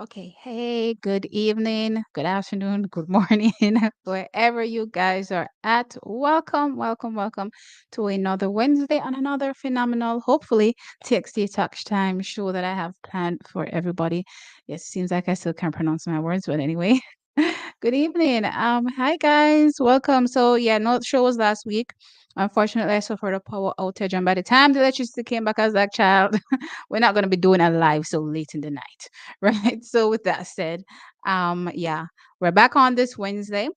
Okay, hey, good evening, good afternoon, good morning, wherever you guys are at. Welcome, welcome, welcome to another Wednesday and another phenomenal, hopefully, TXT Talk Time show that I have planned for everybody. Yes, seems like I still can't pronounce my words, but anyway. Good evening. Hi guys, welcome. So yeah, no show was last week. Unfortunately, I suffered a power outage, and by the time the electricity came back, I was like, "Child, we're not going to be doing a live so late in the night." Right. So with that said, yeah, we're back on this Wednesday,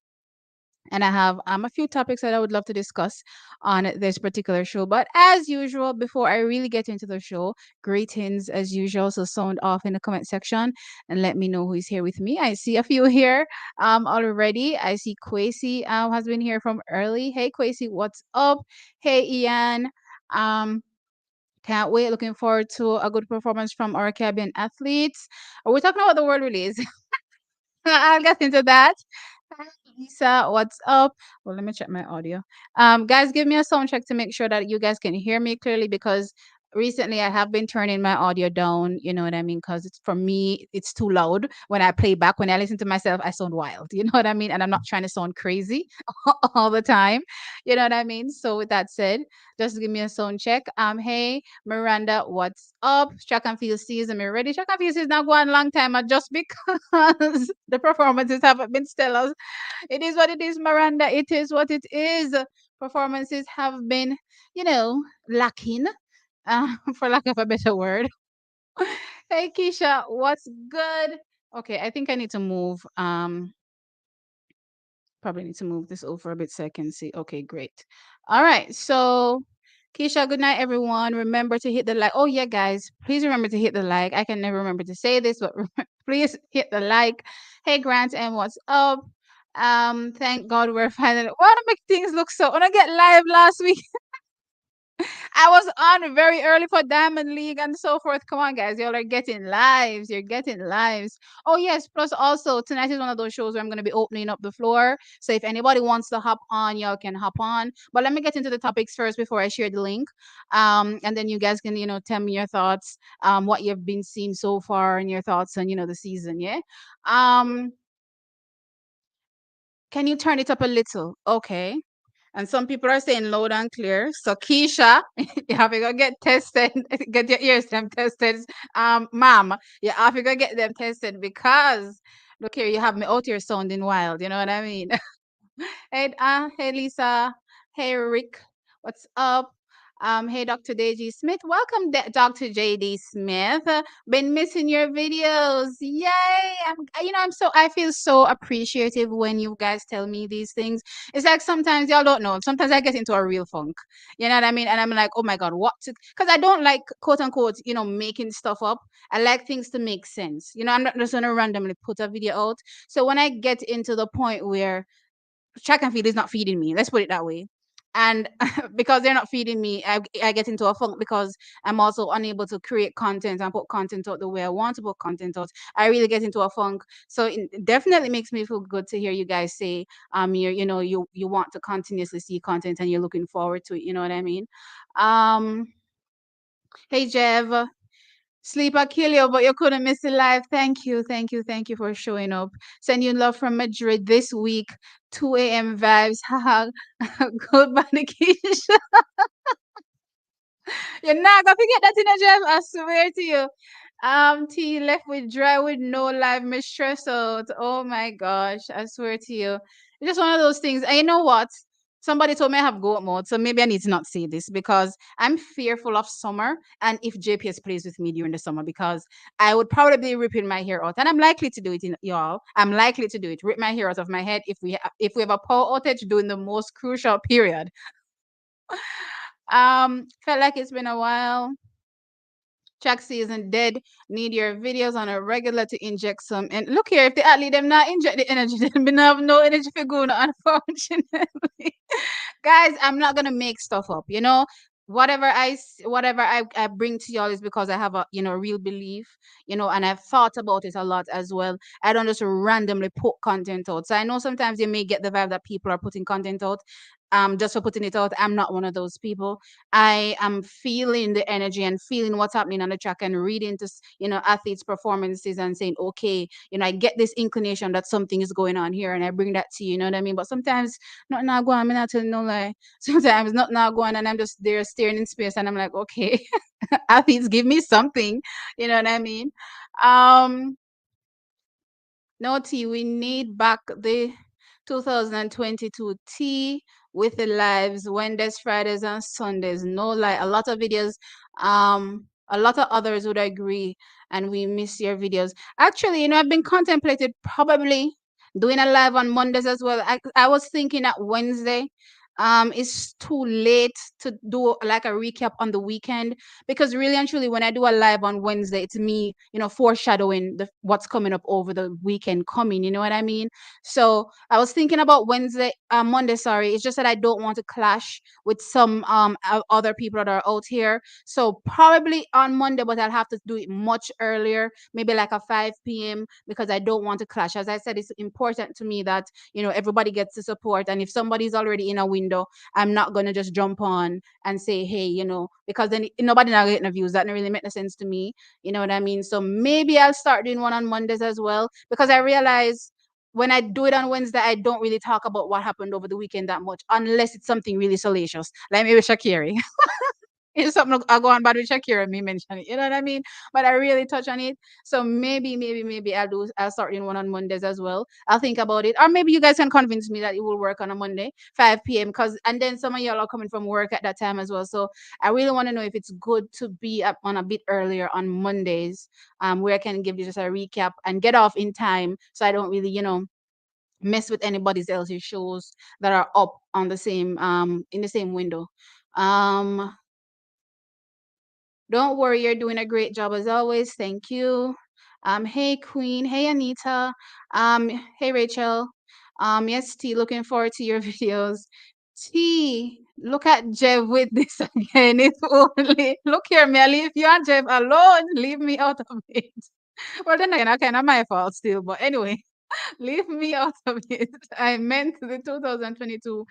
and I have a few topics that I would love to discuss on this particular show. But as usual, before I really get into the show, greetings as usual. So sound off in the comment section and let me know who is here with me. I see a few here already. I see Quasi has been here from early. Hey Quasi, what's up? Hey Ian. Um can't wait. Looking forward to a good performance from our Caribbean athletes. Are we talking about the world release? I'll get into that. Hi, Lisa, what's up? Well, let me check my audio. Guys, give me a sound check to make sure that you guys can hear me clearly because recently I have been turning my audio down. You know what I mean? Because it's for me, it's too loud when I play back. When I listen to myself, I sound wild. You know what I mean? And I'm not trying to sound crazy all the time. You know what I mean? So with that said, just give me a sound check. Hey, Miranda, what's up? Track and field season, me ready? Track and field season not going a long time, just because the performances haven't been stellar. It is what it is, Miranda. It is what it is. Performances have been, lacking, for lack of a better word. Hey, Keisha, what's good? Okay, I think I need to move. Probably need to move this over a bit so I can see. Okay, great. All right. So, Keisha, good night, everyone. Remember to hit the like. Oh, yeah, guys, please remember to hit the like. I can never remember to say this, but please hit the like. Hey, Grant, and what's up? Thank God we're finally. Why to make things look so? When I get live last week, I was on very early for Diamond League and so forth. Come on, guys. Y'all are getting lives. You're getting lives. Oh, yes. Plus, also, tonight is one of those shows where I'm going to be opening up the floor. So if anybody wants to hop on, y'all can hop on. But let me get into the topics first before I share the link. And then you guys can, tell me your thoughts, what you've been seeing so far and your thoughts on, the season. Yeah. Um, can you turn it up a little? Okay. And some people are saying loud and clear. So Keisha, you have to go get tested, get your ears them tested. Ma'am, you have to go get them tested because look here, you have me out here sounding wild. You know what I mean? Hey Lisa. Hey Rick. What's up? Hey Dr. Deji Smith. Welcome, Dr. JD Smith. Been missing your videos. Yay! I feel so appreciative when you guys tell me these things. It's like sometimes y'all don't know. Sometimes I get into a real funk. You know what I mean? And I'm like, oh my God, what? Because I don't like quote unquote, making stuff up. I like things to make sense. I'm not just gonna randomly put a video out. So when I get into the point where track and field is not feeding me. Let's put it that way. And because they're not feeding me, I get into a funk because I'm also unable to create content and put content out the way I want to put content out. I really get into a funk. So it definitely makes me feel good to hear you guys say you want to continuously see content and you're looking forward to it. You know what I mean? Um, hey Jev, sleep I kill you, but you couldn't miss it live. Thank you, thank you, thank you for showing up. Send you love from Madrid this week. 2 a.m. vibes. Haha. Goodbye, Nikisha. You're not gonna forget that in a gem. I swear to you. T left with dry with no live me stress out. Oh my gosh. I swear to you. It's just one of those things. And you know what? Somebody told me I have goat mode, so maybe I need to not say this because I'm fearful of summer and if JPS plays with me during the summer because I would probably be ripping my hair out and I'm likely to do it in y'all. I'm likely to do it, rip my hair out of my head if we have a power outage during the most crucial period. Felt like it's been a while. Track season dead. Need your videos on a regular to inject some. And look here, if the athlete them not inject the energy, then we not have no energy for going. Unfortunately, guys, I'm not gonna make stuff up. Whatever I bring to y'all is because I have a real belief. And I've thought about it a lot as well. I don't just randomly put content out. So I know sometimes you may get the vibe that people are putting content out. just for putting it out, I'm not one of those people. I am feeling the energy and feeling what's happening on the track and reading to athletes' performances and saying, okay, I get this inclination that something is going on here, and I bring that to you. You know what I mean? But sometimes not now going. I'm not telling no lie. Sometimes not now going, and I'm just there staring in space, and I'm like, okay, athletes, give me something. You know what I mean? Um, no T, we need back the 2022 T with the lives, Wednesdays, Fridays, and Sundays. No lie, a lot of videos, a lot of others would agree, and we miss your videos. Actually, I've been contemplated probably doing a live on Mondays as well. I was thinking that Wednesday it's too late to do like a recap on the weekend, because really and truly when I do a live on Wednesday, it's me foreshadowing what's coming up over the weekend coming, you know what I mean? So I was thinking about Monday, sorry. It's just that I don't want to clash with some other people that are out here. So probably on Monday, but I'll have to do it much earlier, maybe like a 5 p.m., because I don't want to clash. As I said, it's important to me that everybody gets the support, and if somebody's already in a window, I'm not gonna just jump on and say, hey, because then nobody not getting the views. That don't really make no sense to me. You know what I mean? So maybe I'll start doing one on Mondays as well, because I realize when I do it on Wednesday, I don't really talk about what happened over the weekend that much, unless it's something really salacious, like maybe Shakiri. It's something I go on bad with Shakira and me mention it. You know what I mean? But I really touch on it. So maybe I'll start doing one on Mondays as well. I'll think about it. Or maybe you guys can convince me that it will work on a Monday, 5 p.m. And then some of y'all are coming from work at that time as well. So I really want to know if it's good to be up on a bit earlier on Mondays, where I can give you just a recap and get off in time, so I don't really, mess with anybody's else's shows that are up on the same in the same window. Um don't worry, you're doing a great job as always. Thank you. Hey Queen, hey Anita, um, hey Rachel. Yes, T, looking forward to your videos. T, look at Jeff with this again. It's only look here, Melly. If you and Jeff alone, leave me out of it. Well, then again, kind of my fault still. But anyway, leave me out of it. I meant the 2022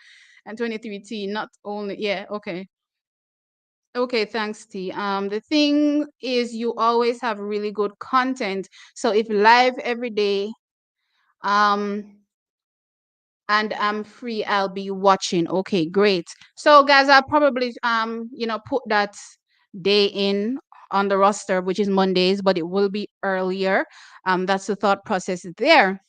and 23 T, not only. Yeah, okay. Okay, thanks, T. The thing is, you always have really good content. So if live every day, um, and I'm free, I'll be watching. Okay, great. So guys, I'll probably put that day in on the roster, which is Mondays, but it will be earlier. That's the thought process there.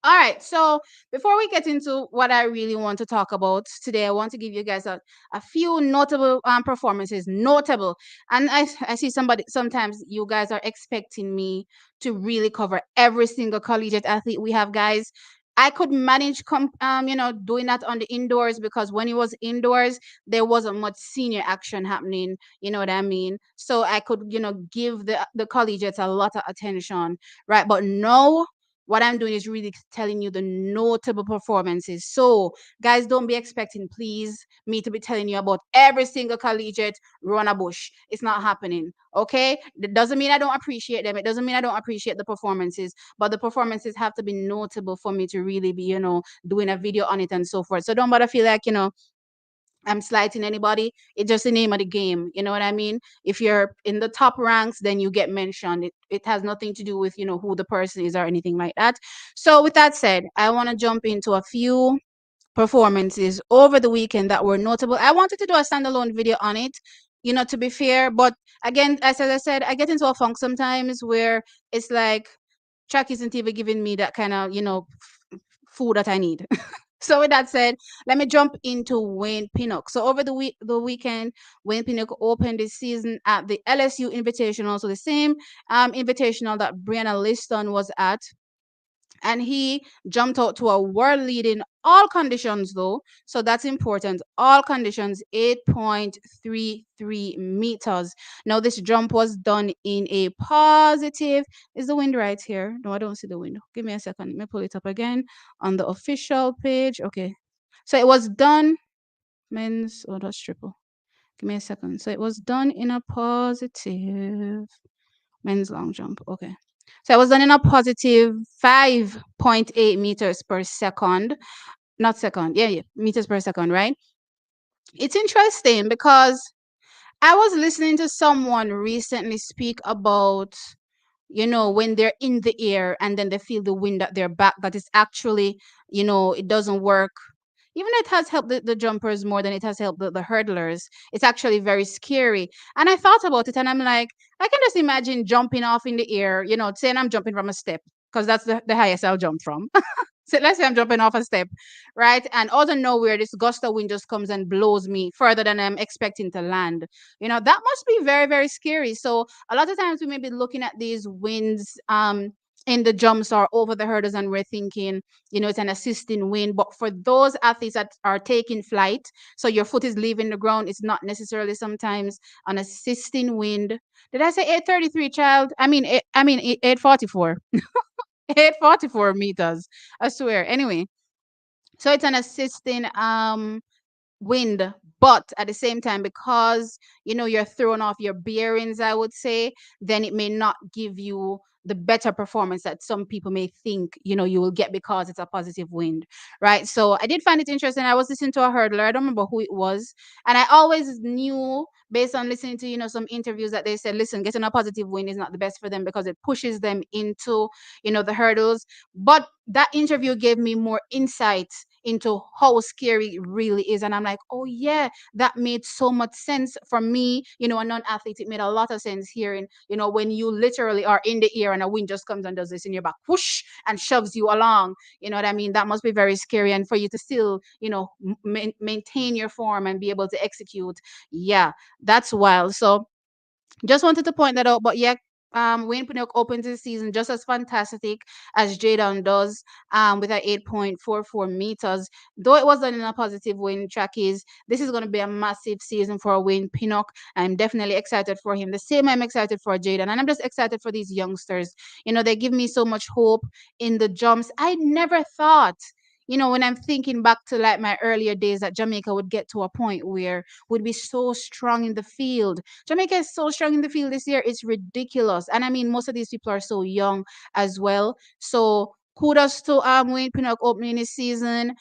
All right. So before we get into what I really want to talk about today, I want to give you guys a few notable performances. Notable. And I see sometimes you guys are expecting me to really cover every single collegiate athlete we have, guys. I could manage, doing that on the indoors, because when it was indoors, there wasn't much senior action happening. You know what I mean? So I could, give the collegiates a lot of attention, right? But no, what I'm doing is really telling you the notable performances. So, guys, don't be expecting, please, me to be telling you about every single collegiate run a bush. It's not happening. Okay? It doesn't mean I don't appreciate them. It doesn't mean I don't appreciate the performances, but the performances have to be notable for me to really be, doing a video on it and so forth. So don't bother feel like, I'm slighting anybody. It's just the name of the game. You know what I mean? If you're in the top ranks, then you get mentioned. It has nothing to do with, who the person is or anything like that. So with that said, I want to jump into a few performances over the weekend that were notable. I wanted to do a standalone video on it, to be fair. But again, as I said, I get into a funk sometimes where it's like track isn't even giving me that kind of, food that I need. So with that said, let me jump into Wayne Pinnock. So over the weekend, Wayne Pinnock opened this season at the LSU Invitational, so the same invitational that Brianna Lyston was at, and he jumped out to a world leading all conditions though, so that's important, all conditions, 8.33 meters. Now this jump was done in a positive, is the wind right here? No, I don't see the wind. Give me a second, let me pull it up again on the official page. Okay, so it was done men's, oh, that's triple. Give me a second. So it was done in a positive men's long jump. Okay. So I was done in a positive 5.8 meters per second. not second. Yeah, yeah, meters per second, right? It's interesting because I was listening to someone recently speak about, when they're in the air and then they feel the wind at their back, that is actually, it doesn't work. Even it has helped the jumpers more than it has helped the hurdlers. It's actually very scary. And I thought about it and I'm like, I can just imagine jumping off in the air, saying I'm jumping from a step, because that's the highest I'll jump from. So let's say I'm jumping off a step, right? And out of nowhere, this gust of wind just comes and blows me further than I'm expecting to land. That must be very, very scary. So a lot of times we may be looking at these winds in the jumps or over the hurdles, and we're thinking, it's an assisting wind. But for those athletes that are taking flight, so your foot is leaving the ground, it's not necessarily sometimes an assisting wind. Did I say 833, child? I mean 844. 844 meters. I swear. Anyway, so it's an assisting wind, but at the same time, because you're thrown off your bearings, I would say, then it may not give you the better performance that some people may think you will get, because it's a positive wind, right? So I did find it interesting. I was listening to a hurdler, I don't remember who it was, and I always knew, based on listening to some interviews, that they said, listen, getting a positive wind is not the best for them because it pushes them into the hurdles. But that interview gave me more insight into how scary it really is. And I'm like, oh yeah, that made so much sense for me, a non-athlete. It made a lot of sense hearing, when you literally are in the air and a wind just comes and does this in your back, whoosh, and shoves you along. You know what I mean? That must be very scary. And for you to still, maintain your form and be able to execute. Yeah, that's wild. So just wanted to point that out. But yeah, Wayne Pinnock opens the season just as fantastic as Jaydon does, with an 8.44 meters. Though it was done in a positive win, trackies, this is going to be a massive season for Wayne Pinnock. I'm definitely excited for him. The same I'm excited for Jaydon. And I'm just excited for these youngsters. They give me so much hope in the jumps. I never thought, when I'm thinking back to like my earlier days, that Jamaica would get to a point where would be so strong in the field. Jamaica is so strong in the field this year. It's ridiculous. And I mean, most of these people are so young as well. So kudos to Wayne Pinnock opening his season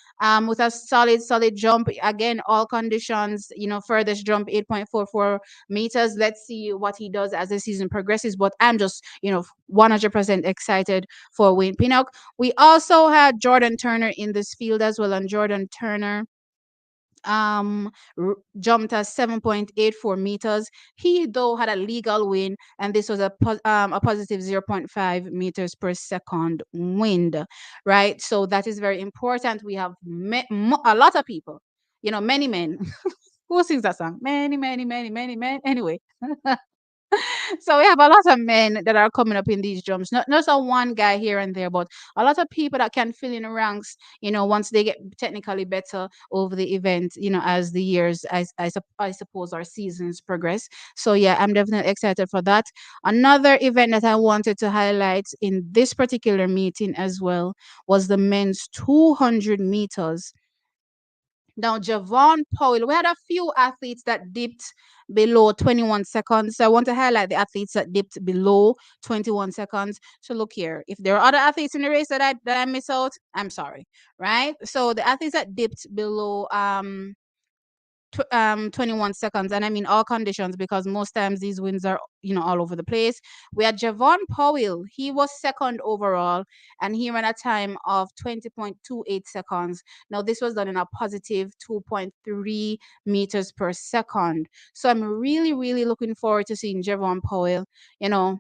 with a solid jump. Again, all conditions, furthest jump 8.44 meters. Let's see what he does as the season progresses. But I'm just, 100% excited for Wayne Pinnock. We also had Jordan Turner in this field as well, and Jordan Turner jumped at 7.84 meters. He though had a legal win, and this was a positive 0.5 meters per second wind, right? So that is very important. We have a lot of people, many men. Who sings that song? Many men. Anyway, so we have a lot of men that are coming up in these jumps. Not a one guy here and there, but a lot of people that can fill in the ranks, once they get technically better over the event, as the years, I suppose, our seasons progress. So yeah, I'm definitely excited for that. Another event that I wanted to highlight in this particular meeting as well was the men's 200 meters. Now, Javon Powell, we had a few athletes that dipped below 21 seconds. So I want to highlight the athletes that dipped below 21 seconds. So look here, if there are other athletes in the race that I miss out, I'm sorry, right? So the athletes that dipped below 21 seconds, and I mean all conditions, because most times these wins are all over the place. We had Javon Powell. He was second overall, and he ran a time of 20.28 seconds. Now this was done in a positive 2.3 meters per second. So I'm really looking forward to seeing Javon Powell you know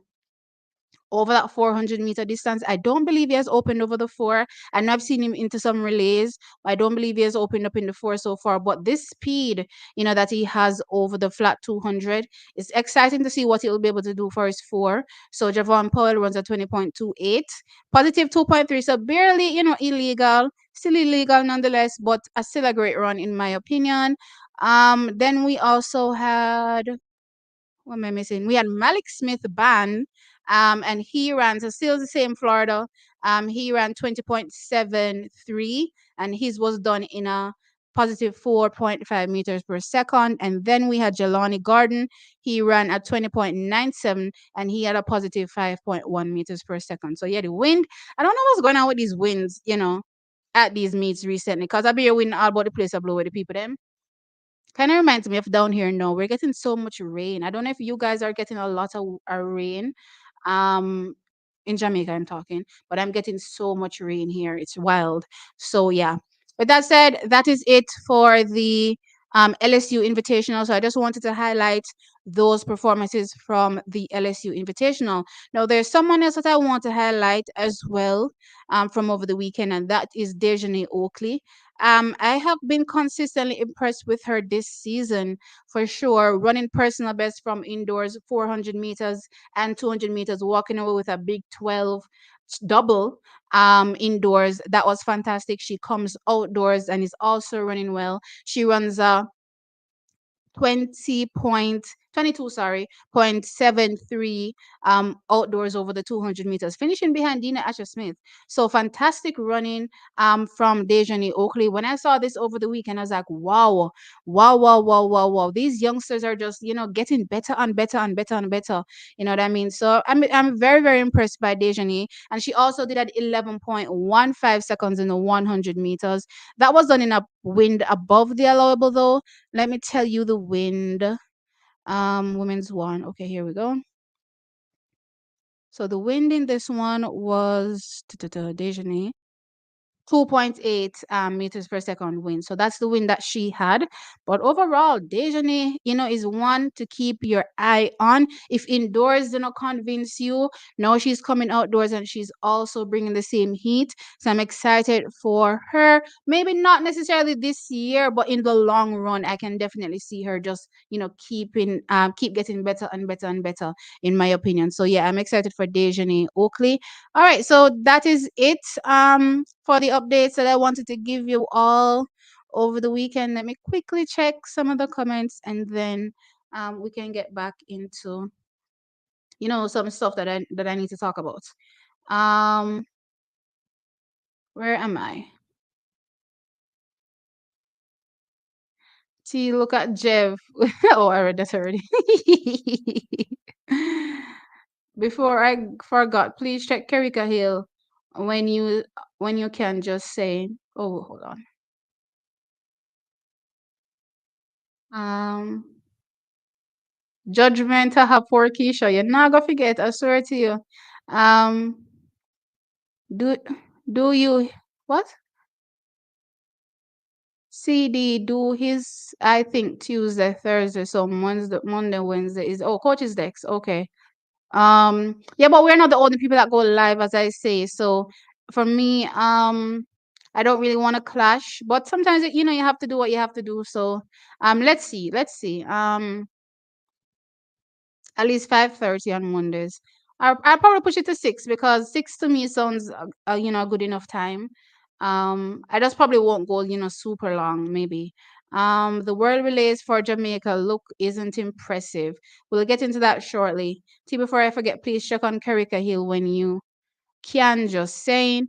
over that 400-meter distance. I don't believe he has opened over the four. I know I've seen him into some relays, but I don't believe he has opened up in the four so far. But this speed, that he has over the flat 200, is exciting to see what he'll be able to do for his four. So Javon Powell runs at 20.28, positive 2.3. So barely, illegal, still illegal nonetheless, but still a great run in my opinion. Then we also had, what am I missing? We had Malik Smith Ban, and he ran, so still the same Florida. He ran 20.73, and his was done in a positive 4.5 meters per second. And then we had Jelani Garden. He ran at 20.97, and he had a positive 5.1 meters per second. So yeah, the wind, I don't know what's going on with these winds, at these meets recently because I've been winning all about the place I blow with the people them. Kind of reminds me of down here now. We're getting so much rain. I don't know if you guys are getting a lot of rain. Um, in Jamaica, I'm talking, but I'm getting so much rain here. It's wild. So yeah. With that said, that is it for the LSU Invitational. So I just wanted to highlight those performances from the LSU Invitational. Now there's someone else that I want to highlight as well from over the weekend, and that is Dejanea Oakley. I have been consistently impressed with her this season for sure. Running personal best from indoors, 400 meters and 200 meters, walking away with a big 12 double indoors. That was fantastic. She comes outdoors and is also running well. She runs a 20.22, sorry, 0.73 outdoors over the 200 meters, finishing behind Dina Asher Smith. So fantastic running from Dejanea Oakley. When I saw this over the weekend, I was like, wow, wow, wow, wow, wow, wow. These youngsters are just, getting better and better and better and better. You know what I mean? So I'm very, very impressed by Dejanea. And she also did at 11.15 seconds in the 100 meters. That was done in a wind above the allowable though. Let me tell you the wind. Women's one. Okay, here we go. So the wind in this one was Dejanea. 2.8 meters per second wind. So that's the wind that she had. But overall, Dejanea, is one to keep your eye on. If indoors do not convince you, now she's coming outdoors and she's also bringing the same heat. So I'm excited for her. Maybe not necessarily this year, but in the long run, I can definitely see her just, keep getting better and better and better, in my opinion. So yeah, I'm excited for Dejanea Oakley. All right, so that is it for the updates that I wanted to give you all over the weekend. Let me quickly check some of the comments and then we can get back into some stuff that I need to talk about. Um where am I? See, look at Jeff. Oh, I read that already. Before I forgot, please check Kerika Hill when you can just say, oh, hold on. Um, Judgment have poor Keisha. You're not gonna forget, I swear to you. Um, do do you what? CD do his I think Tuesday, Thursday, so Monday, Wednesday is coach's decks. Okay. Yeah, but we're not the only people that go live, as I say. So for me, I don't really want to clash, but sometimes you have to do what you have to do. So let's see, at least 5:30 on Mondays. I'll probably push it to 6 because 6 to me sounds a good enough time. I just probably won't go super long maybe. The world relays for Jamaica look isn't impressive. We'll get into that shortly. Before I forget, please check on Kerika Hill when you can. Just saying.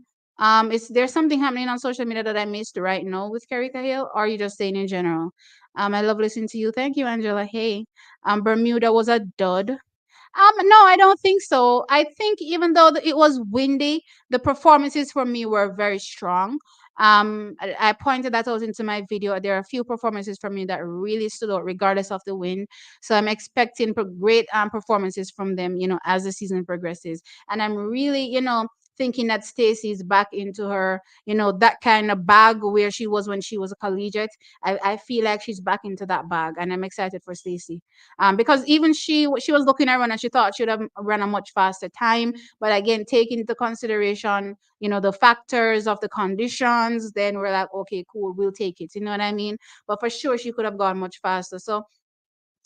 Is there something happening on social media that I missed right now with Kerika Hill, or are you just saying in general? I love listening to you. Thank you, Angela. Hey, Bermuda was a dud. No, I don't think so. I think even though it was windy, the performances for me were very strong. I pointed that out into my video. There are a few performances for me that really stood out, regardless of the wind. So I'm expecting great performances from them, as the season progresses. And I'm really, thinking that Stacey's back into her, that kind of bag where she was when she was a collegiate. I feel like she's back into that bag, and I'm excited for Stacey. Because even she was looking around and she thought she would have run a much faster time. But again, take into consideration, the factors of the conditions, then we're like, okay, cool, we'll take it. You know what I mean? But for sure, she could have gone much faster. So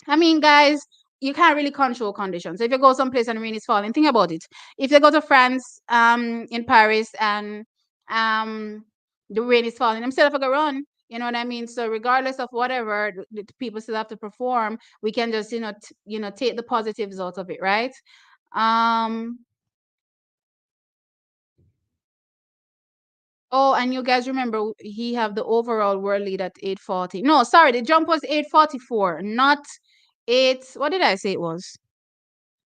I mean, guys, you can't really control conditions. If you go someplace and rain is falling, think about it. If you go to France, in Paris, and the rain is falling, I'm still have to run. You know what I mean? So regardless of whatever, the people still have to perform. We can just, take the positives out of it, right? Um. Oh, and you guys remember he have the overall world lead at 8:40. No, sorry, the jump was 8:44, not eight. What did I say it was?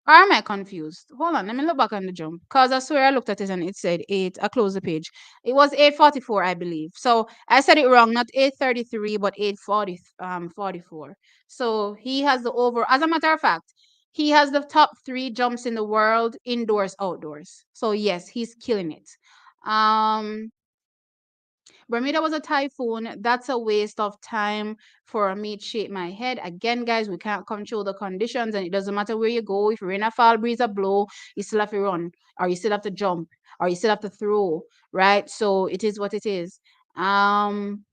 Or am I confused? Hold on, let me look back on the jump. Because I swear I looked at it and it said 8. I closed the page. It was 8:44, I believe. So I said it wrong, not 8:33, but 8:44. So he has the over. As a matter of fact, he has the top three jumps in the world, indoors, outdoors. So yes, he's killing it. Um Bermuda was a typhoon. That's a waste of time for me to shake my head. Again, guys, we can't control the conditions, and it doesn't matter where you go. If you're in a fall breeze, a blow, you still have to run, or you still have to jump, or you still have to throw, right? So it is what it is. Um,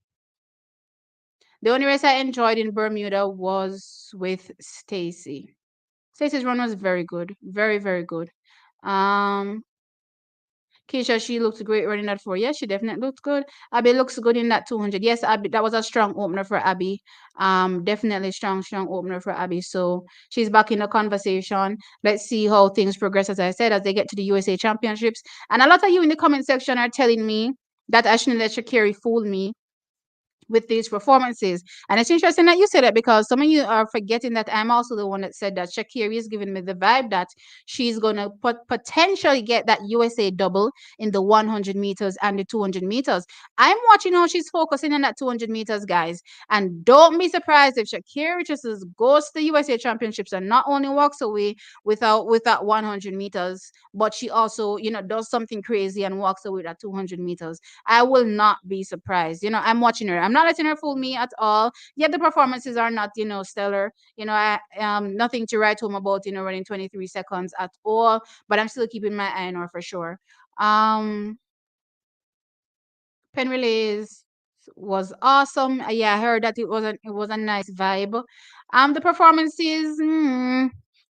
the only race I enjoyed in Bermuda was with Stacy. Stacy's run was very good, very, very good. Um, Keisha, she looks great running that 4. Yes, she definitely looks good. Abby looks good in that 200. Yes, Abby, that was a strong opener for Abby. Definitely strong opener for Abby. So she's back in the conversation. Let's see how things progress, as I said, as they get to the USA Championships. And a lot of you in the comment section are telling me that I shouldn't let Shakiri fool me with these performances. And it's interesting that you said that because some of you are forgetting that I'm also the one that said that Shakira is giving me the vibe that she's going to potentially get that USA double in the 100 meters and the 200 meters. I'm watching how she's focusing on that 200 meters, guys. And don't be surprised if Shakira just goes to the USA championships and not only walks away with that 100 meters, but she also, does something crazy and walks away with that 200 meters. I will not be surprised. I'm watching her. I'm not letting her fool me at all. Yet the performances are not, stellar. I nothing to write home about, running 23 seconds at all. But I'm still keeping my eye on her for sure. Um Pen relays was awesome. Yeah, I heard that it was a nice vibe. The performances,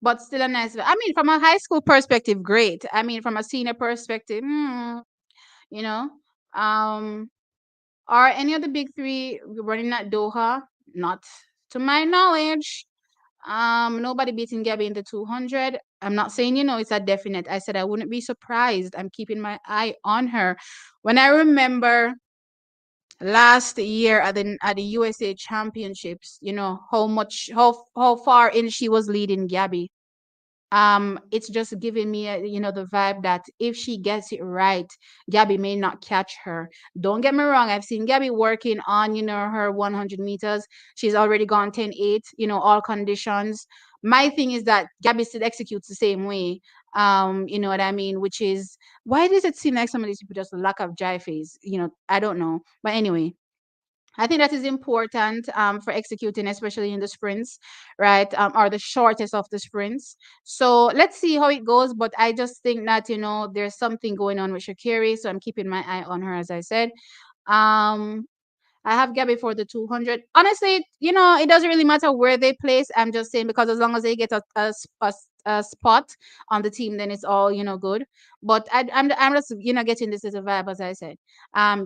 but still a nice vibe. I mean, from a high school perspective, great. I mean, from a senior perspective, you know. Um Are any of the big three running at Doha? Not to my knowledge. Nobody beating Gabby in the 200. I'm not saying, it's a definite. I said I wouldn't be surprised. I'm keeping my eye on her. When I remember last year at the USA Championships, how far in she was leading Gabby. It's just giving me the vibe that if she gets it right, Gabby may not catch her. Don't get me wrong, I've seen Gabby working on her 100 meters. She's already gone 10-8, all conditions. My thing is that Gabby still executes the same way. You know what I mean, which is why does it seem like some of these people just lack of jive phase? I don't know, but anyway, I think that is important for executing, especially in the sprints, right? Or the shortest of the sprints. So let's see how it goes. But I just think that, there's something going on with Shakiri. So I'm keeping my eye on her, as I said. Um, I have Gabby for the 200. Honestly, it doesn't really matter where they place. I'm just saying because as long as they get a spot on the team, then it's all good. But I'm just getting this as a vibe, as I said.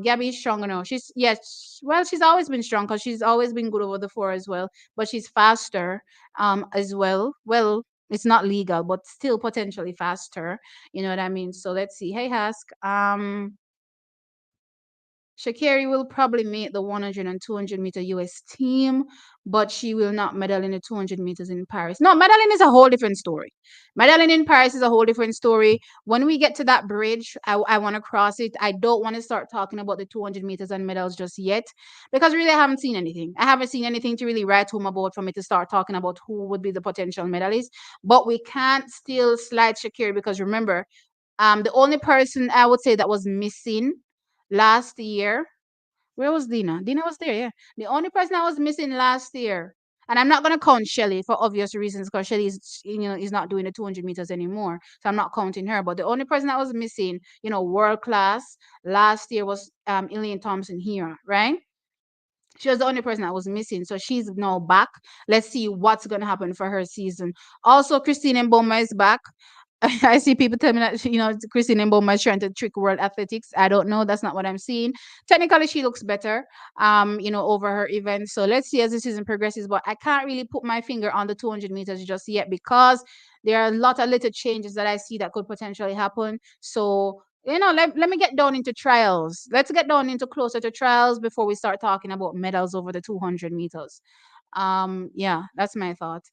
Gabby is strong enough. She's always been strong because she's always been good over the 4 as well. But she's faster as well. Well, it's not legal, but still potentially faster. You know what I mean? So let's see. Hey, Hask. Shakiri will probably make the 100 and 200 meter US team, but she will not medal in the 200 meters in Paris. No, medaling is a whole different story. Medaling in Paris is a whole different story. When we get to that bridge, I want to cross it. I don't want to start talking about the 200 meters and medals just yet because really I haven't seen anything. I haven't seen anything to really write home about for me to start talking about who would be the potential medalists. But we can't still slide Shakiri because remember, the only person I would say that was missing last year. Where was Dina? Dina was there, yeah. The only person I was missing last year, and I'm not gonna count Shelly for obvious reasons because Shelly is not doing the 200 meters anymore, so I'm not counting her. But the only person that was missing, world class last year was Elaine Thompson here, right? She was the only person that was missing, so she's now back. Let's see what's gonna happen for her season. Also, Christine Mboma is back. I see people tell me that Christine Mboma is trying to trick world athletics. I don't know. That's not what I'm seeing. Technically, she looks better, over her event. So let's see as the season progresses. But I can't really put my finger on the 200 meters just yet because there are a lot of little changes that I see that could potentially happen. So let me get down into trials. Let's get down into closer to trials before we start talking about medals over the 200 meters. Yeah, that's my thought.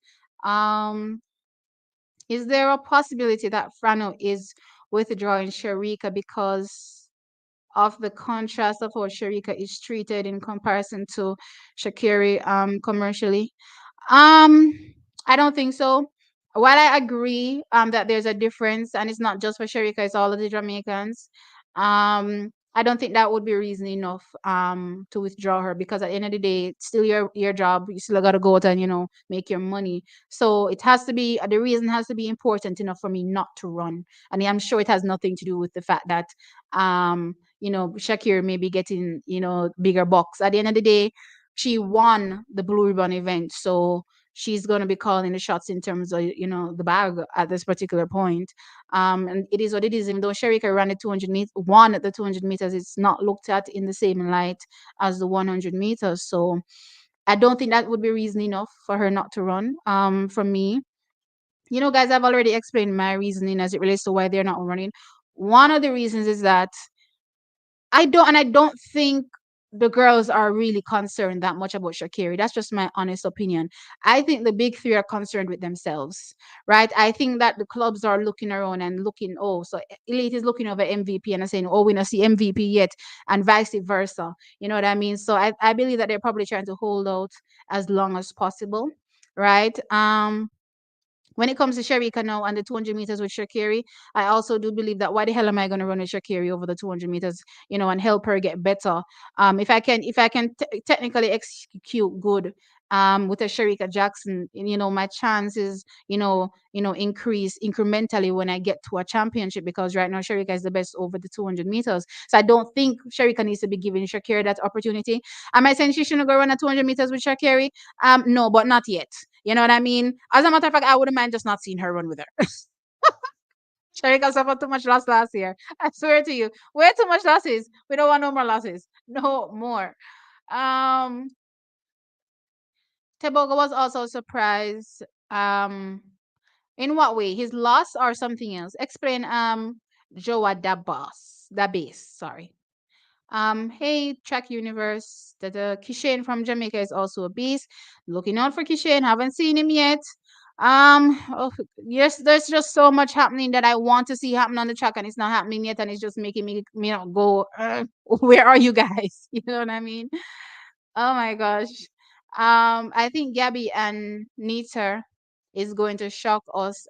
Um, Is there a possibility that Frano is withdrawing Sharika because of the contrast of how Sharika is treated in comparison to Shakiri commercially? Um, I don't think so. While I agree that there's a difference and it's not just for Sharika, it's all of the Jamaicans. I don't think that would be reason enough to withdraw her, because at the end of the day, it's still your job. You still gotta go out and make your money. So it has to be, the reason has to be important enough for me not to run. And I'm sure it has nothing to do with the fact that Shakir may be getting bigger bucks. At the end of the day, she won the Blue Ribbon event, so she's going to be calling the shots in terms of the bag at this particular point. And it is what it is. Even though Sherika ran the 200 meters, won at the 200 meters, it's not looked at in the same light as the 100 meters. So I don't think that would be reason enough for her not to run. For me, guys, I've already explained my reasoning as it relates to why they're not running. One of the reasons is that I don't think the girls are really concerned that much about Shakiri. That's just my honest opinion. I think the big three are concerned with themselves, right? I think that the clubs are looking around and looking, oh, so Elite is looking over MVP and saying, oh, we don't see MVP yet, and vice versa. You know what I mean? So I believe that they're probably trying to hold out as long as possible, right? When it comes to Sharika now and the 200 meters with Shakiri, I also do believe that why the hell am I going to run with Shakiri over the 200 meters, and help her get better? If I can technically execute good with a Sharika Jackson, my chances, increase incrementally when I get to a championship, because right now Sharika is the best over the 200 meters. So I don't think Sharika needs to be giving Shakiri that opportunity. Am I saying she shouldn't go run a 200 meters with Shakiri? No, but not yet. You know what I mean? As a matter of fact, I wouldn't mind just not seeing her run with her. Sharika suffered too much loss last year. I swear to you. Way too much losses. We don't want no more losses. No more. Um Tebogo was also surprised. In what way? His loss or something else? Explain Joa Dabas, sorry. Hey, Track Universe. The Kishane from Jamaica is also a beast. Looking out for Kishane. Haven't seen him yet. Yes, there's just so much happening that I want to see happen on the track, and it's not happening yet, and it's just making me not go. Where are you guys? You know what I mean? Oh my gosh. I think Gabby and Nita is going to shock us.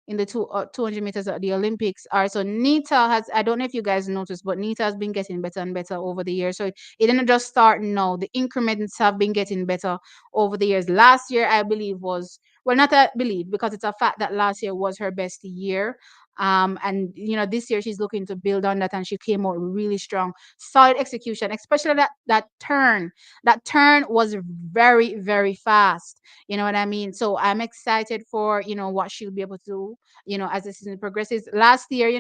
In the 200 meters at the Olympics. All right, so Nita has, I don't know if you guys noticed, but Nita has been getting better and better over the years. So it didn't just start now. The increments have been getting better over the years. Last year, I believe, was, well, not I believe, because it's a fact that last year was her best year. And this year she's looking to build on that, and she came out really strong, solid execution, especially that turn. That turn was very, very fast. You know what I mean? So I'm excited for what she'll be able to do. As the season progresses. Last year,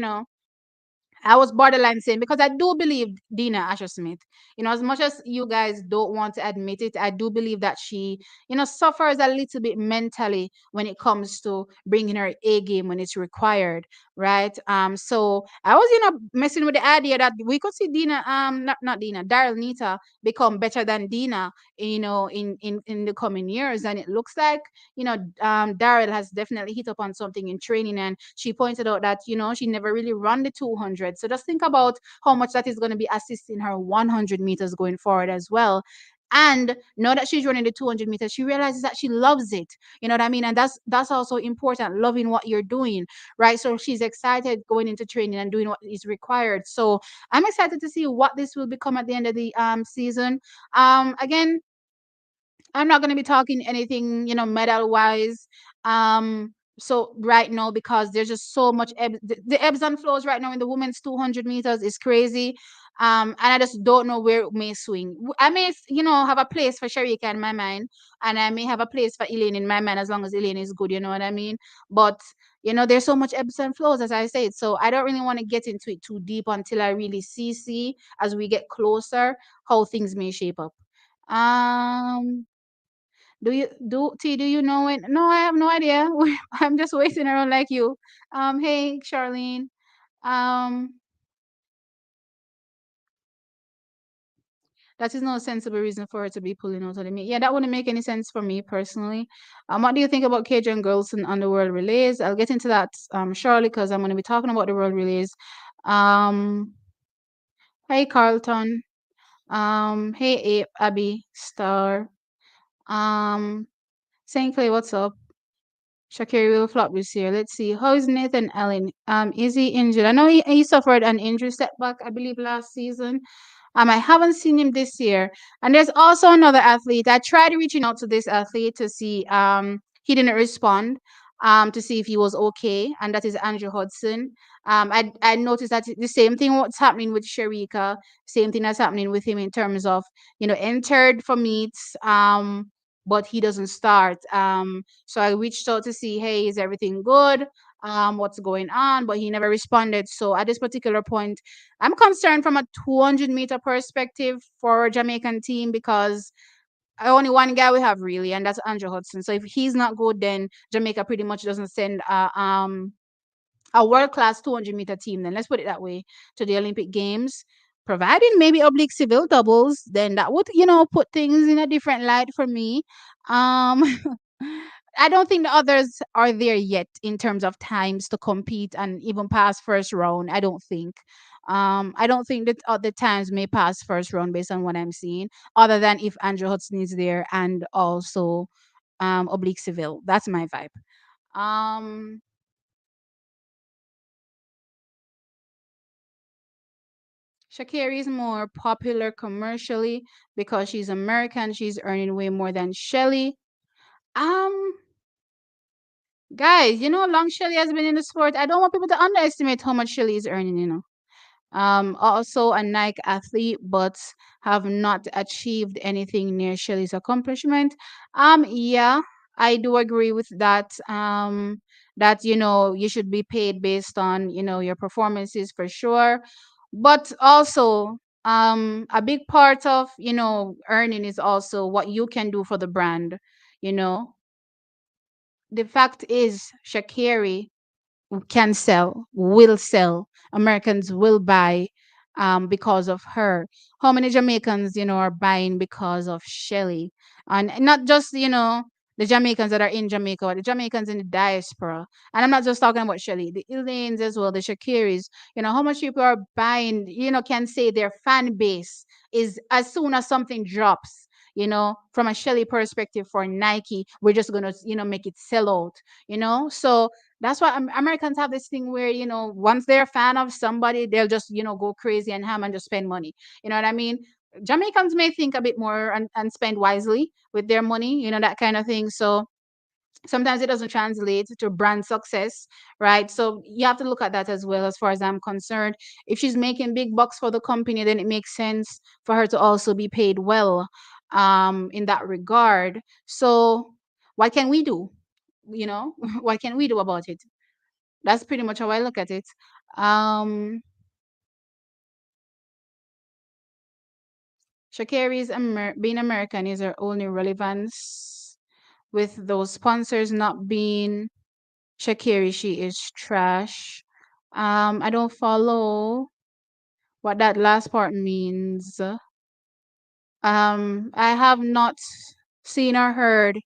I was borderline saying, because I do believe Dina Asher Smith, as much as you guys don't want to admit it, I do believe that she, suffers a little bit mentally when it comes to bringing her A game when it's required, right? So I was, messing with the idea that we could see Dina, not Dina, Daryl Nita become better than Dina, in the coming years, and it looks like Daryl has definitely hit up on something in training, and she pointed out that she never really run the 200. So just think about how much that is going to be assisting her 100 meters going forward as well. And now that she's running the 200 meters, she realizes that she loves it. You know what I mean? And that's also important, loving what you're doing, right? So she's excited going into training and doing what is required. So I'm excited to see what this will become at the end of the season. Again, I'm not going to be talking anything, medal wise. So right now, because there's just so much the ebbs and flows right now in the women's 200 meters is crazy. And I just don't know where it may swing. I may, have a place for Sharika in my mind, and I may have a place for Elaine in my mind, as long as Elaine is good. You know what I mean? But there's so much ebbs and flows, as I said. So I don't really want to get into it too deep until I really see as we get closer how things may shape up. Um, do you know it? No, I have no idea. I'm just waiting around like you. Hey, Charlene. Um, That is no sensible reason for her to be pulling out of the meet. Yeah, that wouldn't make any sense for me personally. What do you think about KJ and Girlson on the world relays? I'll get into that shortly because I'm going to be talking about the world relays. Um, hey Carlton. Hey Abby Star. Um, Saint Clay, what's up? Shakiri will flop this year. Let's see. How is Nathan Allen? Is he injured? I know he suffered an injury setback, I believe, last season. I haven't seen him this year. And there's also another athlete. I tried reaching out to this athlete to see. He didn't respond. To see if he was okay, and that is Andrew Hudson. I noticed that the same thing what's happening with Sharika, same thing that's happening with him in terms of entered for meets, but he doesn't start. So I reached out to see, hey, is everything good? What's going on? But he never responded. So at this particular point, I'm concerned from a 200-meter perspective for Jamaican team because only one guy we have really, and that's Andrew Hudson. So if he's not good, then Jamaica pretty much doesn't send a world class 200-meter team. Then let's put it that way to the Olympic Games. Providing maybe oblique civil doubles, then that would put things in a different light for me. Um, I don't think the others are there yet in terms of times to compete and even pass first round. I don't think. I don't think that other times may pass first round based on what I'm seeing, other than if Andrew Hudson is there and also Oblique Seville. That's my vibe. Um, Shakira is more popular commercially because she's American. She's earning way more than Shelly. Um, Guys, how long Shelly has been in the sport. I don't want people to underestimate how much Shelly is earning. Also a Nike athlete, but have not achieved anything near Shelly's accomplishment. Yeah, I do agree with that. That you should be paid based on your performances for sure, but also a big part of earning is also what you can do for the brand. You know, the fact is, Shakiri can sell, will sell. Americans will buy because of her. How many Jamaicans, are buying because of Shelly? And not just, the Jamaicans that are in Jamaica, but the Jamaicans in the diaspora. And I'm not just talking about Shelly, the Elaines as well, the Shakiris. How much people are buying, can say their fan base is as soon as something drops. From a Shelly perspective for Nike, we're just gonna, make it sell out. So that's why Americans have this thing where once they're a fan of somebody, they'll just go crazy and ham and just spend money. You know what I mean? Jamaicans may think a bit more and spend wisely with their money, that kind of thing. So sometimes it doesn't translate to brand success, right? So you have to look at that as well. As far as I'm concerned, if she's making big bucks for the company, then it makes sense for her to also be paid well in that regard. So what can we do? What can we do about it? That's pretty much how I look at it. Um, Shakari's being American is her only relevance. With those sponsors not being Shakiri, she is trash. I don't follow what that last part means. I have not seen or heard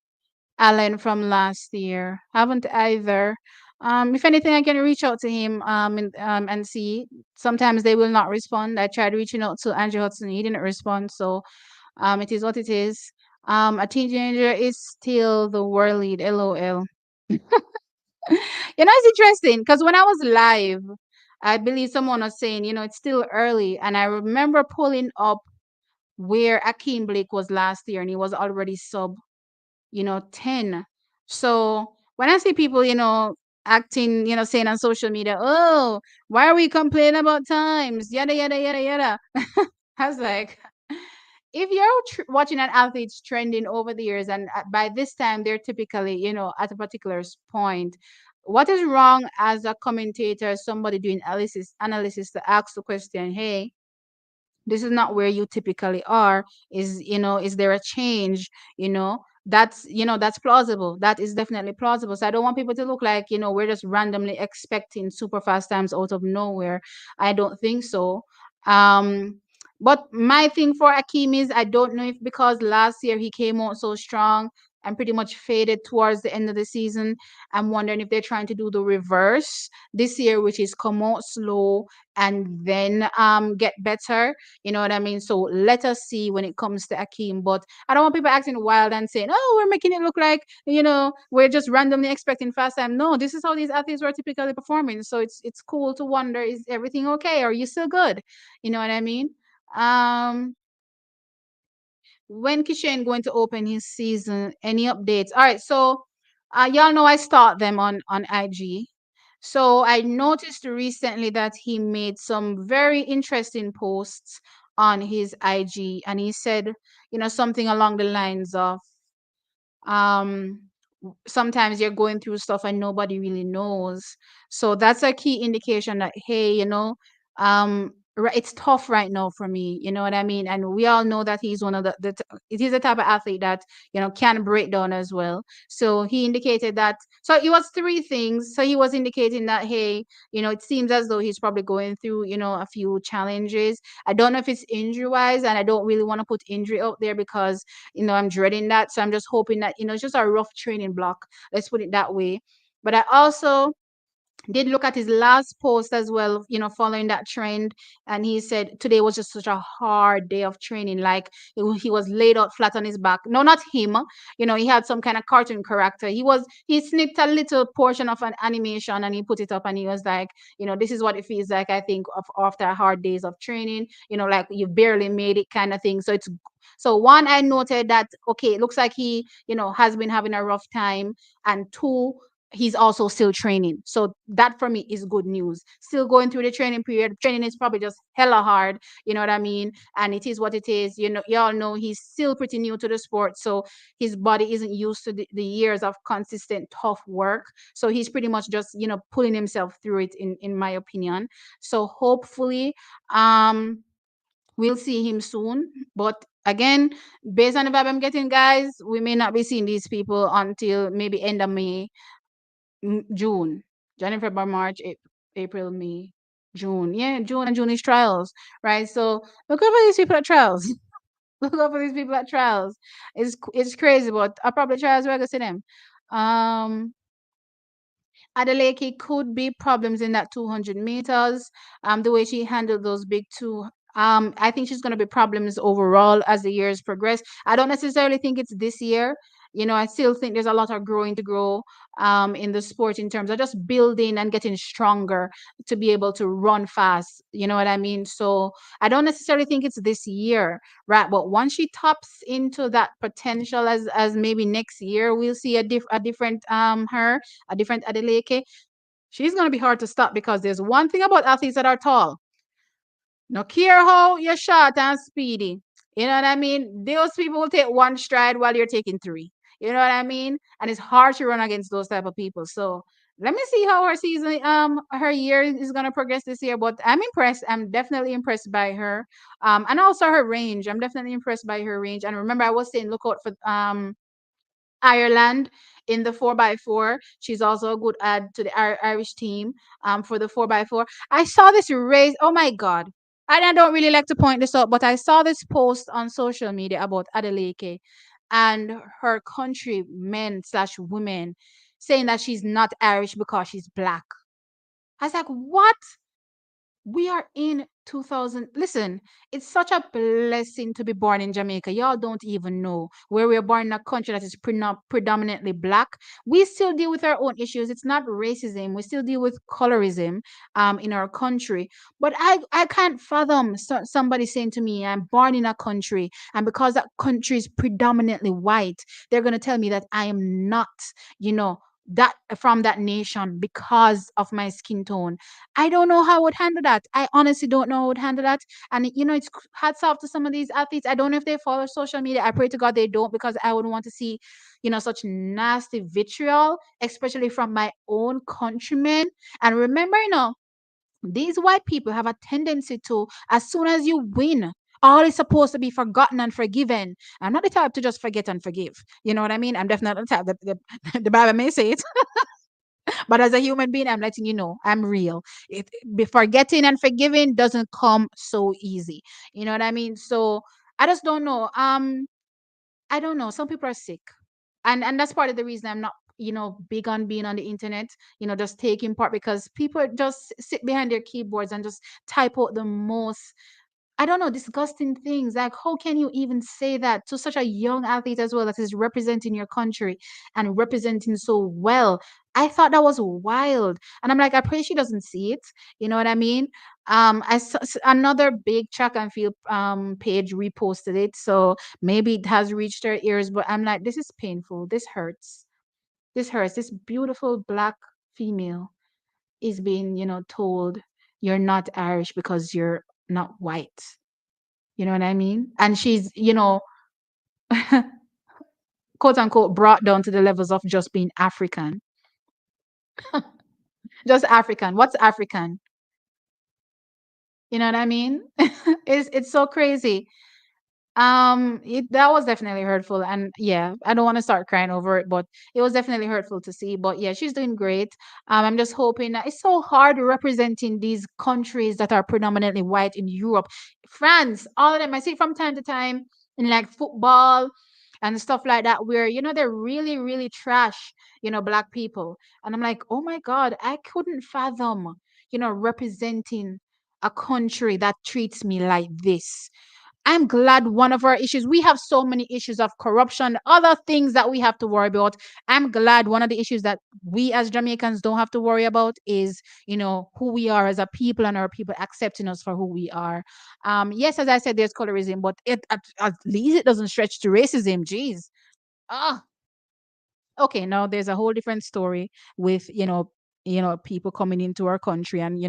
Alan from last year. Haven't either. If anything, I can reach out to him and see. Sometimes they will not respond. I tried reaching out to Andrew Hudson. He didn't respond. So it is what it is. A teenager is still the world lead. LOL. It's interesting because when I was live, I believe someone was saying, it's still early. And I remember pulling up where Akeem Blake was last year and he was already sub 10. So when I see people, acting, saying on social media, oh, why are we complaining about times? Yada, yada, yada, yada. I was like, if you're watching an athlete's trending over the years and by this time they're typically, at a particular point, what is wrong as a commentator, somebody doing analysis to ask the question, hey, this is not where you typically are, is there a change, that's plausible, that is definitely plausible. So I don't want people to look like we're just randomly expecting super fast times out of nowhere. I don't think so. um But my thing for Akeem is I don't know if because last year he came out so strong and pretty much faded towards the end of the season. I'm wondering if they're trying to do the reverse this year, which is come out slow and then get better. You know what I mean? So let us see when it comes to Akeem. But I don't want people acting wild and saying, "Oh, we're making it look like we're just randomly expecting fast time." No, this is how these athletes were typically performing. So it's cool to wonder, is everything okay? Are you still good? You know what I mean? Um, when Kishan going to open his season? Any updates? All right, so y'all know I stalked them on IG. So I noticed recently that he made some very interesting posts on his IG, and he said, something along the lines of, um sometimes you're going through stuff and nobody really knows. So that's a key indication that, hey, it's tough right now for me. You know what I mean? And we all know that he's one of it is the type of athlete that, can break down as well. So he indicated that. So it was three things. So he was indicating that, hey, it seems as though he's probably going through, a few challenges. I don't know if it's injury wise, and I don't really want to put injury out there because I'm dreading that. So I'm just hoping that, it's just a rough training block. Let's put it that way. But I also did look at his last post as well, following that trend. And he said today was just such a hard day of training. Like he was laid out flat on his back. No, not him. He had some kind of cartoon character. He snipped a little portion of an animation and he put it up and he was like, this is what it feels like, I think, of after hard days of training, like you barely made it kind of thing. So one, I noted that, okay, it looks like he, has been having a rough time. And two, he's also still training. So that for me is good news. Still going through the training period. Training is probably just hella hard. You know what I mean? And it is what it is. Y'all know he's still pretty new to the sport. So his body isn't used to the years of consistent tough work. So he's pretty much just, pulling himself through it in my opinion. So hopefully, we'll see him soon. But again, based on the vibe I'm getting, guys, we may not be seeing these people until maybe end of May, June, January, February, March, April, May, June. Yeah, June, and June is trials, right? So look over these people at trials. Look over these people at trials. It's crazy, but I probably trials where I go see them. Um, Adeleke could be problems in that 200 meters. The way she handled those big two. I think she's going to be problems overall as the years progress. I don't necessarily think it's this year. I still think there's a lot of growing to grow in the sport in terms of just building and getting stronger to be able to run fast. You know what I mean? So I don't necessarily think it's this year, right? But once she taps into that potential as maybe next year, we'll see a different her, a different Adeleke. She's gonna be hard to stop because there's one thing about athletes that are tall. No care how you're short and speedy. You know what I mean? Those people will take one stride while you're taking three. You know what I mean? And it's hard to run against those type of people. So let me see how her season, her year is gonna progress this year. But I'm impressed. I'm definitely impressed by her. And also her range. I'm definitely impressed by her range. And remember, I was saying look out for Ireland in the 4x4. She's also a good add to the Irish team for the 4x4. I saw this race. Oh my God. And I don't really like to point this out, but I saw this post on social media about Adeleke and her countrymen slash women saying that she's not Irish because she's black. I was like, what? We are in 2000. Listen, it's such a blessing to be born in Jamaica. Y'all don't even know where we're born in a country that is predominantly black. We still deal with our own issues. It's not racism. We still deal with colorism in our country. But I can't fathom somebody saying to me, I'm born in a country, and because that country is predominantly white, they're going to tell me that I am not, you know, that from that nation because of my skin tone. I don't know how I would handle that. I honestly don't know how I would handle that. And it's hats off to some of these athletes. I don't know if they follow social media. I pray to God they don't, because I wouldn't want to see, such nasty vitriol, especially from my own countrymen. And remember, these white people have a tendency to, as soon as you win, all is supposed to be forgotten and forgiven. I'm not the type to just forget and forgive. You know what I mean? I'm definitely not the type that the Bible may say it. But as a human being, I'm letting you know I'm real. Forgetting and forgiving doesn't come so easy. You know what I mean? So I just don't know. I don't know. Some people are sick, and that's part of the reason I'm not, big on being on the internet. Just taking part, because people just sit behind their keyboards and just type out the most, I don't know, disgusting things. Like, how can you even say that to such a young athlete as well, that is representing your country and representing so well? I thought that was wild. And I'm like, I pray she doesn't see it. You know what I mean? Another big track and field page reposted it. So maybe it has reached her ears, but I'm like, this is painful. This hurts. This hurts. This beautiful black female is being, told you're not Irish because you're not white. You know what I mean? And she's, quote unquote, brought down to the levels of just being African. Just African. What's African? You know what I mean? It's so crazy. That was definitely hurtful, and yeah, I don't want to start crying over it, but it was definitely hurtful to see. But yeah, she's doing great. I'm just hoping that it's so hard representing these countries that are predominantly white in Europe, France, all of them. I see it from time to time in like football and stuff like that, where they're really, really trash, black people, and I'm like, oh my god, I couldn't fathom, representing a country that treats me like this. I'm glad one of our issues, we have so many issues of corruption, other things that we have to worry about. I'm glad one of the issues that we as Jamaicans don't have to worry about is, who we are as a people, and our people accepting us for who we are. Yes, as I said, there's colorism, but at least it doesn't stretch to racism. Jeez. Ah, okay, now there's a whole different story with, people coming into our country and,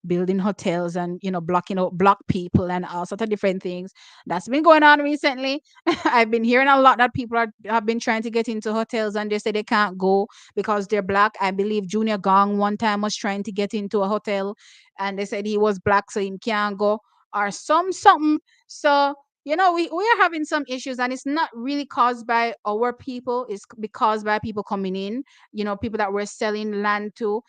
building hotels and, blocking out black people and all sorts of different things that's been going on recently. I've been hearing a lot that people have been trying to get into hotels, and they say they can't go because they're black. I believe Junior Gong one time was trying to get into a hotel, and they said he was black, so he can't go, or something. So we are having some issues, and it's not really caused by our people. It's caused by people coming in, people that we're selling land to.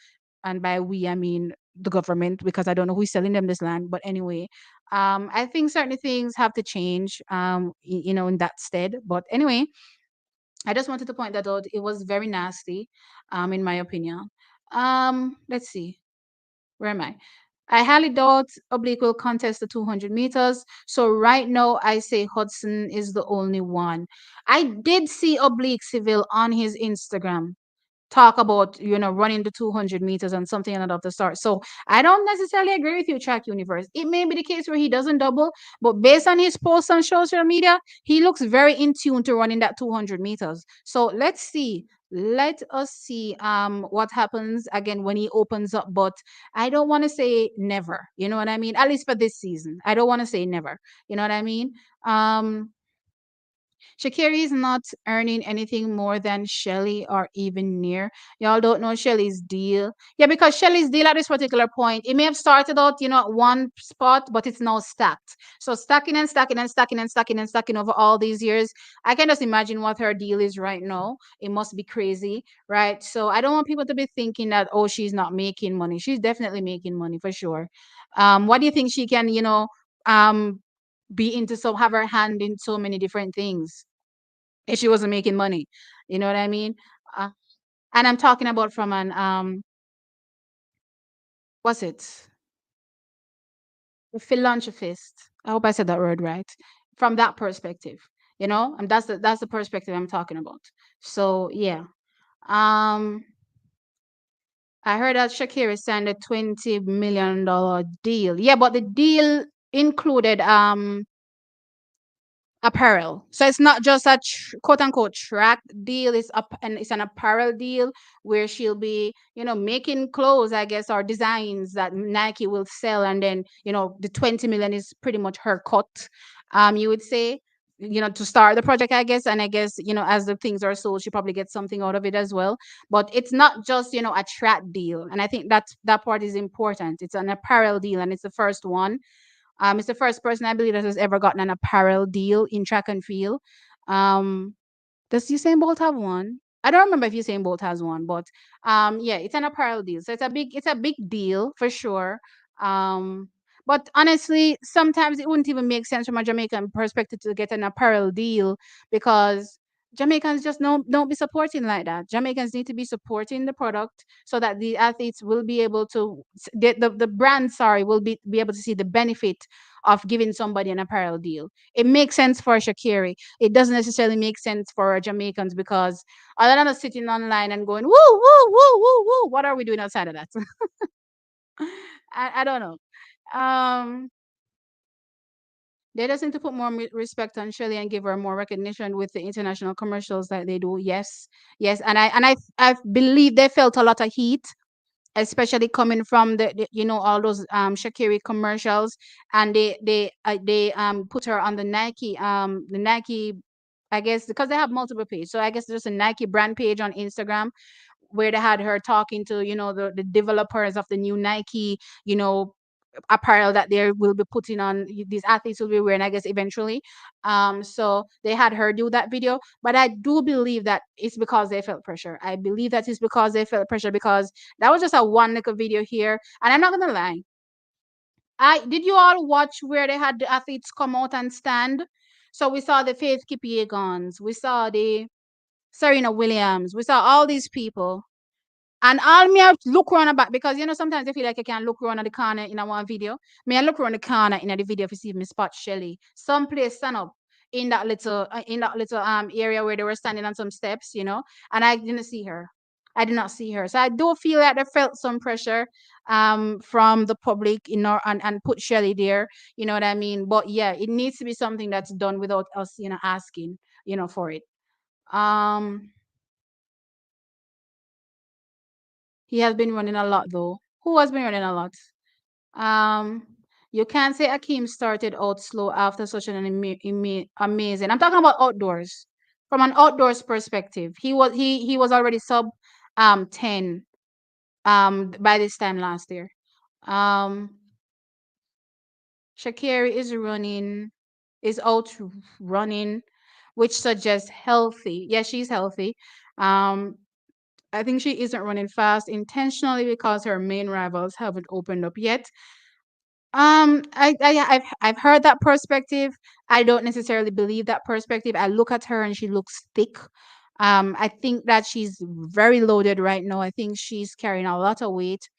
And by we, I mean the government, because I don't know who's selling them this land. But anyway, I think certain things have to change, in that stead. But anyway, I just wanted to point that out. It was very nasty, in my opinion. Let's see. Where am I? I highly doubt Oblique will contest the 200 meters. So right now, I say Hudson is the only one. I did see Oblique Civil on his Instagram talk about, running the 200 meters and something and of the sort. So I don't necessarily agree with you, Track Universe. It may be the case where he doesn't double, but based on his posts on social media, he looks very in tune to running that 200 meters. So let's see. Let us see what happens again when he opens up. But I don't want to say never. You know what I mean? At least for this season. I don't want to say never. You know what I mean? Shakiri is not earning anything more than Shelly or even near. Y'all don't know Shelly's deal. Yeah, because Shelly's deal at this particular point, it may have started out, at one spot, but it's now stacked. So stacking and stacking and stacking and stacking and stacking over all these years. I can just imagine what her deal is right now. It must be crazy, right? So I don't want people to be thinking that, oh, she's not making money. She's definitely making money for sure. What do you think she can, um, be into, so have her hand in so many different things if she wasn't making money? You know what I mean? Uh, and I'm talking about from an what's it? A philanthropist. I hope I said that word right. From that perspective, and that's the perspective I'm talking about. So yeah. Um I heard that Shakira signed a $20 million deal. Yeah, but the deal included apparel. So it's not just a quote unquote track deal. It's up, and it's an apparel deal where she'll be, making clothes, I guess, or designs that Nike will sell, and then the 20 million is pretty much her cut. You would say, to start the project, I guess, and I guess as the things are sold, she probably gets something out of it as well. But it's not just a track deal, and I think that part is important. It's an apparel deal, and it's the first one. It's the first person I believe that has ever gotten an apparel deal in track and field. Um, does Usain Bolt have one? I don't remember if Usain Bolt has one, but yeah, it's an apparel deal. So it's a big deal for sure. Um, but honestly, sometimes it wouldn't even make sense from a Jamaican perspective to get an apparel deal because Jamaicans just don't be supporting like that. Jamaicans need to be supporting the product so that the athletes will be able to the brand, sorry, will be able to see the benefit of giving somebody an apparel deal. It makes sense for Shakiri. It doesn't necessarily make sense for Jamaicans because other than us sitting online and going, woo, woo, woo, woo, woo, what are we doing outside of that? I don't know. Um, they just need to put more respect on Shirley and give her more recognition with the international commercials that they do. Yes, yes, and I believe they felt a lot of heat, especially coming from all those Shakiri commercials, and they put her on the Nike, I guess because they have multiple pages. So I guess there's a Nike brand page on Instagram where they had her talking to the developers of the new Nike apparel that they will be putting on, these athletes will be wearing, I guess, eventually. So they had her do that video, but I do believe that it's because they felt pressure. I believe that it's because they felt pressure because that was just a one little video here, and I'm not gonna lie. I did you all watch where they had the athletes come out and stand? So we saw the Faith Kipyegon's, we saw the Serena Williams, we saw all these people. And all me I look around the back because sometimes I feel like I can look around the corner in a one video. Me I look around the corner in the video to see if me spot Shelly. Some place stand up in that little area where they were standing on some steps, and I didn't see her. I did not see her. So I do feel like they felt some pressure from the public, and put Shelly there, you know what I mean? But yeah, it needs to be something that's done without us, asking, for it. Um he has been running a lot though. Who has been running a lot? Um, you can't say Akeem started out slow after such an amazing. I'm talking about outdoors. From an outdoors perspective, he was already sub 10 by this time last year. Um, Shakiri is out running, which suggests healthy. Yeah, she's healthy. Um, I think she isn't running fast intentionally because her main rivals haven't opened up yet. I've heard that perspective. I don't necessarily believe that perspective. I look at her and she looks thick. I think that she's very loaded right now. I think she's carrying a lot of weight.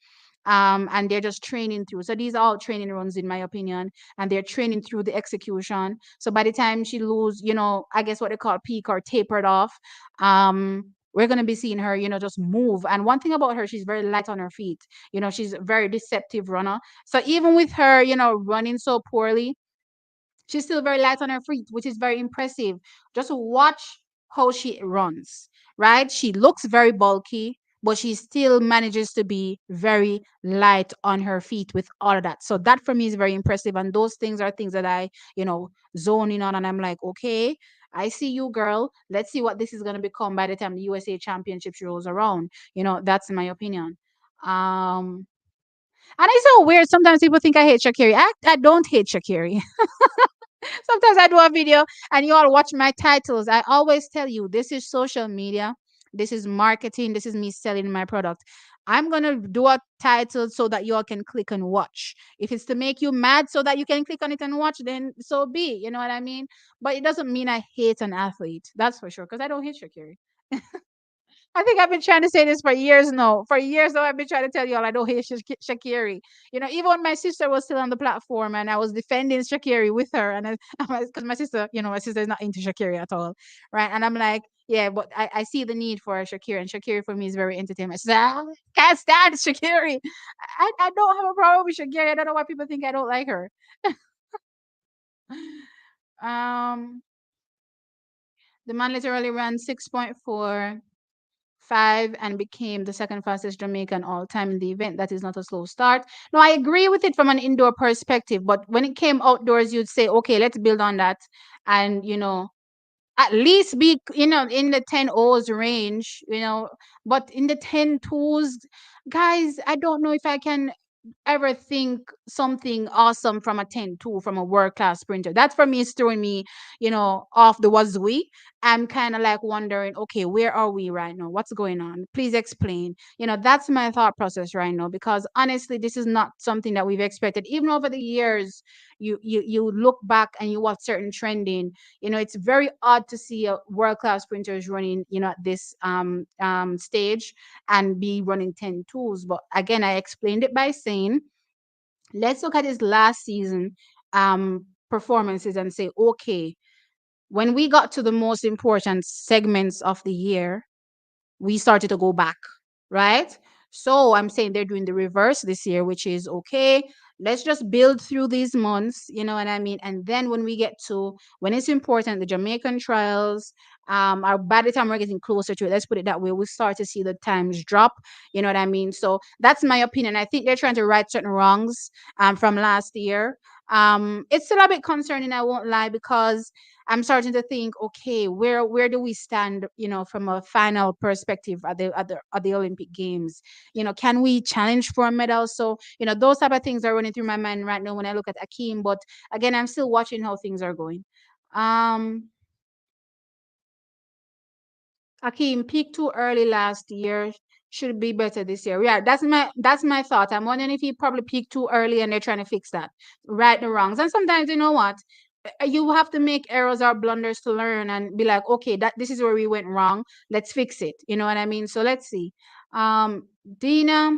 And they're just training through. So these are all training runs, in my opinion, and they're training through the execution. So by the time she lose, I guess what they call peak or tapered off, we're gonna be seeing her, just move. And one thing about her, she's very light on her feet. She's a very deceptive runner. So even with her, running so poorly, she's still very light on her feet, which is very impressive. Just watch how she runs, right? She looks very bulky, but she still manages to be very light on her feet with all of that. So that for me is very impressive. And those things are things that I, zone in on, and I'm like, okay, I see you, girl. Let's see what this is gonna become by the time the USA Championships rolls around. That's my opinion. And it's so weird. Sometimes people think I hate Shakiri. I don't hate Shakiri. Sometimes I do a video and you all watch my titles. I always tell you this is social media, this is marketing, this is me selling my product. I'm gonna do a title so that you all can click and watch. If it's to make you mad so that you can click on it and watch, then so be. You know what I mean? But it doesn't mean I hate an athlete. That's for sure. Because I don't hate Shakiri. I think I've been trying to say this for years now. For years now, I've been trying to tell y'all I don't hate Shakiri. Even when my sister was still on the platform and I was defending Shakiri with her, and because my sister is not into Shakiri at all, right? And I'm like, yeah, but I see the need for Shakiri, and Shakiri for me is very entertaining. She said, can't stand Shakiri. I don't have a problem with Shakiri. I don't know why people think I don't like her. um, the man literally ran 6.45 and became the second fastest Jamaican all time in the event. That is not a slow start. No, I agree with it from an indoor perspective, but when it came outdoors, you'd say, okay, let's build on that, and at least be in the 10 O's range, but in the 10 twos, guys, I don't know if I can ever think something awesome from a 10-2 from a world class sprinter. That for me is throwing me, off the wazoo. I'm kind of like wondering, okay, where are we right now? What's going on? Please explain. That's my thought process right now, because honestly, this is not something that we've expected. Even over the years, you look back and you watch certain trending. It's very odd to see a world class printers running, at this stage, and be running 10 tools. But again, I explained it by saying, let's look at his last season performances and say, okay, when we got to the most important segments of the year, we started to go back, right? So I'm saying they're doing the reverse this year, which is okay. Let's just build through these months, you know what I mean? And then when we get to when it's important, the Jamaican trials, or by the time we're getting closer to it, let's put it that way, we start to see the times drop, you know what I mean? So that's my opinion. I think they're trying to right certain wrongs from last year. It's still a bit concerning, I won't lie, because I'm starting to think, okay, where do we stand, from a final perspective at the Olympic Games? Can we challenge for a medal? So, those type of things are running through my mind right now when I look at Akeem. But again, I'm still watching how things are going. Um, Akeem peaked too early last year. Should be better this year. Yeah, that's my thought. I'm wondering if he probably peaked too early and they're trying to fix that, right the wrongs. And sometimes, you know what, you have to make errors or blunders to learn and be like, okay, that this is where we went wrong. Let's fix it. You know what I mean? So let's see. Dina,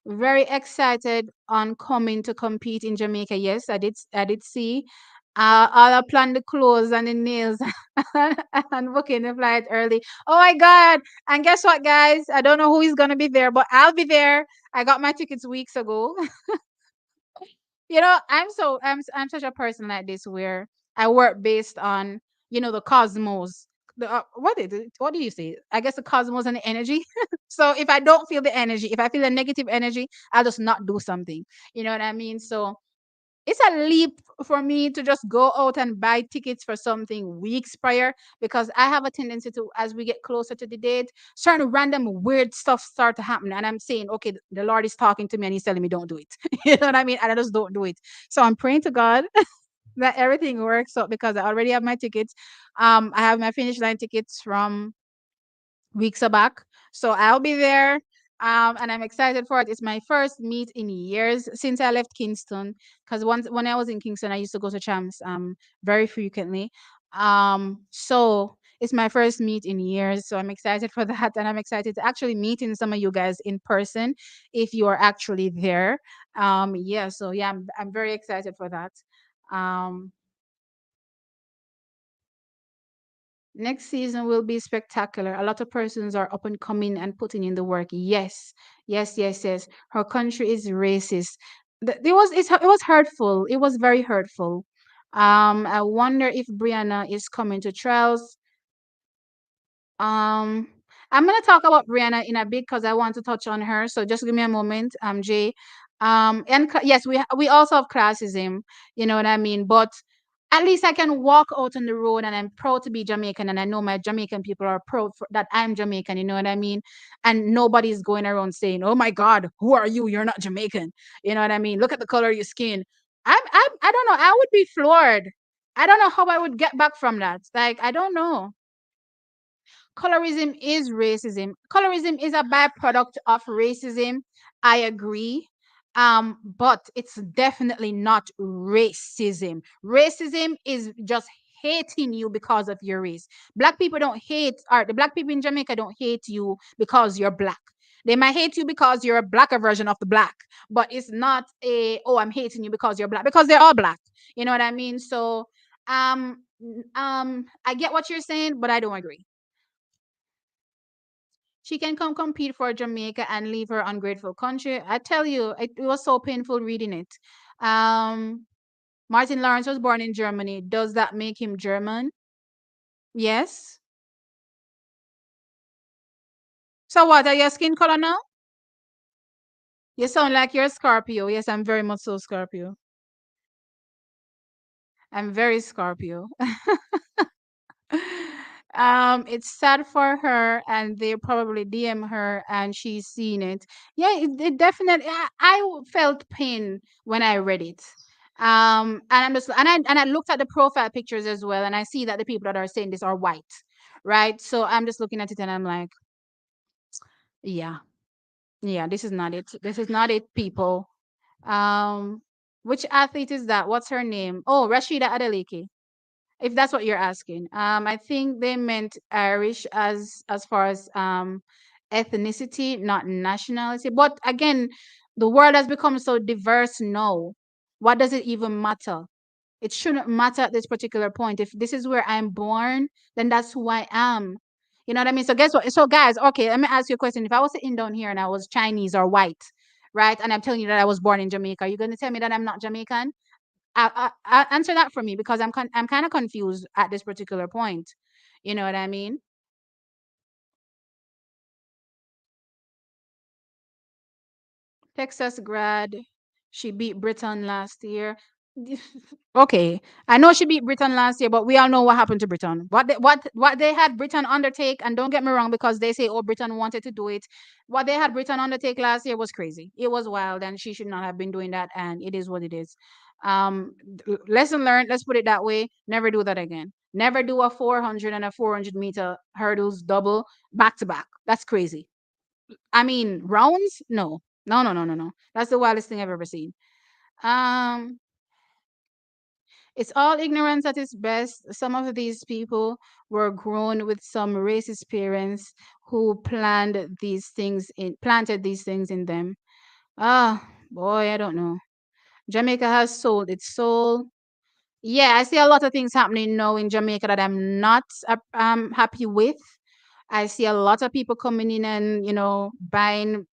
very excited on coming to compete in Jamaica. Yes, I did see. I'll plan the clothes and the nails and booking the flight early. Oh my God. And guess what, guys? I don't know who is gonna be there, but I'll be there. I got my tickets weeks ago. I'm such a person like this where I work based on, the cosmos. What do you say? I guess the cosmos and the energy. So if I don't feel the energy, if I feel a negative energy, I'll just not do something. You know what I mean? So it's a leap for me to just go out and buy tickets for something weeks prior, because I have a tendency to, as we get closer to the date, certain random weird stuff start to happen. And I'm saying, okay, the Lord is talking to me and he's telling me don't do it. You know what I mean? And I just don't do it. So I'm praying to God that everything works out, because I already have my tickets. I have my finish line tickets from weeks back. So I'll be there. And I'm excited for it. It's my first meet in years since I left Kingston. Because once when I was in Kingston, I used to go to Champs very frequently. So it's my first meet in years. So I'm excited for that. And I'm excited to actually meeting some of you guys in person if you are actually there. Yeah, so yeah, I'm very excited for that. Um Next season will be spectacular. A lot of persons are up and coming and putting in the work. Yes, yes, yes, yes. Her country is racist. It was hurtful. It was very hurtful. I wonder if Brianna is coming to trials. Um, I'm gonna talk about Brianna in a bit because I want to touch on her. So just give me a moment, Jay. And yes, we also have classism. You know what I mean? But at least I can walk out on the road and I'm proud to be Jamaican, and I know my Jamaican people are proud that I'm Jamaican. You know what I mean? And nobody's going around saying, "Oh my God, who are you? You're not Jamaican." You know what I mean? Look at the color of your skin. I don't know. I would be floored. I don't know how I would get back from that. Like, I don't know. Colorism is racism. Colorism is a byproduct of racism. I agree. But it's definitely not racism. Racism is just hating you because of your race. Black people don't hate, or the black people in Jamaica don't hate you because you're black. They might hate you because you're a blacker version of the black, but it's not oh, I'm hating you because you're black, because they're all black. You know what I mean? So I get what you're saying, but I don't agree. She can come compete for Jamaica and leave her ungrateful country. I tell you, it was so painful reading it. Um, Martin Lawrence was born in Germany. Does that make him German? Yes. So what? Are your skin color now? You sound like you're a Scorpio. Yes, I'm very much so Scorpio. I'm very Scorpio. It's sad for her, and they probably DM her, and she's seen it. Yeah, it definitely. I felt pain when I read it. And I'm just and I looked at the profile pictures as well, and I see that the people that are saying this are white, right? So I'm just looking at it and I'm like, yeah, yeah, this is not it. This is not it, people. Um, which athlete is that? What's her name? Oh, Rashida Adeleke. If that's what you're asking. I think they meant Irish as far as ethnicity, not nationality. But again, the world has become so diverse now. What does it even matter? It shouldn't matter at this particular point. If this is where I'm born, then that's who I am. You know what I mean? So guess what? So guys, okay, let me ask you a question. If I was sitting down here and I was Chinese or white, right, and I'm telling you that I was born in Jamaica, are you going to tell me that I'm not Jamaican? Answer that for me because I'm kind of confused at this particular point. You know what I mean? Texas grad. She beat Britain last year. Okay, I know she beat Britain last year, but we all know what happened to Britain. What they had Britain undertake, and don't get me wrong, because they say, oh, Britain wanted to do it. What they had Britain undertake last year was crazy. It was wild, and she should not have been doing that. And it is what it is. Lesson learned. Let's put it that way. Never do that again. Never do a 400 and a 400-meter hurdles double back to back. That's crazy. I mean, rounds? No, no, no, no, no, no. That's the wildest thing I've ever seen. Um, it's all ignorance at its best. Some of these people were grown with some racist parents who planted these things in them. Ah, boy, I don't know. Jamaica has sold its soul. Yeah, I see a lot of things happening now in Jamaica that I'm not happy with. I see a lot of people coming in and buying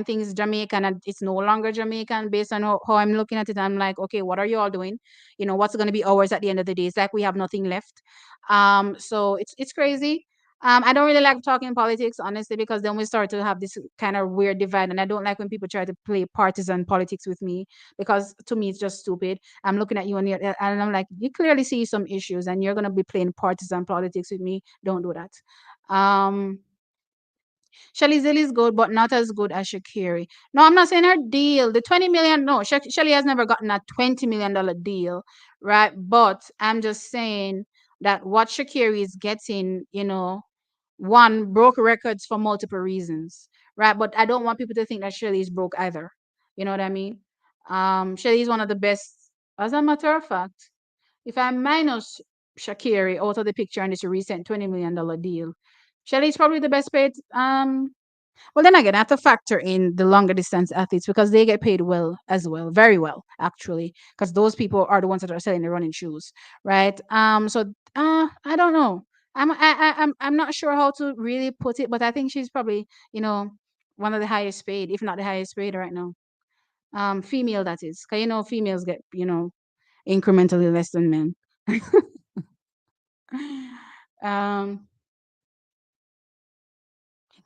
things Jamaican, and it's no longer Jamaican based on how I'm looking at it. I'm like, okay, what are you all doing? What's going to be ours at the end of the day? It's like we have nothing left. So it's crazy. I don't really like talking politics, honestly, because then we start to have this kind of weird divide, and I don't like when people try to play partisan politics with me because to me it's just stupid. I'm looking at you and I'm like, you clearly see some issues, and you're gonna be playing partisan politics with me. Don't do that. Um, Shelly Zill is good, but not as good as Shakiri. No, I'm not saying her deal. The 20 million, no, Shelly has never gotten a $20 million deal, right? But I'm just saying that what Shakiri is getting, one broke records for multiple reasons, right? But I don't want people to think that Shelly is broke either. You know what I mean? Shelly is one of the best. As a matter of fact, if I minus Shakiri out of the picture and this recent $20 million deal, Shelly is probably the best paid. Well, then again, I have to factor in the longer distance athletes because they get paid well as well, very well actually, because those people are the ones that are selling the running shoes, right? I don't know. I'm not sure how to really put it, but I think she's probably one of the highest paid, if not the highest paid right now. Female that is, because females get incrementally less than men. um,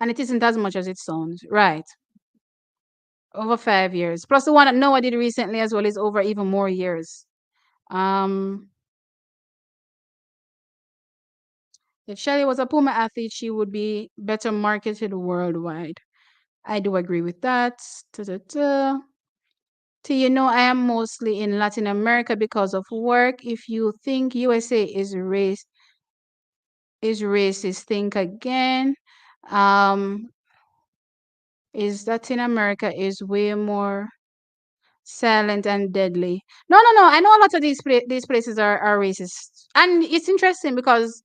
and it isn't as much as it sounds, right? Over 5 years. Plus the one that Noah did recently as well is over even more years. Um, if Shelly was a Puma athlete, she would be better marketed worldwide. I do agree with that. Ta-ta-ta. I am mostly in Latin America because of work. If you think USA is racist, think again. Um, is Latin America is way more silent and deadly. No, no, no. I know a lot of these places are racist, and it's interesting because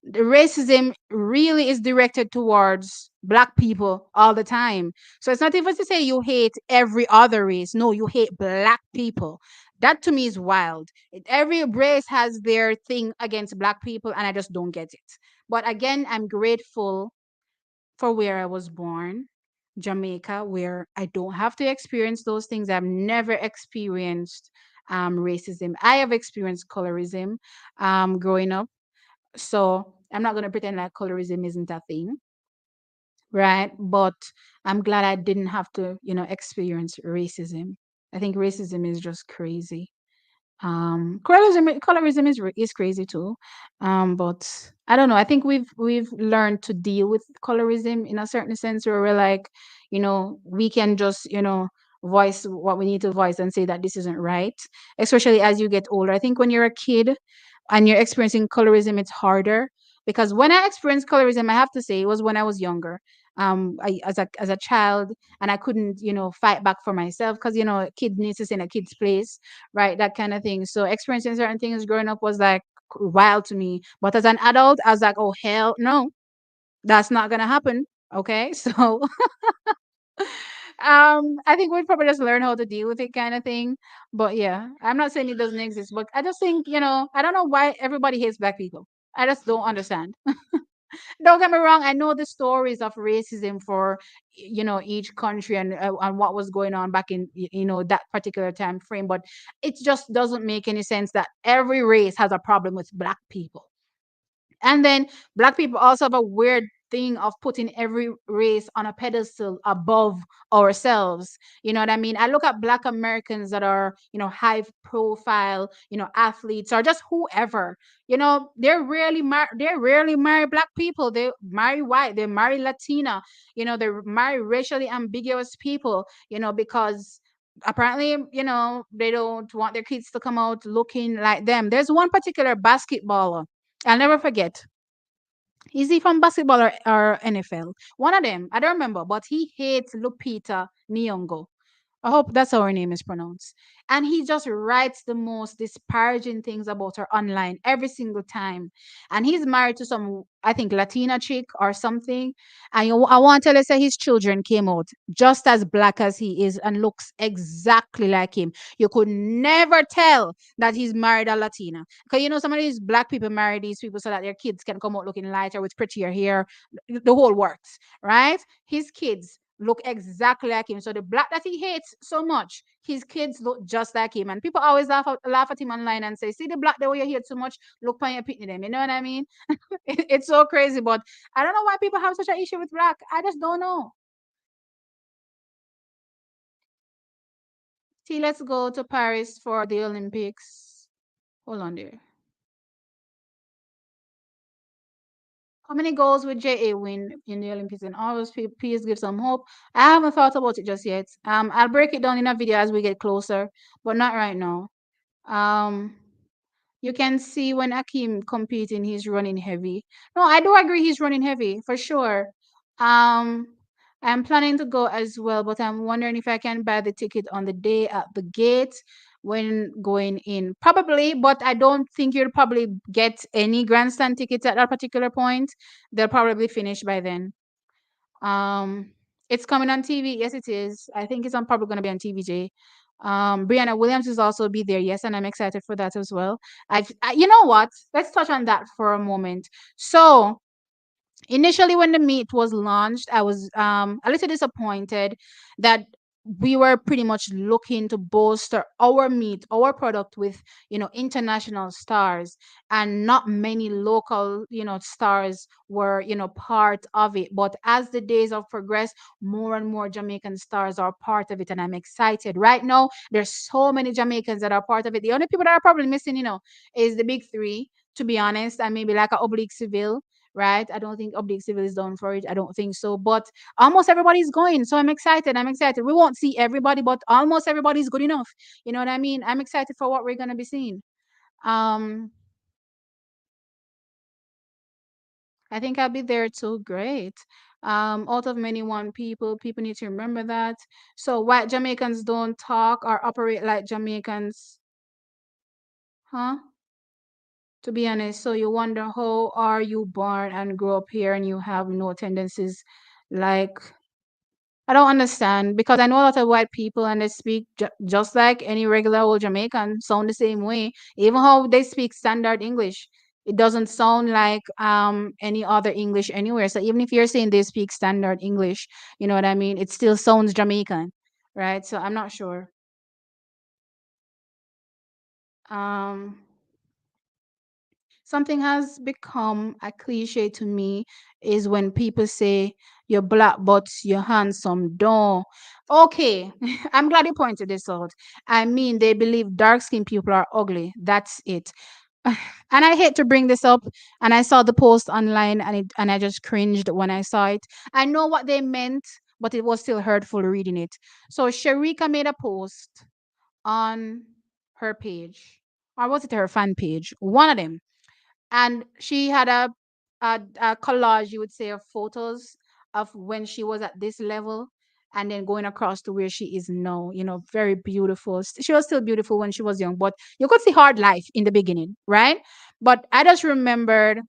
the racism really is directed towards black people all the time. So it's not even to say you hate every other race. No, you hate black people. That to me is wild. Every race has their thing against black people, and I just don't get it. But again, I'm grateful for where I was born, Jamaica, where I don't have to experience those things. I've never experienced racism. I have experienced colorism growing up. So I'm not going to pretend like colorism isn't a thing, right? But I'm glad I didn't have to, experience racism. I think racism is just crazy. Colorism is crazy too. But I don't know. I think we've learned to deal with colorism in a certain sense where we're like, we can just voice what we need to voice and say that this isn't right, especially as you get older. I think when you're a kid and you're experiencing colorism, it's harder because when I experienced colorism, I have to say it was when I was younger. As a child, and I couldn't, fight back for myself because a kid needs to stay in a kid's place, right? That kind of thing. So experiencing certain things growing up was like wild to me. But as an adult, I was like, oh hell no, that's not gonna happen. Okay, so I think we'd probably just learn how to deal with it, kind of thing. But yeah, I'm not saying it doesn't exist, but I just think, I don't know why everybody hates black people. I just don't understand. Don't get me wrong. I know the stories of racism for each country and what was going on back in that particular time frame, but it just doesn't make any sense that every race has a problem with black people. And then black people also have a weird thing of putting every race on a pedestal above ourselves. You know what I mean? I look at black Americans that are, high profile, athletes or just whoever. They rarely marry black people. They marry white, they marry Latina, they marry racially ambiguous people, because apparently, they don't want their kids to come out looking like them. There's one particular basketballer I'll never forget. Is he from basketball or NFL? One of them. I don't remember, but he hates Lupita Nyong'o. I hope that's how her name is pronounced. And he just writes the most disparaging things about her online every single time. And he's married to some, I think, Latina chick or something. And I want to tell you, say his children came out just as black as he is and looks exactly like him. You could never tell that he's married a Latina. Because some of these black people marry these people so that their kids can come out looking lighter with prettier hair. The whole works, right? His kids look exactly like him. So the black that he hates so much, his kids look just like him. And people always laugh at him online and say, see the black that way you hate so much, look on your pitney them. You know what I mean? It's so crazy. But I don't know why people have such an issue with black. I just don't know. See, let's go to Paris for the Olympics. Hold on there. How many goals would JA win in the Olympics? And always please give some hope. I haven't thought about it just yet. I'll break it down in a video as we get closer, but not right now. Um, you can see when Akeem competing, he's running heavy. No, I do agree he's running heavy for sure. Um, I'm planning to go as well, but I'm wondering if I can buy the ticket on the day at the gate when going in. Probably, but I don't think you'll probably get any grandstand tickets at that particular point. They'll probably finish by then. Um, it's coming on TV. Yes, it is. I think it's probably going to be on TVJ. Brianna Williams is also be there. Yes, and I'm excited for that as well. You know what? Let's touch on that for a moment. So initially when the meat was launched, I was a little disappointed that we were pretty much looking to bolster our meat, our product with international stars, and not many local stars were part of it. But as the days have progressed, more and more Jamaican stars are part of it, and I'm excited. Right now there's so many Jamaicans that are part of it. The only people that are probably missing is the big three, to be honest, and maybe like a Oblique Seville, right? I don't think Update Civil is done for it. I don't think so. But almost everybody's going. So I'm excited. I'm excited. We won't see everybody, but almost everybody's good enough. You know what I mean? I'm excited for what we're gonna be seeing. Um, I think I'll be there too. Great. Out of many one people need to remember that. So white Jamaicans don't talk or operate like Jamaicans, huh? To be honest, so you wonder how are you born and grow up here and you have no tendencies like I don't understand because I know a lot of white people and they speak just like any regular old Jamaican, sound the same way. Even how they speak standard English, it doesn't sound like any other English anywhere. So even if you're saying they speak standard English, you know what I mean? It still sounds Jamaican, right? So I'm not sure. Um, Something has become a cliche to me is when people say you're black but you're handsome. Don't. Okay, I'm glad you pointed this out. I mean, they believe dark skinned people are ugly. That's it. And I hate to bring this up. And I saw the post online and I just cringed when I saw it. I know what they meant, but it was still hurtful reading it. So Sharika made a post on her page, or was it her fan page? One of them, and she had a collage, you would say, of photos of when she was at this level and then going across to where she is now. Very beautiful. She was still beautiful when she was young, but you could see hard life in the beginning, right? But I just remembered,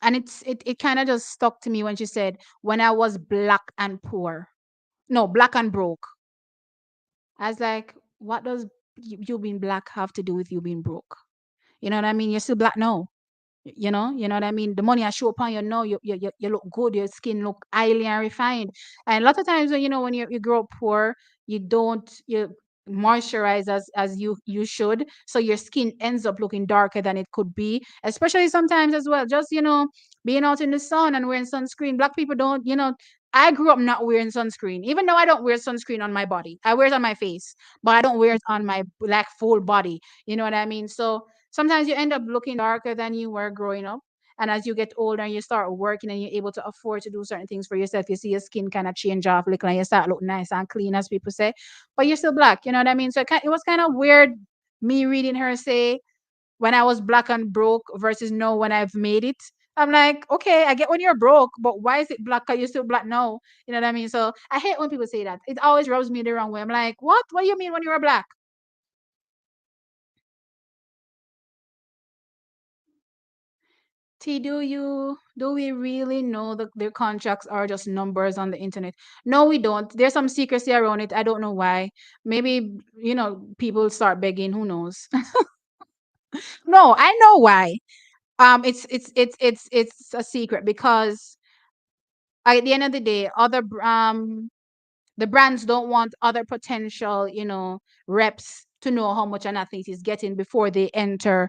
and it kind of just stuck to me when she said, when I was black and poor, no, black and broke. I was like, what does you being black have to do with you being broke? You know what I mean? You're still black now. You know what I mean? The money I show upon you now, you look good, your skin look highly and refined. And a lot of times when you grow up poor, you moisturize as you should. So your skin ends up looking darker than it could be, especially sometimes as well. Just being out in the sun and wearing sunscreen. Black people don't. I grew up not wearing sunscreen, even though I don't wear sunscreen on my body. I wear it on my face, but I don't wear it on my like full body. You know what I mean? So sometimes you end up looking darker than you were growing up. And as you get older and you start working and you're able to afford to do certain things for yourself, you see your skin kind of change off, look like you start look nice and clean, as people say. But you're still black, you know what I mean? So it was kind of weird me reading her say when I was black and broke versus no when I've made it. I'm like, okay, I get when you're broke, but why is it black? Are you still black now? You know what I mean? So I hate when people say that. It always rubs me the wrong way. I'm like, what? What do you mean when you were black? T, do we really know that their contracts are just numbers on the internet? No, we don't. There's some secrecy around it. I don't know why. Maybe, people start begging, who knows? No, I know why. It's a secret because at the end of the day, the brands don't want other potential, reps to know how much an athlete is getting before they enter,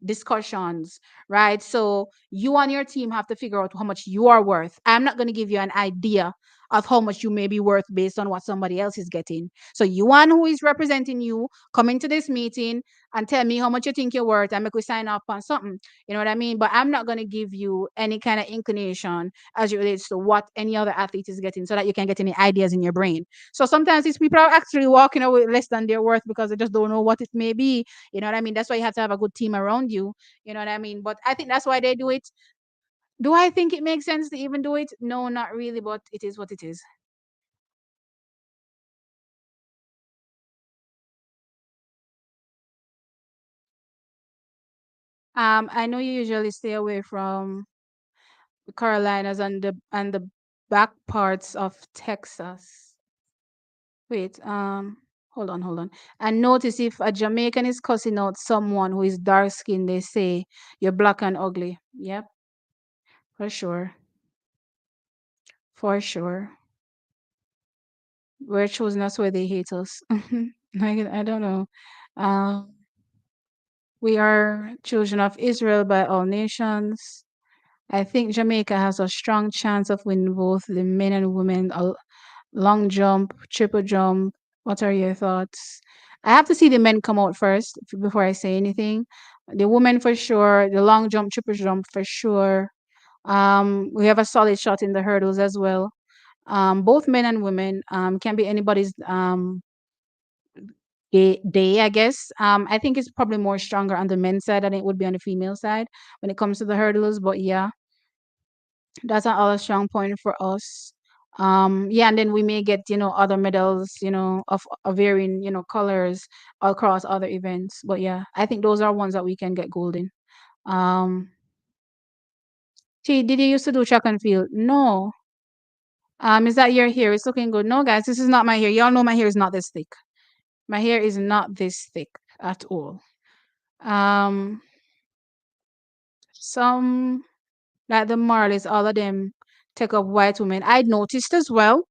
discussions, right? So you and your team have to figure out how much you are worth. I'm not going to give you an idea of how much you may be worth based on what somebody else is getting. So you one who is representing you, come into this meeting and tell me how much you think you're worth and make we sign up on something. You know what I mean? But I'm not going to give you any kind of inclination as it relates to what any other athlete is getting so that you can get any ideas in your brain. So sometimes these people are actually walking away with less than their worth because they just don't know what it may be. You know what I mean? That's why you have to have a good team around you. You know what I mean? But I think that's why they do it. Do I think it makes sense to even do it? No, not really, but it is what it is. I know you usually stay away from the Carolinas and the back parts of Texas. Wait, hold on. And notice if a Jamaican is cussing out someone who is dark skinned, they say you're black and ugly. Yep, for sure. For sure. We're chosen, that's why they hate us. I don't know. Um, we are children of Israel by all nations. I think Jamaica has a strong chance of winning both the men and women long jump, triple jump. What are your thoughts? I have to see the men come out first before I say anything. The women for sure, the long jump, triple jump for sure. We have a solid shot in the hurdles as well. Both men and women can be anybody's day, I guess. I think it's probably more stronger on the men's side than it would be on the female side when it comes to the hurdles. But yeah, that's another strong point for us. Yeah, and then we may get, other medals, of varying, colors across other events. But yeah, I think those are ones that we can get gold in. Um, did you used to do track and field? No. Is that your hair? It's looking good. No, guys, this is not my hair. Y'all know my hair is not this thick. My hair is not this thick at all. Um, some like the Marleys, all of them take up white women. I noticed as well.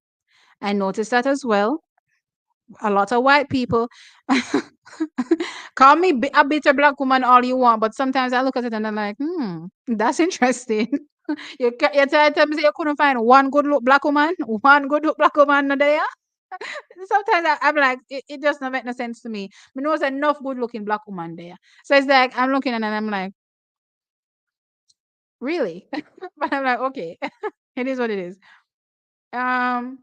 I noticed that as well. A lot of white people call me a bitter black woman all you want, but sometimes I look at it and I'm like, that's interesting. You tell me say you couldn't find one good look black woman, one good look black woman no there. Sometimes I'm like, it just not make no sense to me. I know there's enough good looking black woman there. So it's like I'm looking and I'm like, really? But I'm like, okay, it is what it is. Um,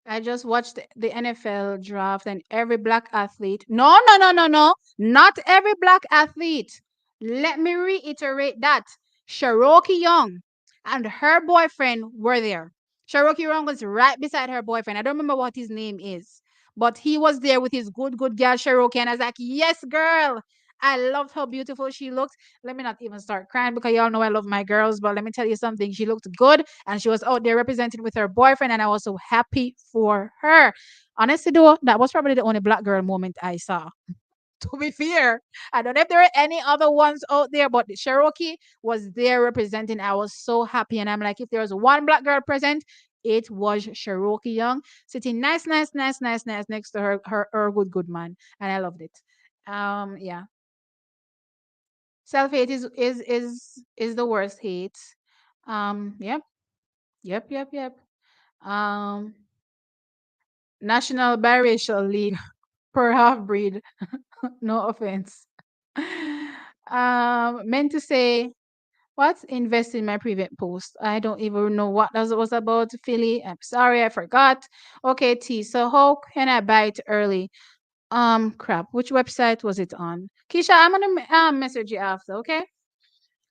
I just watched the NFL draft and every black athlete. No, no, no, no, no. Not every black athlete. Let me reiterate that. Cherokee Young and her boyfriend were there. Cherokee Young was right beside her boyfriend. I don't remember what his name is, but he was there with his good, good girl Cherokee. And I was like, yes, girl. I loved how beautiful she looked. Let me not even start crying because y'all know I love my girls, but let me tell you something. She looked good and she was out there representing with her boyfriend, and I was so happy for her. Honestly, though, that was probably the only black girl moment I saw. To be fair, I don't know if there are any other ones out there, but the Cherokee was there representing. I was so happy, and I'm like, if there was one black girl present, it was Cherokee Young sitting nice, nice, nice, nice, nice next to her good, good man, and I loved it. Yeah, self hate is the worst hate. Yep, yep, yep, yep. Um, National Biracial League per half breed. No offense. Meant to say what? Invest in my previous post. I don't even know what that was about, Philly. I'm sorry, I forgot. Okay, T. So how can I buy it early? Crap. Which website was it on? Keisha, I'm gonna message you after. Okay.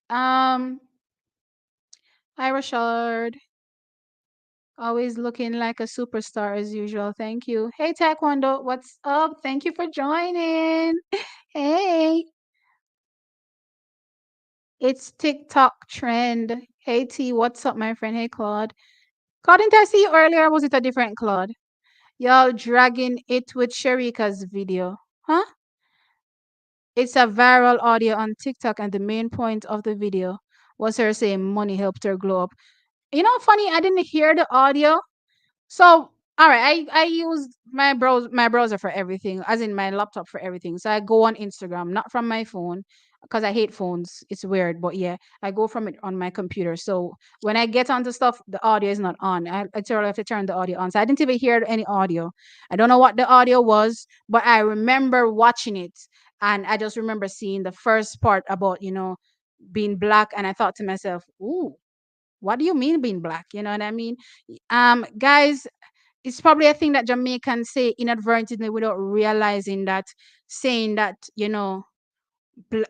Um, hi Rashard. Always looking like a superstar as usual. Thank you. Hey Taekwondo, what's up? Thank you for joining. Hey, it's TikTok trend. Hey T, what's up, my friend? Hey Claude. Claude, didn't I see you earlier? Or was it a different Claude? Y'all dragging it with Sharika's video. Huh? It's a viral audio on TikTok, and the main point of the video was her saying money helped her glow up. You know, funny, I didn't hear the audio. So, all right, I use my browser for everything, as in my laptop for everything. So I go on Instagram, not from my phone, because I hate phones. It's weird, but yeah, I go from it on my computer. So when I get onto stuff, the audio is not on. I totally have to turn the audio on. So I didn't even hear any audio. I don't know what the audio was, but I remember watching it, and I just remember seeing the first part about being black, and I thought to myself, "Ooh, what do you mean being black?" You know what I mean? Guys, it's probably a thing that Jamaicans say inadvertently without realizing that, saying that,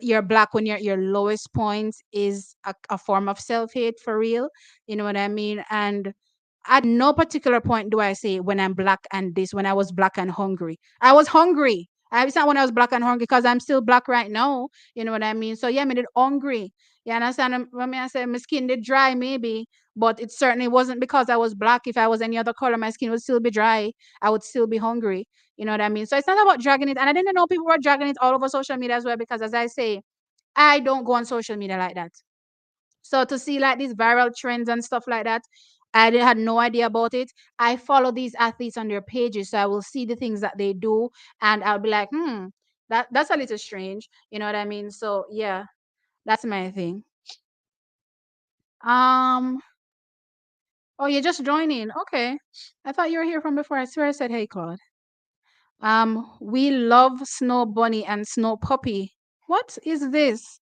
you're black when you're at your lowest point is a form of self-hate for real. You know what I mean? And at no particular point do I say when I'm black and this, when I was black and hungry. I was hungry. It's not when I was black and hungry because I'm still black right now. You know what I mean? So yeah, I did hungry. You understand? When I say my skin did dry, maybe, but it certainly wasn't because I was black. If I was any other color, my skin would still be dry. I would still be hungry. You know what I mean? So it's not about dragging it. And I didn't know people were dragging it all over social media as well, because as I say, I don't go on social media like that. So to see like these viral trends and stuff like that, had no idea about it. I follow these athletes on their pages, so I will see the things that they do, and I'll be like, that's a little strange. You know what I mean? So yeah, that's my thing. Um, oh, you're just joining. Okay, I thought you were here from before. I swear I said, hey, Claude. We love Snow Bunny and Snow Puppy. What is this?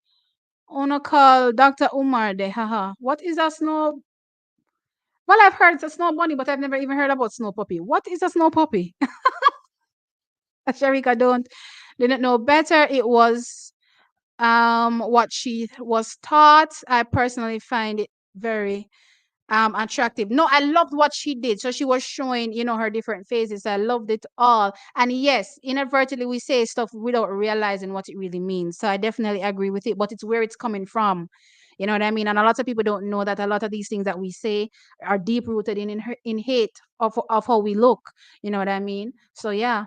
Ona call Dr. Umar de haha. What is a snow? Well, I've heard it's a snow bunny, but I've never even heard about snow puppy. What is a snow puppy? Sharika don't didn't know better. It was what she was taught. I personally find it very attractive. No, I loved what she did. So she was showing, her different phases. I loved it all. And yes, inadvertently we say stuff without realizing what it really means. So I definitely agree with it, but it's where it's coming from. You know what I mean? And a lot of people don't know that a lot of these things that we say are deep rooted in hate of how we look. You know what I mean? So yeah,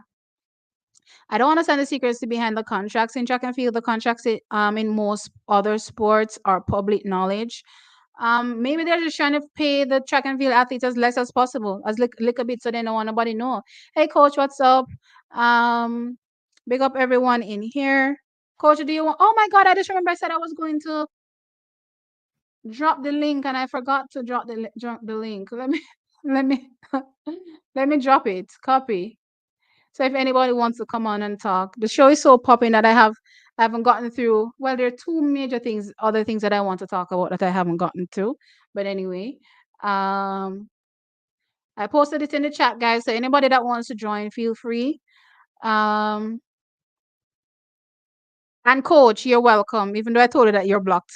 I don't understand the secrets behind the contracts in track and field. The contracts in most other sports are public knowledge. Maybe they're just trying to pay the track and field athletes as less as possible, as little bit, so they don't want nobody know. Hey, coach, what's up? Um, big up everyone in here. Coach, do you want? Oh my God, I just remember I said I was going to drop the link, and I forgot to drop the link. Let me, let me, let me drop it. Copy. So if anybody wants to come on and talk, the show is so popping that I haven't gotten through. Well, there are two major things, other things that I want to talk about that I haven't gotten through. But anyway, um, I posted it in the chat, guys. So anybody that wants to join, feel free. Um, and coach, you're welcome, even though I told you that you're blocked.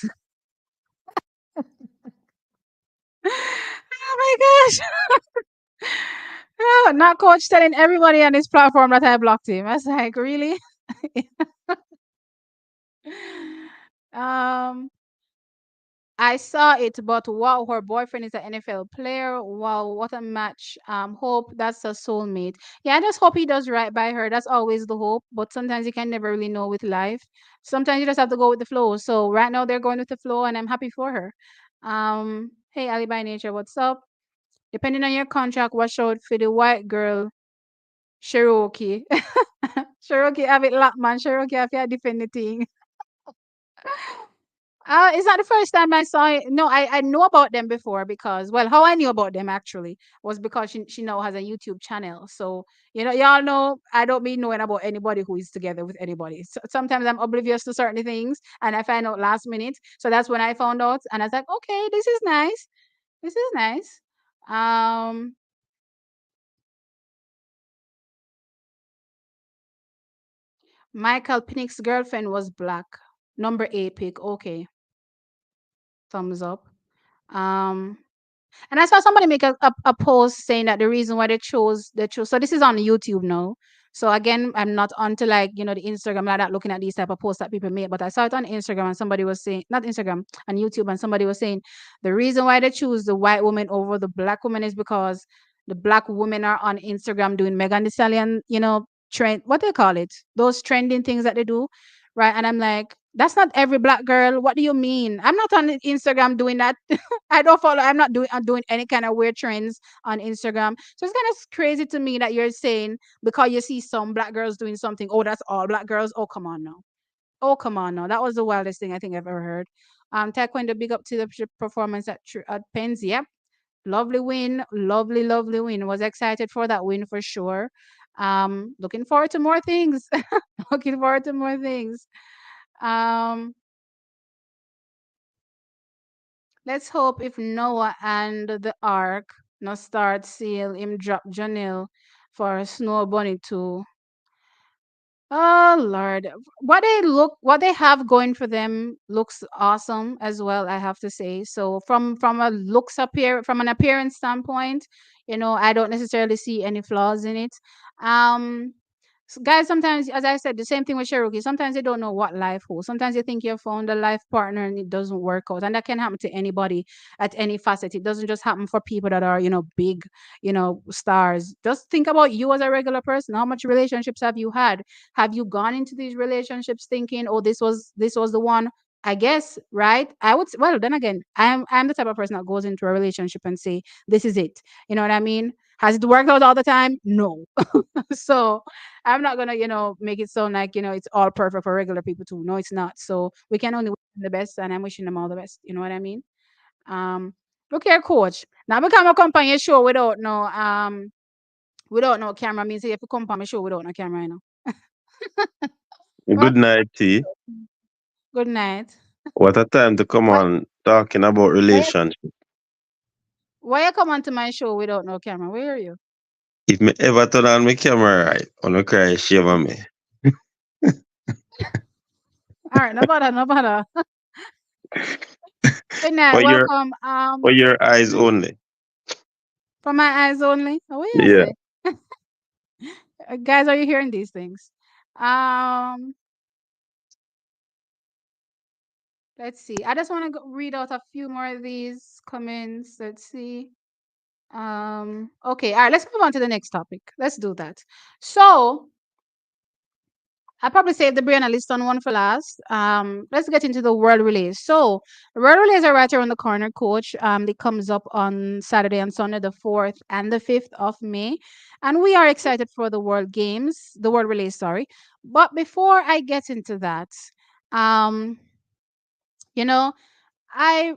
Oh my gosh. No, not coach telling everybody on this platform that I blocked him. I was like, really? um, I saw it, but wow, her boyfriend is an NFL player. Wow, what a match. Hope that's a soulmate. Yeah, I just hope he does right by her. That's always the hope. But sometimes you can never really know with life. Sometimes you just have to go with the flow. So right now they're going with the flow and I'm happy for her. Hey Ali by Nature, what's up? Depending on your contract, watch out for the white girl Cherokee. Cherokee have it locked, man. Cherokee have to defend the thing. It's not the first time I saw it. No, I know about them before because, well, how I knew about them actually was because she now has a YouTube channel. So, y'all know I don't be knowing about anybody who is together with anybody. So, sometimes I'm oblivious to certain things and I find out last minute. So that's when I found out and I was like, okay, this is nice. This is nice. Um, Michael Pinnock's girlfriend was black. Number 8 pick. Okay. Thumbs up. Um, And I saw somebody make a post saying that the reason why they chose. So this is on YouTube now. So again, I'm not onto like the Instagram like that looking at these type of posts that people make, but I saw it on Instagram and somebody was saying not Instagram on YouTube and somebody was saying the reason why they choose the white woman over the black woman is because the black women are on Instagram doing Megan Thee Stallion, trend what they call it, those trending things that they do, right? And I'm like, that's not every black girl. What do you mean? I'm not on Instagram doing that. I don't follow. I'm doing any kind of weird trends on Instagram. So it's kind of crazy to me that you're saying because you see some black girls doing something. Oh, that's all black girls. Oh, come on now. Oh, come on now. That was the wildest thing I think I've ever heard. Taekwondo, big up to the performance at Pens. Yep, lovely win. Lovely, lovely win. Was excited for that win for sure. Looking forward to more things. Looking forward to more things. Um, Let's hope if Noah and the ark no start seal him drop Janelle for Snow Bunny too. Oh Lord. What they have going for them looks awesome as well, I have to say. So from an appearance standpoint, I don't necessarily see any flaws in it. Um guys, sometimes, as I said, the same thing with Cherokee. Sometimes you don't know what life holds. Sometimes you think you found a life partner and it doesn't work out. And that can happen to anybody at any facet. It doesn't just happen for people that are, big, stars. Just think about you as a regular person. How much relationships have you had? Have you gone into these relationships thinking, oh, this was the one? I guess, right? Well, then again, I'm the type of person that goes into a relationship and say, this is it. You know what I mean? Has it worked out all the time? No. So I'm not gonna, make it sound like, it's all perfect for regular people too. No, it's not. So we can only wish them the best, and I'm wishing them all the best. You know what I mean? Um, Look here, coach. Now become a company show without no camera means you have to come on my show without no camera, Well, Good night, T. good night. What a time to come Why on talking about why you relationship. why you come onto my show without no camera? Where are you? If me ever turn on my camera right, I'm gonna cry shame on me. All right, no bother, no bother. Good night, For your welcome. for your eyes Hmm? only. For my eyes only. Oh, what you Yeah. say? Guys, are you hearing these things? Um, let's see. I just want to read out a few more of these comments. Let's see. Okay, all right, let's move on to the next topic. Let's do that. So I probably saved the Brianna Lyston one for last. Let's get into the World Relays. So the World Relays are right around the corner, coach. It comes up on Saturday and Sunday, the 4th and the 5th of May. And we are excited for the World Games, the World Relays, sorry. But before I get into that, um, you know, I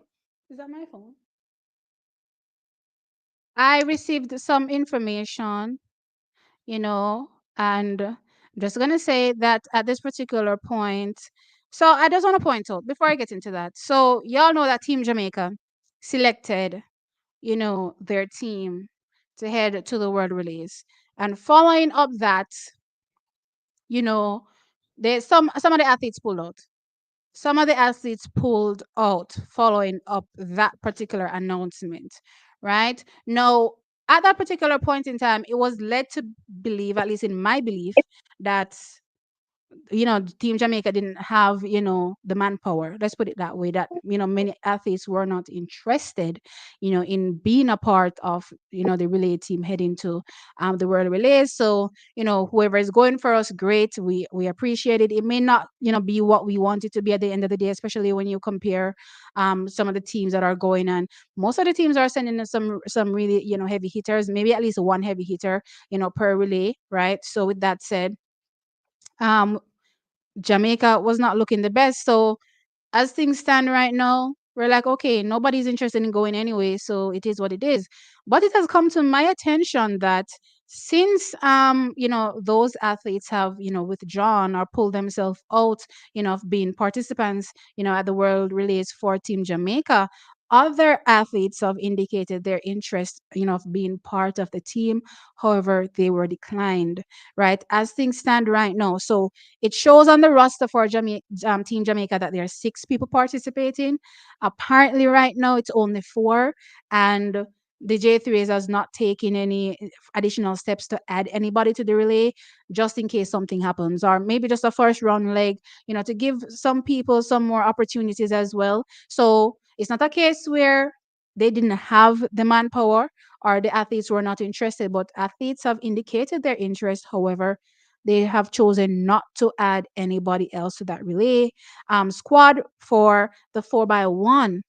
is that my phone? I received some information, you know, and I'm just gonna say that at this particular point, so I just want to point out before I get into that. So y'all know that Team Jamaica selected, their team to head to the world release. And following up that, you know, some of the athletes pulled out. Some of the athletes pulled out following up that particular announcement, right? Now, at that particular point in time, it was led to believe, at least in my belief, that Team Jamaica didn't have, the manpower. Let's put it that way. That many athletes were not interested, in being a part of, the relay team heading to the world relays. So, whoever is going for us, great. We appreciate it. It may not, be what we want it to be at the end of the day, especially when you compare some of the teams that are going on. Most of the teams are sending us some really, heavy hitters, maybe at least one heavy hitter, per relay, right? So with that said, um Jamaica was not looking the best. So as things stand right now, we're like, okay, nobody's interested in going anyway, so it is what it is. But it has come to my attention that since those athletes have, withdrawn or pulled themselves out, of being participants, at the World Relays for Team Jamaica, other athletes have indicated their interest, of being part of the team. However, they were declined, right? As things stand right now. So it shows on the roster for Team Jamaica that there are 6 people participating. Apparently, right now it's only 4, and the J3s has not taken any additional steps to add anybody to the relay, just in case something happens, or maybe just a first round leg, to give some people some more opportunities as well. So it's not a case where they didn't have the manpower or the athletes were not interested, but athletes have indicated their interest. However, they have chosen not to add anybody else to that relay squad for the 4x1.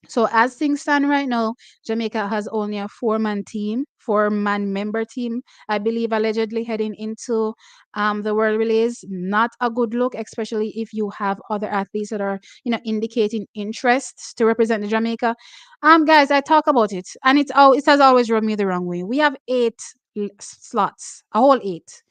So as things stand right now, Jamaica has only a 4-man team, 4-man member team, I believe, allegedly heading into the world relays. Not a good look, especially if you have other athletes that are, indicating interest to represent the Jamaica. Guys, I talk about it, and it has always rubbed me the wrong way. We have 8 slots, a whole 8.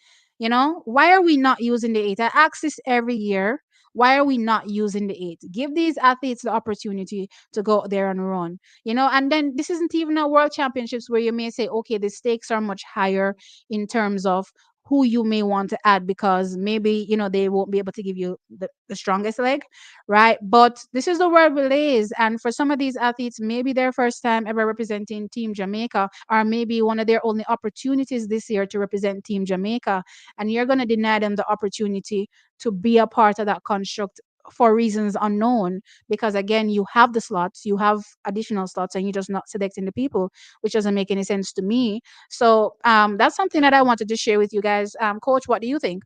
Why are we not using the 8? I ask this every year. Why are we not using the 8? Give these athletes the opportunity to go out there and run. And then this isn't even a world championships where you may say, okay, the stakes are much higher in terms of who you may want to add, because maybe they won't be able to give you the strongest leg, right? But this is the world relays, and for some of these athletes, maybe their first time ever representing Team Jamaica, or maybe one of their only opportunities this year to represent Team Jamaica, and you're going to deny them the opportunity to be a part of that construct for reasons unknown, because again, you have the slots, you have additional slots, and you're just not selecting the people, which doesn't make any sense to me. So that's something that I wanted to share with you guys. Coach, what do you think?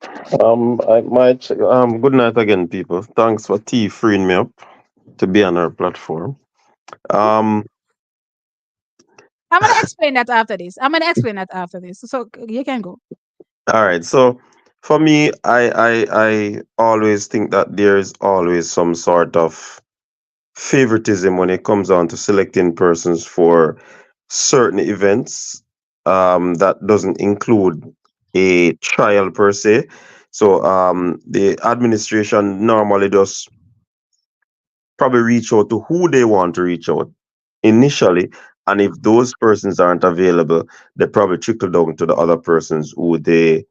I might. Good night again, people. Thanks for T freeing me up to be on our platform. Um, I'm going to explain that after this. So you can go. all right. So for me, I always think that there's always some sort of favoritism when it comes down to selecting persons for certain events. That doesn't include a trial per se. So the administration normally does probably reach out to who they want to reach out initially. And if those persons aren't available, they probably trickle down to the other persons who they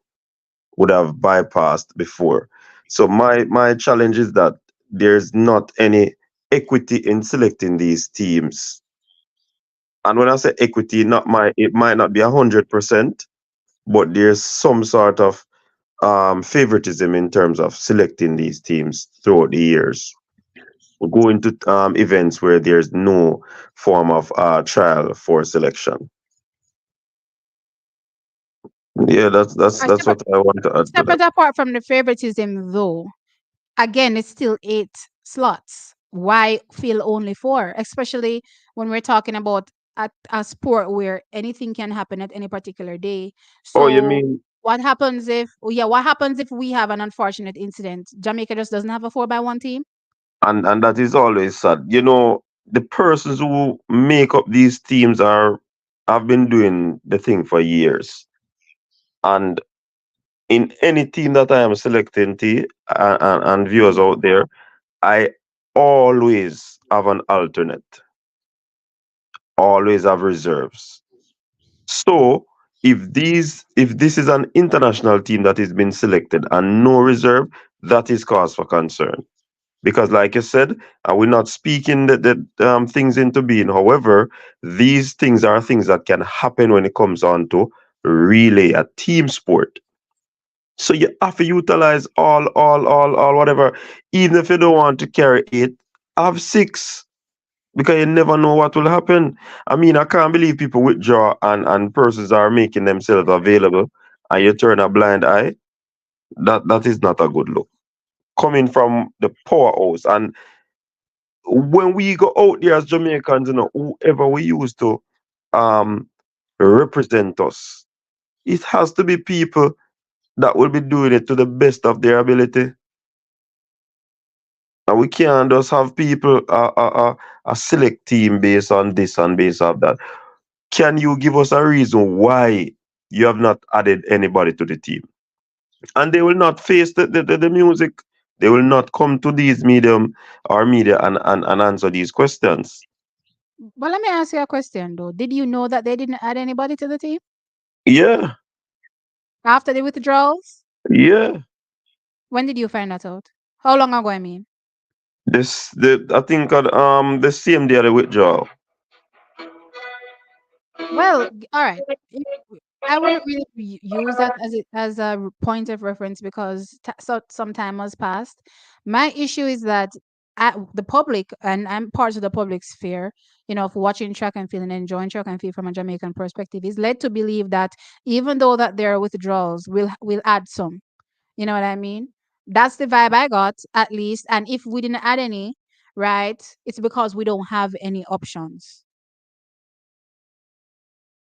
would have bypassed before. So my challenge is that there's not any equity in selecting these teams. And when I say equity, not my it might not be 100%, but there's some sort of favoritism in terms of selecting these teams throughout the years. We go into events where there's no form of trial for selection. Yeah, Right, that's what I want to add to that. separate apart from the favoritism, though, again, it's still 8 slots. Why fill only 4? Especially when we're talking about a sport where anything can happen at any particular day. Oh, you So mean what happens if we have an unfortunate incident? Jamaica just doesn't have a 4x1 team? and that is always sad. The persons who make up these teams are have been doing the thing for years. And in any team that I am selecting, and viewers out there, I always have an alternate, always have reserves. So if this is an international team that is being selected and no reserve, that is cause for concern. Because, like you said, we're not speaking the things into being. However, these things are things that can happen when it comes on to relay, a team sport. So you have to utilize all, whatever. Even if you don't want to carry eight, have six, because you never know what will happen. I mean, I can't believe people withdraw and persons are making themselves available and you turn a blind eye. That is not a good look. Coming from the powerhouse. And when we go out there as Jamaicans, whoever we used to um represent us, it has to be people that will be doing it to the best of their ability. And we can't just have people a select team based on this and based on that. Can you give us a reason why you have not added anybody to the team? And they will not face the music. They will not come to these medium or media and answer these questions. But let me ask you a question though. Did you know that they didn't add anybody to the team Yeah, after the withdrawals? yeah. When did you find that out? How long ago, I mean? I think the same day of the withdrawal. Well, all right. I wouldn't really use that as a point of reference because some time has passed. My issue is that the public, and I'm part of the public sphere, of watching track and field and enjoying track and field from a Jamaican perspective, is led to believe that even though that there are withdrawals, we'll add some. You know what I mean? That's the vibe I got, at least. And if we didn't add any, right, it's because we don't have any options.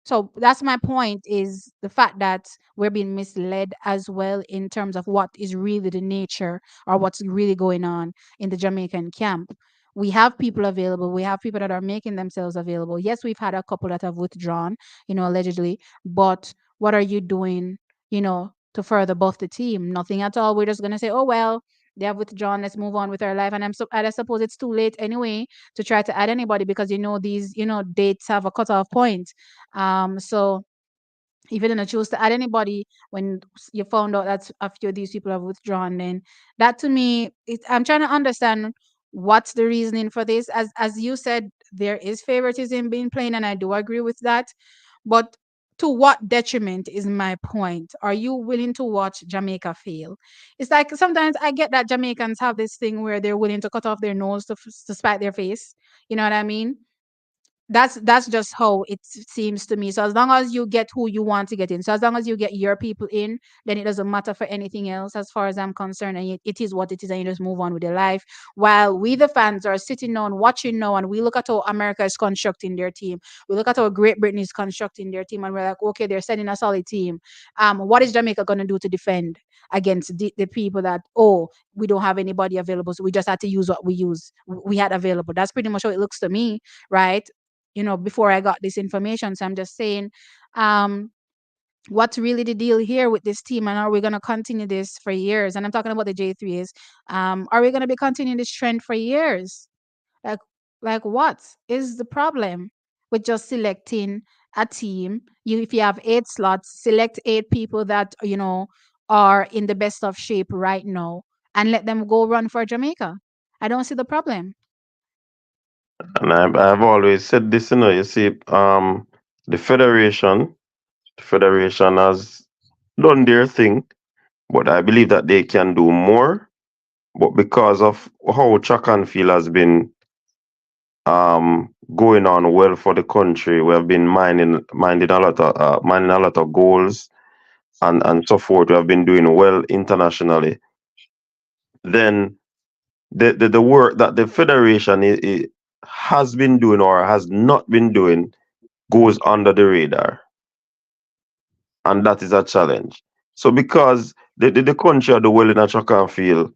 So that's my point, is the fact that we're being misled as well in terms of what is really the nature or what's really going on in the Jamaican camp. We have people available. We have people that are making themselves available. Yes, we've had a couple that have withdrawn, allegedly. But what are you doing, to further buff the team? Nothing at all. We're just gonna say, oh well, they have withdrawn. Let's move on with our life. And I suppose it's too late anyway to try to add anybody because these dates have a cutoff point. So if you didn't choose to add anybody when you found out that a few of these people have withdrawn, then that to me, I'm trying to understand what's the reasoning for this. As you said, there is favoritism being played, and I do agree with that. But to what detriment is my point? Are you willing to watch Jamaica fail? It's like sometimes I get that Jamaicans have this thing where they're willing to cut off their nose to spite their face. You know what I mean? That's just how it seems to me. So as long as you get who you want to get in, so as long as you get your people in, then it doesn't matter for anything else as far as I'm concerned, and it is what it is, and you just move on with your life. While we the fans are sitting now and watching now, and we look at how America is constructing their team, we look at how Great Britain is constructing their team, and we're like, okay, they're sending a solid team. What is Jamaica going to do to defend against the people that, oh, we don't have anybody available, so we just had to use what we had available? That's pretty much how it looks to me, right? Before I got this information. So I'm just saying, um, what's really the deal here with this team, and are we going to continue this for years? And I'm talking about the J3s. Are we going to be continuing this trend for years? Like, what is the problem with just selecting a team? If you have 8 slots, select 8 people that are in the best of shape right now, and let them go run for Jamaica. I don't see the problem. And I've always said this, you see, the federation has done their thing, but I believe that they can do more. But because of how track and field has been going on well for the country, we have been mining a lot of goals and so forth. We have been doing well internationally. Then the work that the federation has been doing or has not been doing goes under the radar, and that is a challenge. So because the country are the well in a track and field,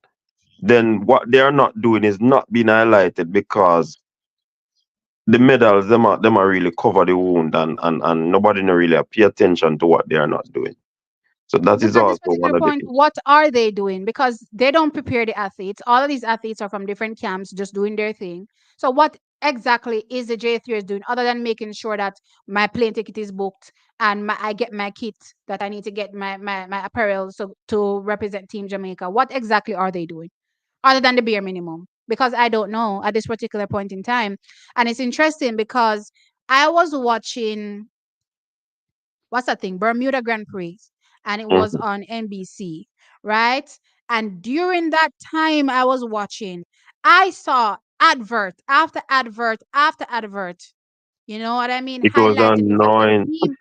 then what they are not doing is not being highlighted because the medals them are really cover the wound, and nobody no really pay attention to what they are not doing. So that But is at this also one particular of the point, things. what are they doing? Because they don't prepare the athletes. All of these athletes are from different camps, just doing their thing. So what exactly is the J3 doing other than making sure that my plane ticket is booked and I get my kit that I need to get my apparel so to represent Team Jamaica? What exactly are they doing other than the bare minimum? Because I don't know at this particular point in time. And it's interesting because I was watching what's that thing? Bermuda Grand Prix. And it was Mhm. on NBC, right? And during that time I was watching, I saw advert after advert after advert. You know what I mean? It was Highlighting the fact that annoying.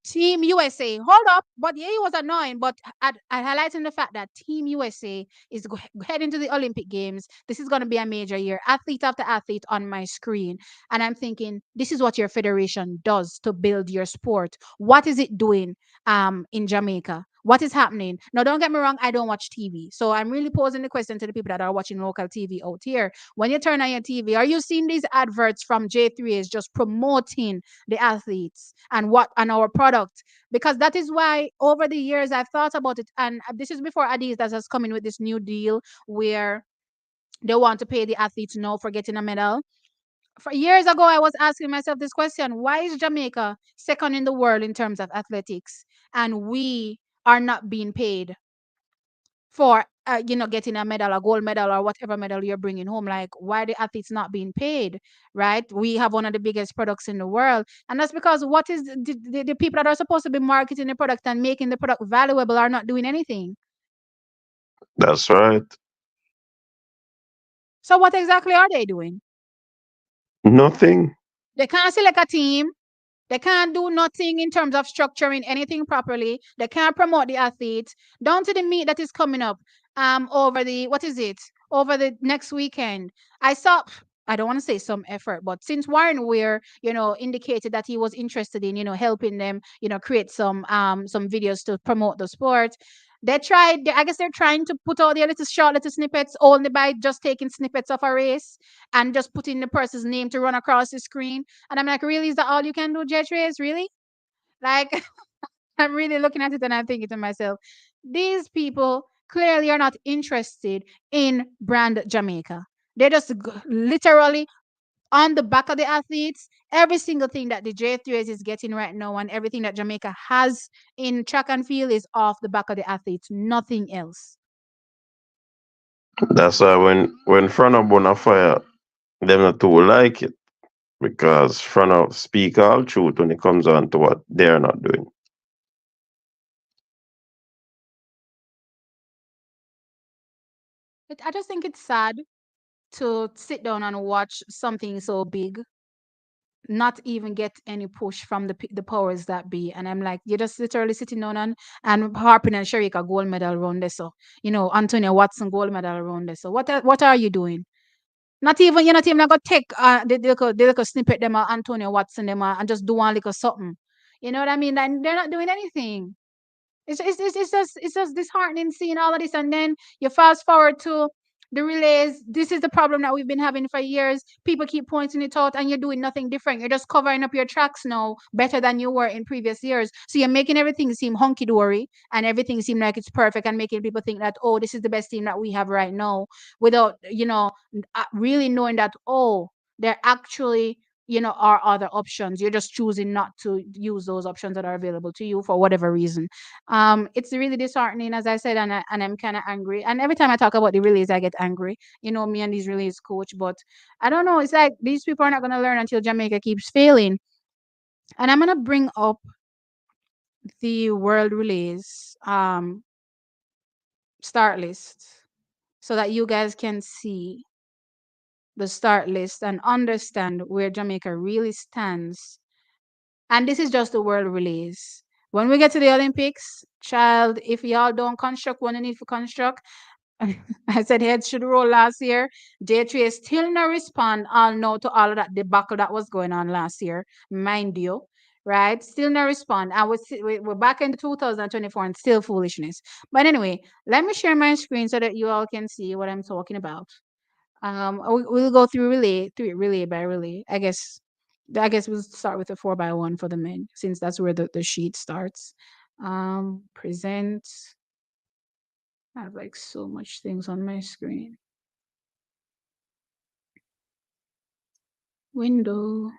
Team USA. Hold up, but yeah, it was annoying. But at highlighting the fact that Team USA is heading to the Olympic Games. This is going to be a major year. Athlete after athlete on my screen, and I'm thinking, this is what your federation does to build your sport. What is it doing in Jamaica? What is happening? Now, don't get me wrong, I don't watch TV. So I'm really posing the question to the people that are watching local TV out here. When you turn on your TV, are you seeing these adverts from J3 is just promoting the athletes and what and our product? Because that is why over the years I've thought about it, and this is before Adidas has come in with this new deal where they want to pay the athletes now for getting a medal. For years ago, I was asking myself this question: why is Jamaica second in the world in terms of athletics, and we are not being paid for getting a medal, a gold medal, or whatever medal you're bringing home? Like, why the athletes not being paid? Right? We have one of the biggest products in the world, and that's because what is the people that are supposed to be marketing the product and making the product valuable are not doing anything. That's right. So what exactly are they doing? Nothing. They can't select a team. They can't do nothing in terms of structuring anything properly. They can't promote the athletes. Down to the meet that is coming up over the what is it? Over the next weekend. I saw, I don't want to say some effort, but since Warren Weir, indicated that he was interested in, helping them, create some videos to promote the sport. I guess they're trying to put out their little short little snippets only by just taking snippets of a race and just putting the person's name to run across the screen. And I'm like, really? Is that all you can do, Jet Race? Really? Like, I'm really looking at it and I'm thinking to myself, these people clearly are not interested in brand Jamaica. They're just literally on the back of the athletes. Every single thing that the J3s is getting right now and everything that Jamaica has in track and field is off the back of the athletes, nothing else. That's why when front of Bonafire, them not too like it because front of speak all truth when it comes on to what they're not doing. I just think it's sad to sit down and watch something so big not even get any push from the powers that be. And I'm like, you're just literally sitting down and harping and Sharika gold medal round there. So, Antonia Watson gold medal round there. So what are you doing? Not even you're not even gonna take the little snippet them Antonio Watson them and just do one little something. You know what I mean? And they're not doing anything. It's just disheartening seeing all of this, and then you fast forward to the relays. This is the problem that we've been having for years. People keep pointing it out, and you're doing nothing different. You're just covering up your tracks now better than you were in previous years. So you're making everything seem hunky dory, and everything seem like it's perfect, and making people think that, oh, this is the best team that we have right now, without really knowing that, oh, they're actually are other options. You're just choosing not to use those options that are available to you for whatever reason. It's really disheartening, as I said, and I'm kind of angry. And every time I talk about the relays, I get angry. Me and these relays coach, but I don't know. It's like these people are not going to learn until Jamaica keeps failing. And I'm going to bring up the world relays start list so that you guys can see the start list and understand where Jamaica really stands. And this is just the world relays. When we get to the Olympics, child, if y'all don't construct what you need to construct, I said heads should roll last year. J3 is still no respond all no to all of that debacle that was going on last year, mind you. Right? Still no respond. And we're back into 2024 and still foolishness. But anyway, let me share my screen so that you all can see what I'm talking about. We'll go through relay by relay. I guess we'll start with the 4x1 for the men, since that's where the sheet starts. Present. I have like so much things on my screen. Window.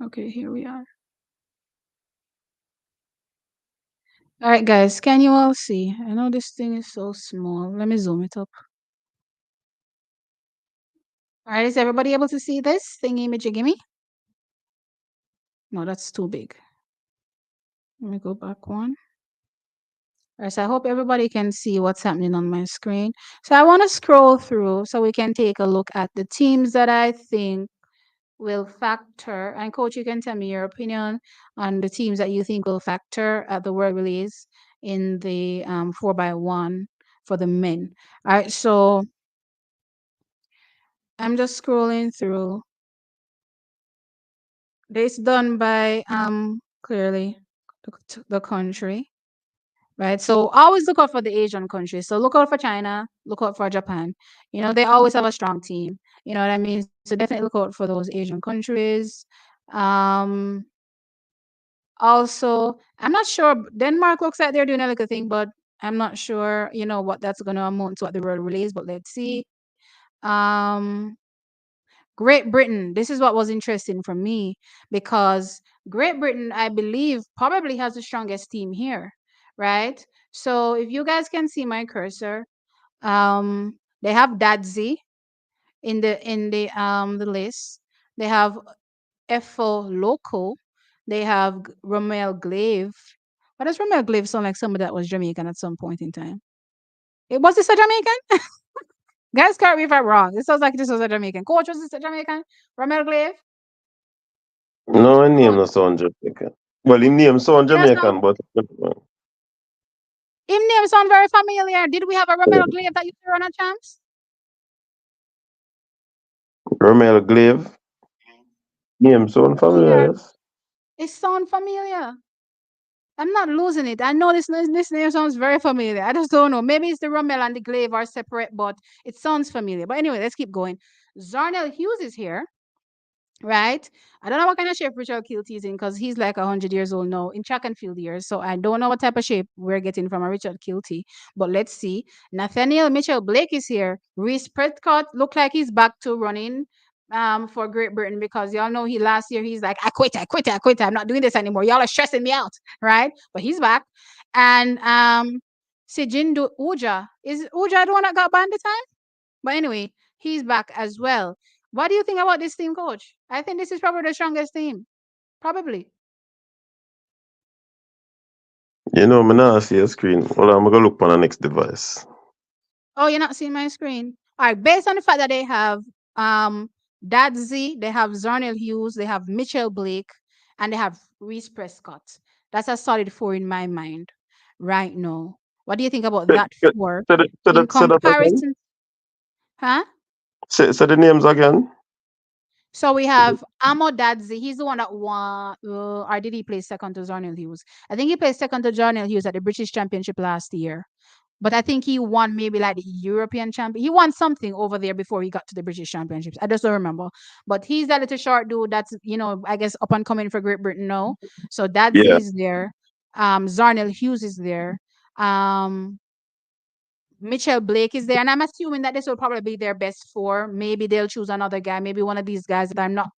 Okay, here we are. All right, guys, can you all see? I know this thing is so small. Let me zoom it up. All right, is everybody able to see this thingy majiggy gimme? No, that's too big. Let me go back one. All right, so I hope everybody can see what's happening on my screen. So I want to scroll through so we can take a look at the teams that I think will factor. And coach, you can tell me your opinion on the teams that you think will factor at the world release in the 4x1 for the men. All right, so I'm just scrolling through. It's done by clearly the country. Right. So always look out for the Asian countries. So look out for China, look out for Japan. They always have a strong team. You know what I mean? So definitely look out for those Asian countries. Um Also, I'm not sure. Denmark looks like they're doing a little thing, but I'm not sure, what that's gonna amount to at the world release, but let's see. Um Great Britain, this is what was interesting for me because Great Britain, I believe, probably has the strongest team here, right? So if you guys can see my cursor, they have Dadzi in the list. They have Efo Loco. They have Romel Glaive. Why does Romel Glaive sound like somebody that was Jamaican at some point in time? It was this a Jamaican? Guys, correct me if I'm wrong. It sounds like this was a Jamaican. Coach, was this a Jamaican? Romel Glaive? No, him name Coach. no sound Jamaican. Well, him name sound You know, so Jamaican, but him name sound very familiar. Did we have a Romel Glaive that used to run a champs? Romel Glaive name sound Yeah, familiar. Yes. it sound familiar. I'm not losing it. I know this name sounds very familiar. I just don't know. Maybe it's the Rommel and the Glaive are separate, but it sounds familiar. But anyway, let's keep going. Zarnell Hughes is here, right? I don't know what kind of shape Richard Kilty is in because he's like 100 years old now in track and field years. So I don't know what type of shape we're getting from a Richard Kilty. But let's see. Nathaniel Mitchell Blake is here. Reese Prescott look like he's back to running for Great Britain because y'all know he last year he's like, I quit, I quit, I quit. I'm not doing this anymore. Y'all are stressing me out, right? But he's back. And Sijindu Uja. Is Uja the one that got banned the time? But anyway, he's back as well. What do you think about this team, coach? I think this is probably the strongest team. Probably. Me not see a screen. Hold on, I'm gonna look on the next device. Oh, you're not seeing my screen. All right. Based on the fact that they have um Dadzi, they have Zarnell Hughes, they have Mitchell Blake, and they have Reese Prescott. That's a solid four in my mind right now. What do you think about Say, that four in say that again. comparison? Huh? Say the names again. So we have Amo Dadzi. He's the one that won, or did he play second to Zarnell Hughes? I think he played second to Zarnell Hughes at the British Championship last year. But I think he won maybe like the European champion. He won something over there before he got to the British Championships. I just don't remember. But he's that little short dude that's, I guess up and coming for Great Britain now. So Dadzi Yeah. is there. Zarnell Hughes is there. Um, Mitchell Blake is there, and I'm assuming that this will probably be their best four. Maybe they'll choose another guy. Maybe one of these guys that I'm not,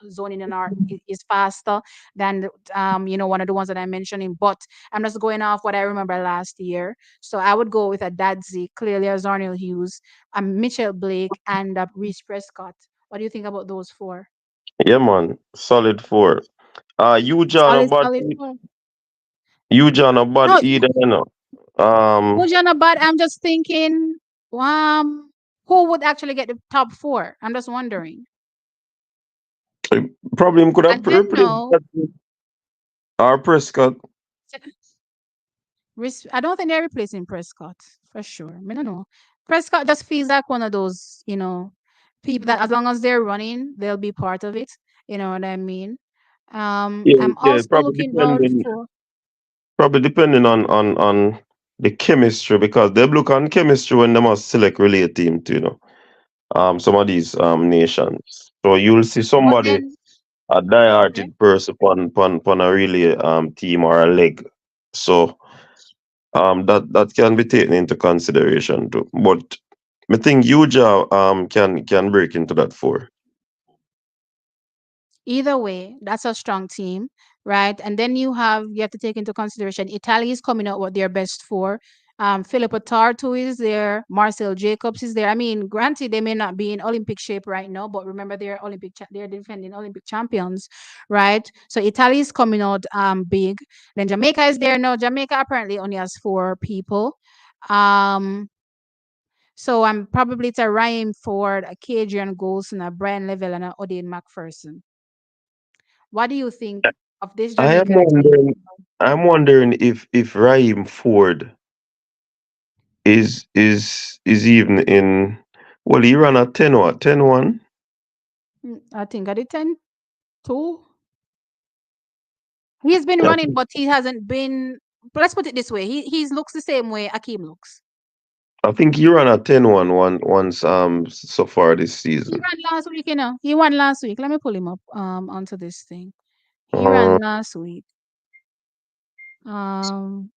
zoning in on is faster than, one of the ones that I'm mentioning. But I'm just going off what I remember last year. So I would go with a Dadzi, clearly a Zarnell Hughes, a Mitchell Blake, and a Reese Prescott. What do you think about those four? Yeah, man. Solid four. You John Solid, about solid four. you John about No, either, you know. Um, Ujana, but I'm just thinking, who would actually get the top four? I'm just wondering. Probably him could have And then replaced no, that or Prescott. I don't think they're replacing Prescott for sure. I don't know. Prescott just feels like one of those, people that as long as they're running, they'll be part of it. You know what I mean? Yeah, I'm yeah, also looking out for. probably depending on the chemistry because they look on chemistry when they must select relay team to, some of these nations. So you'll see But somebody then, a okay, die-hearted person on a relay team or a leg. So That can be taken into consideration too. But I think Uja can break into that four. Either way, that's a strong team, right? And then you have to take into consideration Italy is coming out what they're best for. Filippo Tartu is there, Marcel Jacobs is there. I mean, granted, they may not be in Olympic shape right now, but remember they're defending Olympic champions, right? So Italy is coming out big. Then Jamaica is there now. Jamaica apparently only has four people. Um, so I'm probably it's a Ryan Ford, a Cadrian Golson, a Brian Level, and a Odin McPherson. What do you think of this I am Jamaican team? wondering. I'm wondering if Raheem Ford is even in. Well, he ran a 10 what 10-1. I think at the 10-2. He's been Yeah, running, but he hasn't been. Let's put it this way: he looks the same way Akeem looks. I think he ran a 10-1 once so far this He season. ran last week, you know. He won last week. Let me pull him up onto this thing. He Uh, ran last week. Um,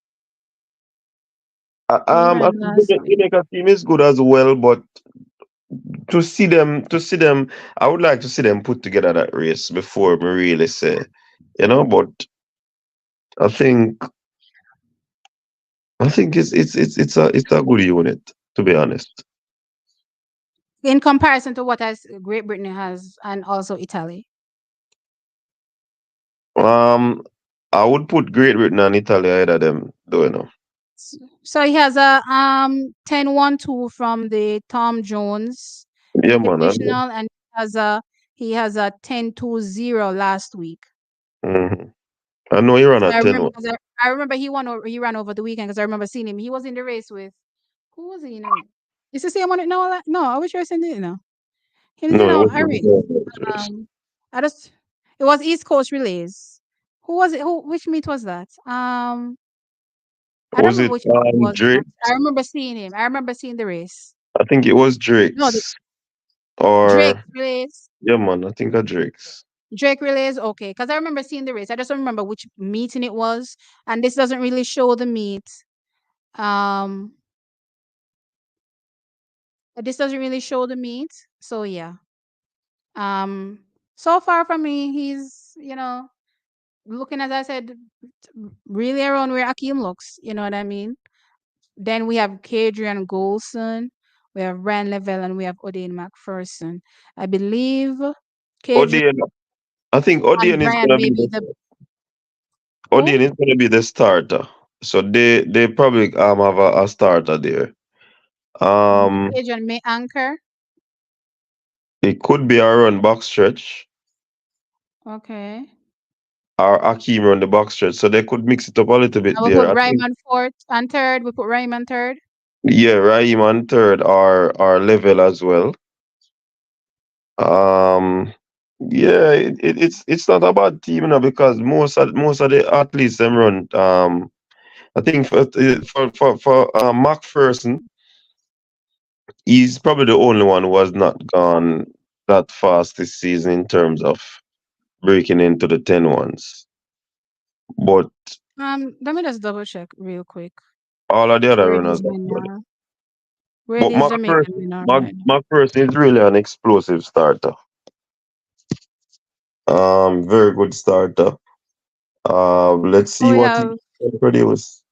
he I ran think last week. Jamaica team is good as well, but to see them, I would like to see them put together that race before me really say, But I think I think it's a good unit, to be honest. In comparison to what as Great Britain has and also Italy. Um, I would put Great Britain and Italy ahead of them, though. So he has a 10-1-2 from the Tom Jones Yeah, man. Invitational, and he has a 10-2-0 last week. Mhm. I know he ran So a I remember 10-1. 'cause I remember he ran over the weekend because I remember seeing him. He was in the race with who was he in the race? Is the same one? No, no, I wish I seen it. No, he was No, in it a race. wasn't. Um, I just it was East Coast relays. Who was it? Who which meet was that? I don't Was remember it which one it was. Drake? I remember seeing him. I remember seeing the race. I think it was No, the Drake's. Drake Or, relays. yeah, man, I think of Drake's. Drake relays, okay, because I remember seeing the race. I just don't remember which meeting it was, and this doesn't really show the meet. Um, this doesn't really show the meet. So yeah. Um, so far from me, he's looking as I said, really around where Akeem looks. You know what I mean? Then we have Kadrian Golson, we have Rand Level, and we have Odin McPherson. I believe Kadrian Odion, I think and Odion is Brian gonna may be be the the Odion who? is gonna be the starter. So they probably have a starter there. Um, Kadrian may anchor. it could be a run box stretch Okay. or Akeem run the box stretch. So they could mix it up a little bit I will there. put I think Ryman fourth and third. We put Ryman third. yeah, Raheem on third or level as well. Um, yeah, it's not a bad team, because most of the athletes them run. I think for McPherson, he's probably the only one who has not gone that fast this season in terms of breaking into the 10-1s. But Let me just double check real quick all of the other where runners these are men good. are. Where But these Jamaican men are right now. McPherson is really an explosive starter. Very good starter. Let's Oh, see we what he have can produce.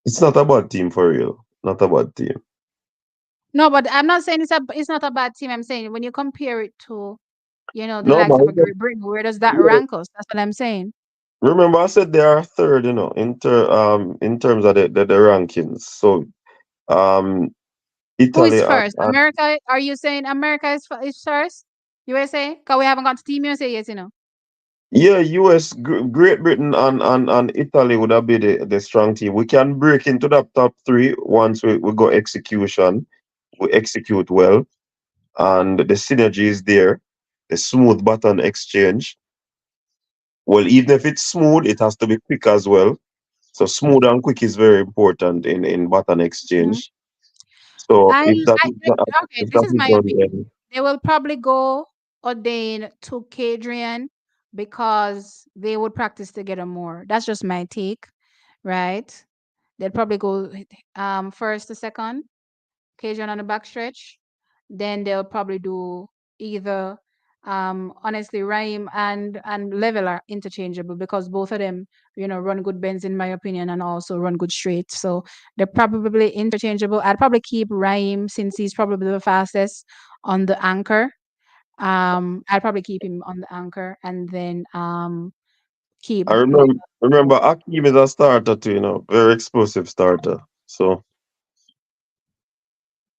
It's not a bad team for real. Not a bad team. no, but I'm not saying it's not a bad team. I'm saying when you compare it to the No, likes of a man. Great Britain, where does that Yeah. rank us? That's what I'm saying. Remember, I said they are third, in terms of the rankings. So, um, Who is Italy first? and America? Are you saying America is first? USA? Because we haven't got to Team USA yet, yeah, US, Great Britain and Italy would have been the strong team. We can break into that top three once we go execution. We execute well, and the synergy is there. The smooth button exchange. Well, even if it's smooth, it has to be quick as well. So smooth and quick is very important in button Mhm. exchange. So Okay, if this that is is my done, opinion. then They will probably go ordain to Cadrian because they would practice together more. That's just my take, right? They'd probably go first to second, occasion on the backstretch. Then they'll probably do either honestly Raheem and Level are interchangeable because both of them, run good bends in my opinion and also run good straight. So they're probably interchangeable. I'd probably keep Raheem since he's probably the fastest on the anchor. I'd probably keep him on the anchor and then keep I remember Akeem is a starter too, very explosive starter. So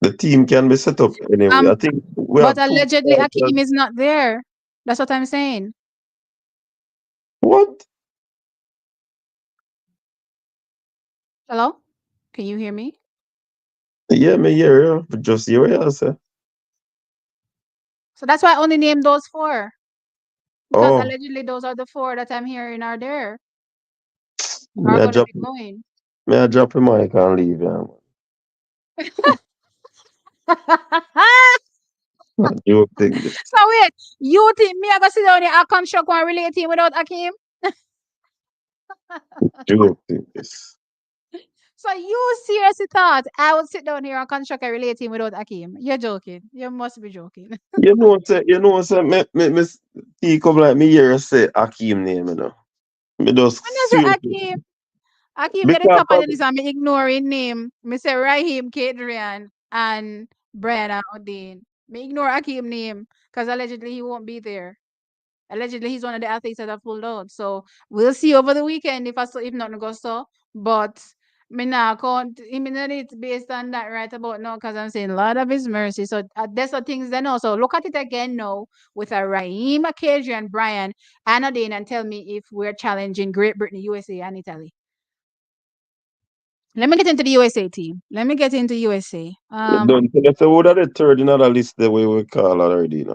the team can be set up anyway. I um think we but have two allegedly starters. Akeem is not there. That's what I'm saying. What? Hello? Can you hear me? Yeah, me hear you. Just hear what you say. So that's why I only named those four. Because Oh, allegedly those are the four that I'm hearing are there, may are I gonna drop be going. may I drop him mic and leave, yeah. You think this. So wait, you think me I go sit down here and construct one relate him without Akeem? You think this. So you seriously thought I would sit down here and construct a relate him without Akeem? You're joking. You must be joking. Say, me see come like me hear you say Akeem name, Me just When I say seriously. Akeem, Akeem get the Because top of the list and me ignore his name. Me say Raheem, Kadrian, and Brianna Odin. Me ignore Akeem name because allegedly he won't be there. Allegedly, he's one of the athletes that have pulled out. So we'll see over the weekend if nothing goes so. But me now can't imminent it based on that right about now because I'm saying Lord of His mercy. So there's some things then also look at it again now with a Raheem, Kadrian, Brian, and Adane and tell me if we're challenging Great Britain, USA, and Italy. Let me get into the USA team. Let me get into USA. don't tell us who that the third in the list the way we call already,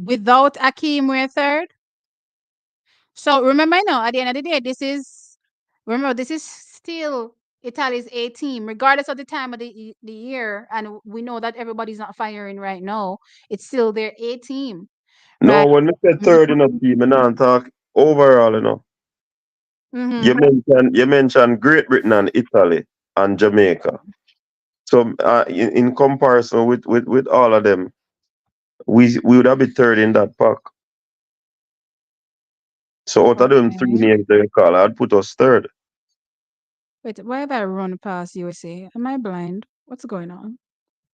Without Akeem, we're third. So remember now, at the end of the day, this is still Italy's A team, regardless of the time of the year, and we know that everybody's not firing right now. It's still their A team, No, right? when we said third in the team, and now talk overall, Mm-hmm. You mentioned Great Britain and Italy and Jamaica. So in comparison with all of them, we would have been third in that pack. So out of them three Okay. names they call, I'd put us third. Wait, why have I run past USA? Am I blind? What's going on?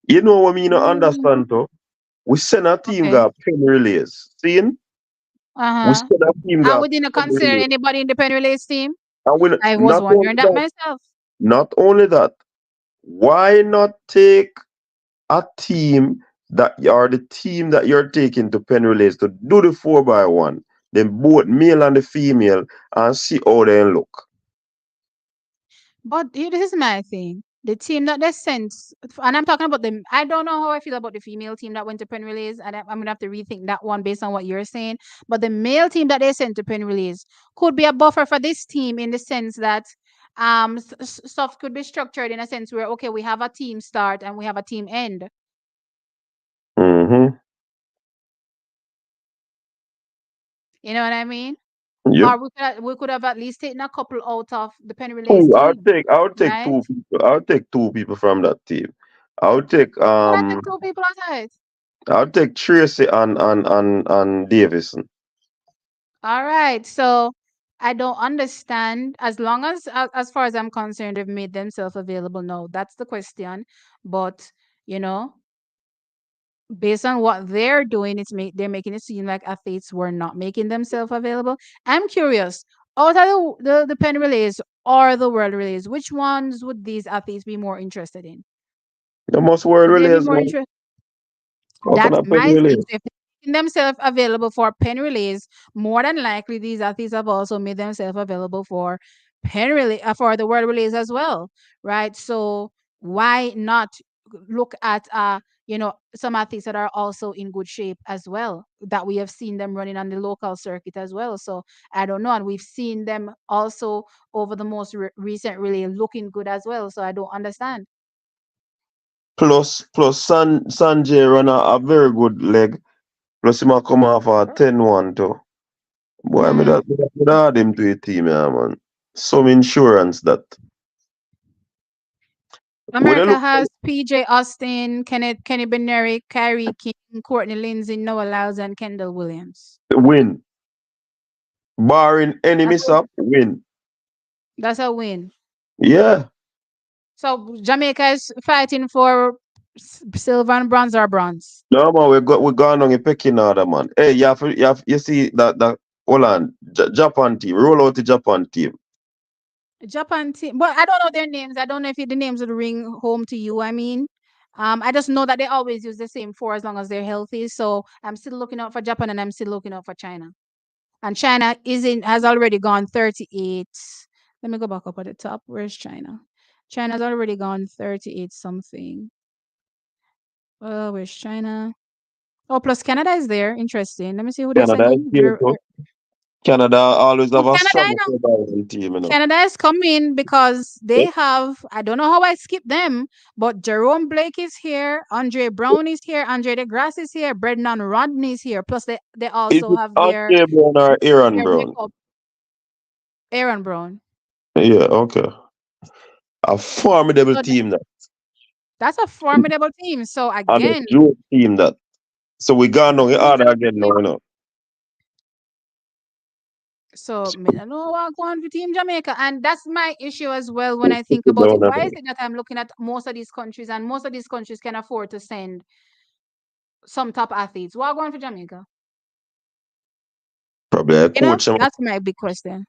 You know what me not Mm, understand though? We send a team okay. got pen relays. Seeing? We Uh-huh. send a team And got we didn't pen consider relays. anybody in the pen relays team. And we I was not only wondering that that, myself. not only that, why not take a team that are the team that you're taking to pen relays to do the 4x1, then both male and the female, and see how they look. But this is my thing. The team that they sent, and I'm talking about them. I don't know how I feel about the female team that went to Pen Relays, and I'm gonna have to rethink that one based on what you're saying. But the male team that they sent to Pen Relays could be a buffer for this team in the sense that stuff could be structured in a sense where okay, we have a team start and we have a team end. Mm-hmm. You know what I mean? Yep. Or we could have at least taken a couple out of the Pen Relays Oh, team, I would take right? two people. I would take two people from that team. I would take You're gonna take two people aside. I would take Tracy and Davison. All right. So I don't understand. As long as far as I'm concerned, they've made themselves available. No, that's the question. But you know, based on what they're doing, they're making it seem like athletes were not making themselves available. I'm curious. Out of the pen relays or the world relays, which ones would these athletes be more interested in? The most world Would they be relays more now. interested? Out of That's that pen my thing. relay. So if they're making themselves available for pen relays, more than likely these athletes have also made themselves available for for the world relays as well, right? So why not look at some athletes that are also in good shape as well that we have seen them running on the local circuit as well. So I don't know, and we've seen them also over the most recent relay looking good as well. So I don't understand. Plus Sanjay run a very good leg. Plus him a come off a 10-1 too. Boy, Mm. me that add him to the team, yeah, man. some insurance that when I America look has PJ Austin, Kenny Beneri, Kyrie King, Courtney Lindsay, Noah Lyles, and Kendall Williams. win, barring any That's miss a, up, win. that's a win. Yeah. So Jamaica is fighting for silver and bronze or bronze. No man, we gone on a pecking order, man. Hey, you see that hold on, Japan team, roll out the Japan team. Japan team, but I don't know their names. I don't know if the names would ring home to you. I mean, I just know that they always use the same four as long as they're healthy. So I'm still looking out for Japan and I'm still looking out for China. And China has already gone 38. Let me go back up at the top. Where's China? China's already gone 38 something. Where's China? Oh, plus Canada is there. Interesting. Let me see who they're Canada is sending. here too. Canada always Oh, have a Canada, I strong know. surviving team, you know. Canada is coming because they have, I don't know how I skipped them, but Jerome Blake is here, Andre Brown is here, Andre DeGrasse is here, Brendan Rodney is here. Plus, they Is also it have Andre Brown or Aaron their Brown? backup, Aaron Brown. Yeah, okay. A formidable So team that. that's a formidable team. So And a again, joke team that. So we gone on the order Jamaica again now, team. you know. So me I know what going for Team Jamaica, and that's my issue as well when Put I think it about down it. and Why is it that I'm looking at most of these countries, and most of these countries can afford to send some top athletes? What going for Jamaica? probably a You know, coach. that's my big question.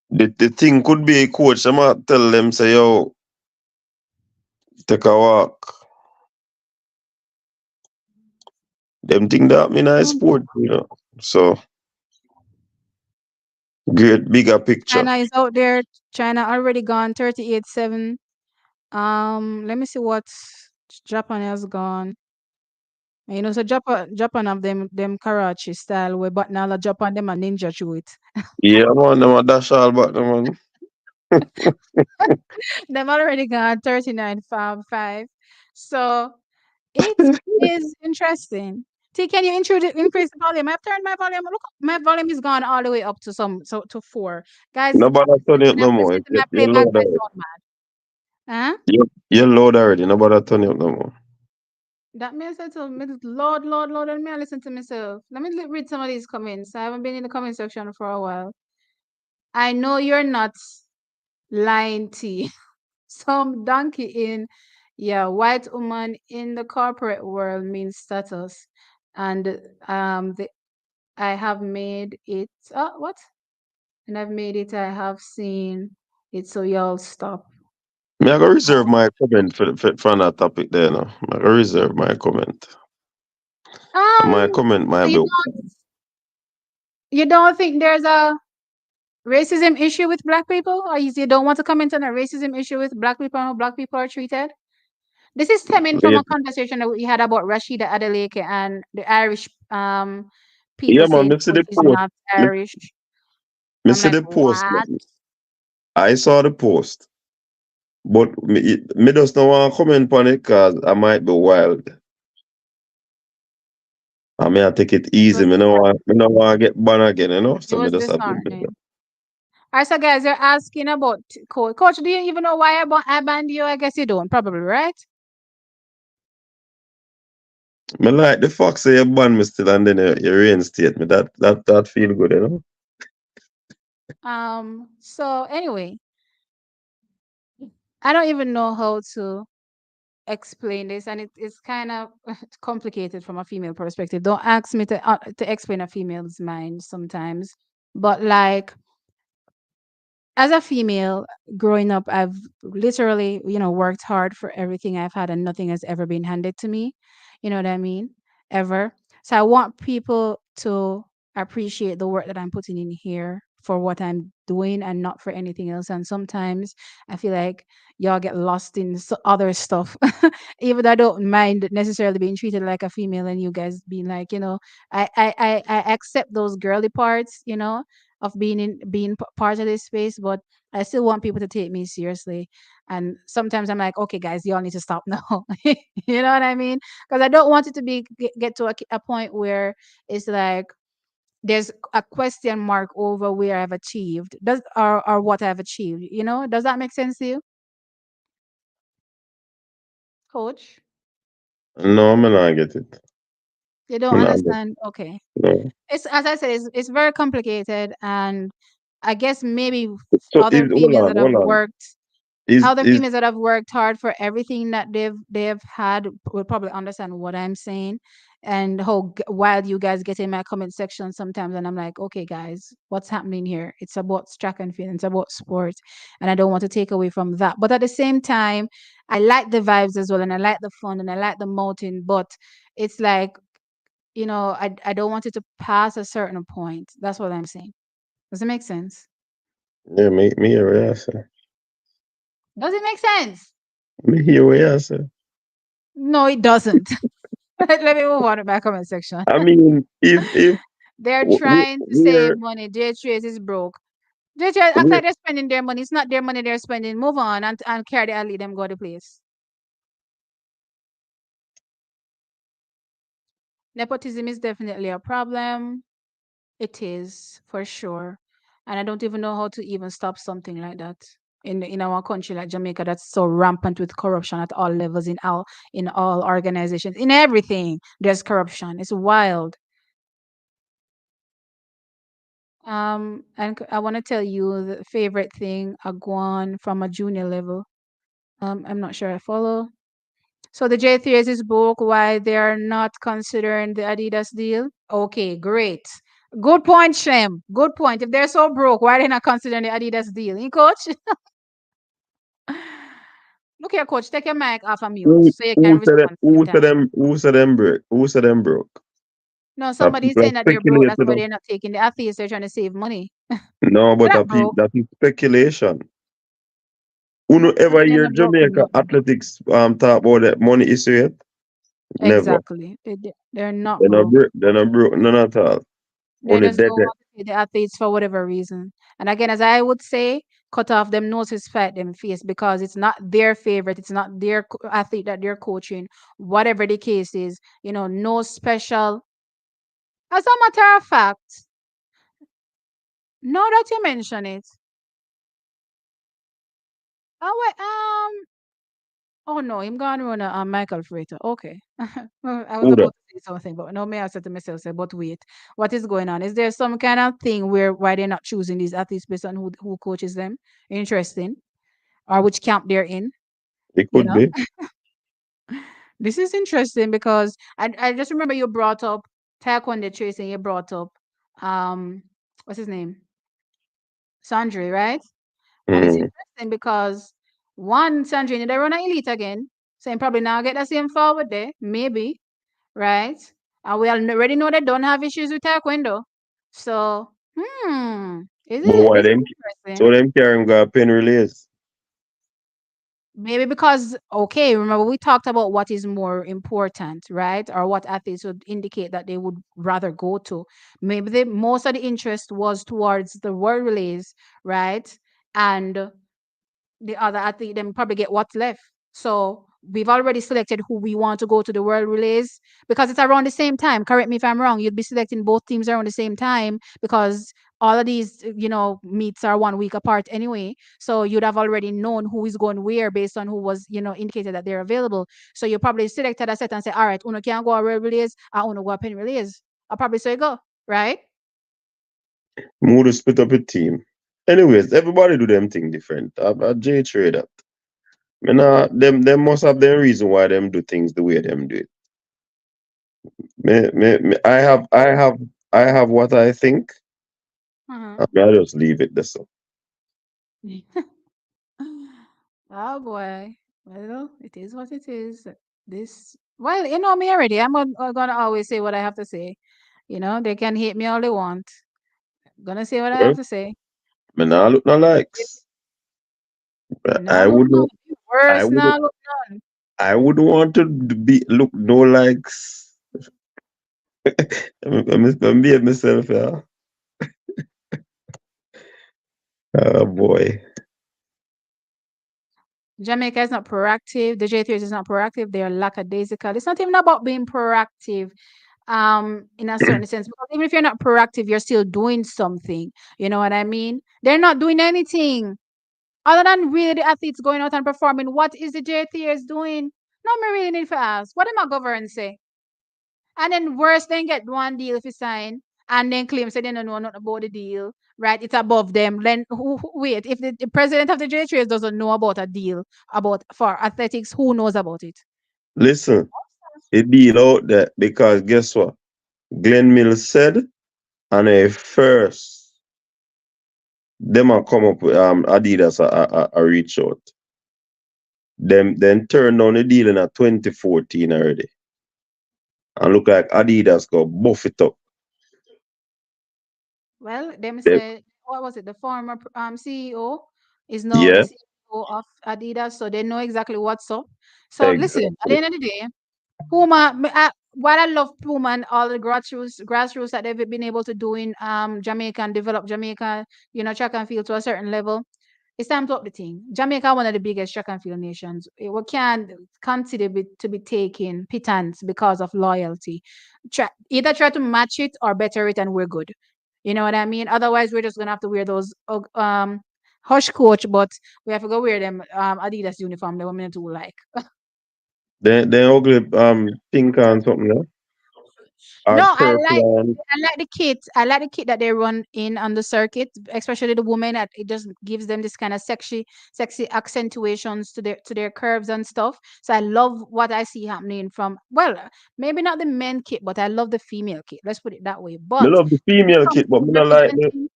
The thing could be a coach. I'm gonna tell them say, yo, take a walk. Them think that me not Um, sport, you know. So great bigger picture. China is out there. China already gone 38-7. Let me see what Japan has gone. You know, so Japan have them Karachi style way, but now the Japan them a ninja through it. Yeah, man, them a dash all back, them, man. Them already gone 39-5. So it is interesting. T, can you increase the volume? I've turned my volume. Look, my volume is gone all the way up to to 4. Guys, Nobody turn it when no I'm more. listening to You my you playback, load I already. sound mad. Huh? You load already. Nobody turn it no more. That means I told me, Lord, Lord, Lord, and me, I listen to myself. Let me read some of these comments. I haven't been in the comment section for a while. I know you're not lying, T. Some donkey in, yeah, white woman in the corporate world means status. And the I have made it, what? And I've made it, I have seen it, so y'all stop. Me, I go Oh, reserve my comment for that topic there now. I go reserve my comment. My comment so might be you don't think there's a racism issue with black people, or you don't want to comment on a racism issue with black people and how black people are treated? This is stemming from a maybe. conversation that we had about Rashida Adeleke and the Irish Yeah, people man, saying, me see "Oh, the she's post. not Me, Irish." me I'm see like, the post. what? I saw the post. But me just don't want to comment on it because I might be wild. I may take it It easy. was disheartening. Me no want to get banned again, you know? It So me was just have to do that. disheartening. All right, so guys, you're asking about coach. Coach, do you even know why I banned you? I guess you don't, probably, right? Me like the fact say you ban me still and then you reinstate me. That feel good, you know? So anyway, I don't even know how to explain this, and it's kind of complicated from a female perspective. Don't ask me to explain a female's mind sometimes, but like as a female growing up, I've literally, worked hard for everything I've had and nothing has ever been handed to me. You know what I mean? Ever. So I want people to appreciate the work that I'm putting in here for what I'm doing and not for anything else. And sometimes I feel like y'all get lost in other stuff. Even though I don't mind necessarily being treated like a female and you guys being like, I accept those girly parts, of being part of this space, but I still want people to take me seriously. And sometimes I'm like, okay, guys, y'all need to stop now. You know what I mean? Because I don't want it to get to a point where it's like there's a question mark over where I've achieved, does or what I've achieved. You know, does that make sense to you, Coach? No, I'm not get it. You don't I'm not get understand? Okay. no. It's, as I said, it's very complicated, and I guess maybe So other females that have hold on. worked, other Is females that have worked hard for everything that they've had will probably understand what I'm saying, and how wild you guys get in my comment section sometimes, and I'm like, okay, guys, what's happening here? It's about track and field, it's about sports, and I don't want to take away from that. But at the same time, I like the vibes as well, and I like the fun, and I like the mountain, but it's like, I don't want it to pass a certain point. That's what I'm saying. Does it make sense? yeah, me hear what you say. Does it make sense? Me hear what you say. No, it doesn't. Let me move on to my comment section. I mean, if They're trying to save we're money. J Trace is broke. J Trace act we're like they're spending their money. It's not their money they're spending. Move on and carry the athlete them go to place. Nepotism is definitely a problem. It is for sure. And I don't even know how to even stop something like that. In our country like Jamaica, that's so rampant with corruption at all levels, in all organizations, in everything. There's corruption. It's wild. And I want to tell you the favorite thing I go on from a junior level. I'm not sure I follow. So the J3s is broke. Why they are not considering the Adidas deal? Okay, great. Good point, Shem. Good point. If they're so broke, why they not considering the Adidas deal? You coach? Look here, coach. Take your mic off of mute so you can respond same time. who said them broke? No, That somebody's people are saying that they're broke. That's speculating why on. they're not taking the athletes. They're trying to save money. No, They're but not broke. that is speculation. Who no I mean, ever they're hear not broke for Jamaica nothing. athletics talk about that money issue yet? Never. Exactly. They're not broke. They're not broke none at all. They Only just dead don't dead. want to pay the athletes for whatever reason. And again, as I would say, cut off them noses, fight them face, because it's not their favorite. It's not their athlete that they're coaching. Whatever the case is, no special. As a matter of fact, now that you mention it, oh wait, oh no, I'm gonna run a Michael Freighter. Okay. Well, I was Who about that? to say something, but no, may I said to myself, say, but wait, what is going on? Is there some kind of thing where why they're not choosing these athletes based on who coaches them? Interesting. Or which camp they're in, It you could know? be. This is interesting because I just remember you brought up Taekwondo Trace and you brought up um what's his name? Sandri, right? And it's Mm. interesting because one, Sandrine, they run an elite again. So him probably now get the same forward there, maybe, right? And we already know they don't have issues with Taekwondo. So, But why this is them interesting. so them carrying got pin release? Maybe because, okay, remember we talked about what is more important, right? Or what athletes would indicate that they would rather go to. Maybe most of the interest was towards the world relays, right? And the other athlete then probably get what's left. So we've already selected who we want to go to the world relays because it's around the same time. Correct me if I'm wrong. You'd be selecting both teams around the same time because all of these, meets are 1 week apart anyway. So you'd have already known who is going where based on who was, indicated that they're available. So you probably selected a set and say, all right, Uno can go a world relays, I Uno go a pen relays. I'll probably say go, right? Mood to split up a team. Anyways, everybody do them thing different. I J trade that. Me nah, them must have their reason why them do things the way them do it. I have what I think. Uh-huh. I just leave it there. So Oh boy. Well, it is what it is. Well, you know me already. I'm gonna always say what I have to say. They can hate me all they want. Gonna say what I well, have to say. me nah look no If likes. now I look would none. If I worse would now look none. I would want to be look no likes. I'm being myself, yeah. Oh boy. Jamaica is not proactive. The J3 is not proactive. They are lackadaisical. It's not even about being proactive. in a certain sense, because even if you're not proactive, you're still doing something. You know what I mean? They're not doing anything other than really the athletes going out and performing. What is the JTS doing? No, me really need to ask. What am I government say? And then worse, then get one deal if you sign and then claim say they don't know nothing about the deal, right? It's above them. Then wait, if the president of the JTS doesn't know about a deal about for athletics, who knows about it? Listen, it deal out there because guess what? Glenn Mills said, and first them a come up with Adidas a reach out. Them then turn down the deal in a 2014 already. And look like Adidas go buff it up. Well, them Them, say what was it? The former CEO is now the yeah, CEO of Adidas, so they know exactly what's up. So listen, at the exactly. end of the day, Puma. What I love Puma and all the grassroots that they've been able to do in Jamaica and develop Jamaica, track and field to a certain level. It's time to up the thing. Jamaica, one of the biggest track and field nations. We can't consider to be taking pittance because of loyalty. Either try to match it or better it, and we're good. You know what I mean? Otherwise, we're just gonna have to wear those hush coach, but we have to go wear them Adidas uniform. The women to like. Then ugly pink and something, yeah? No, Or purple and I like the kit. I like the kit that they run in on the circuit, especially the women. That it just gives them this kind of sexy accentuations to their curves and stuff. So I love what I see happening from, well, maybe not the men kit, but I love the female kit. Let's put it that way. me But love the when it female comes kit, but to representing,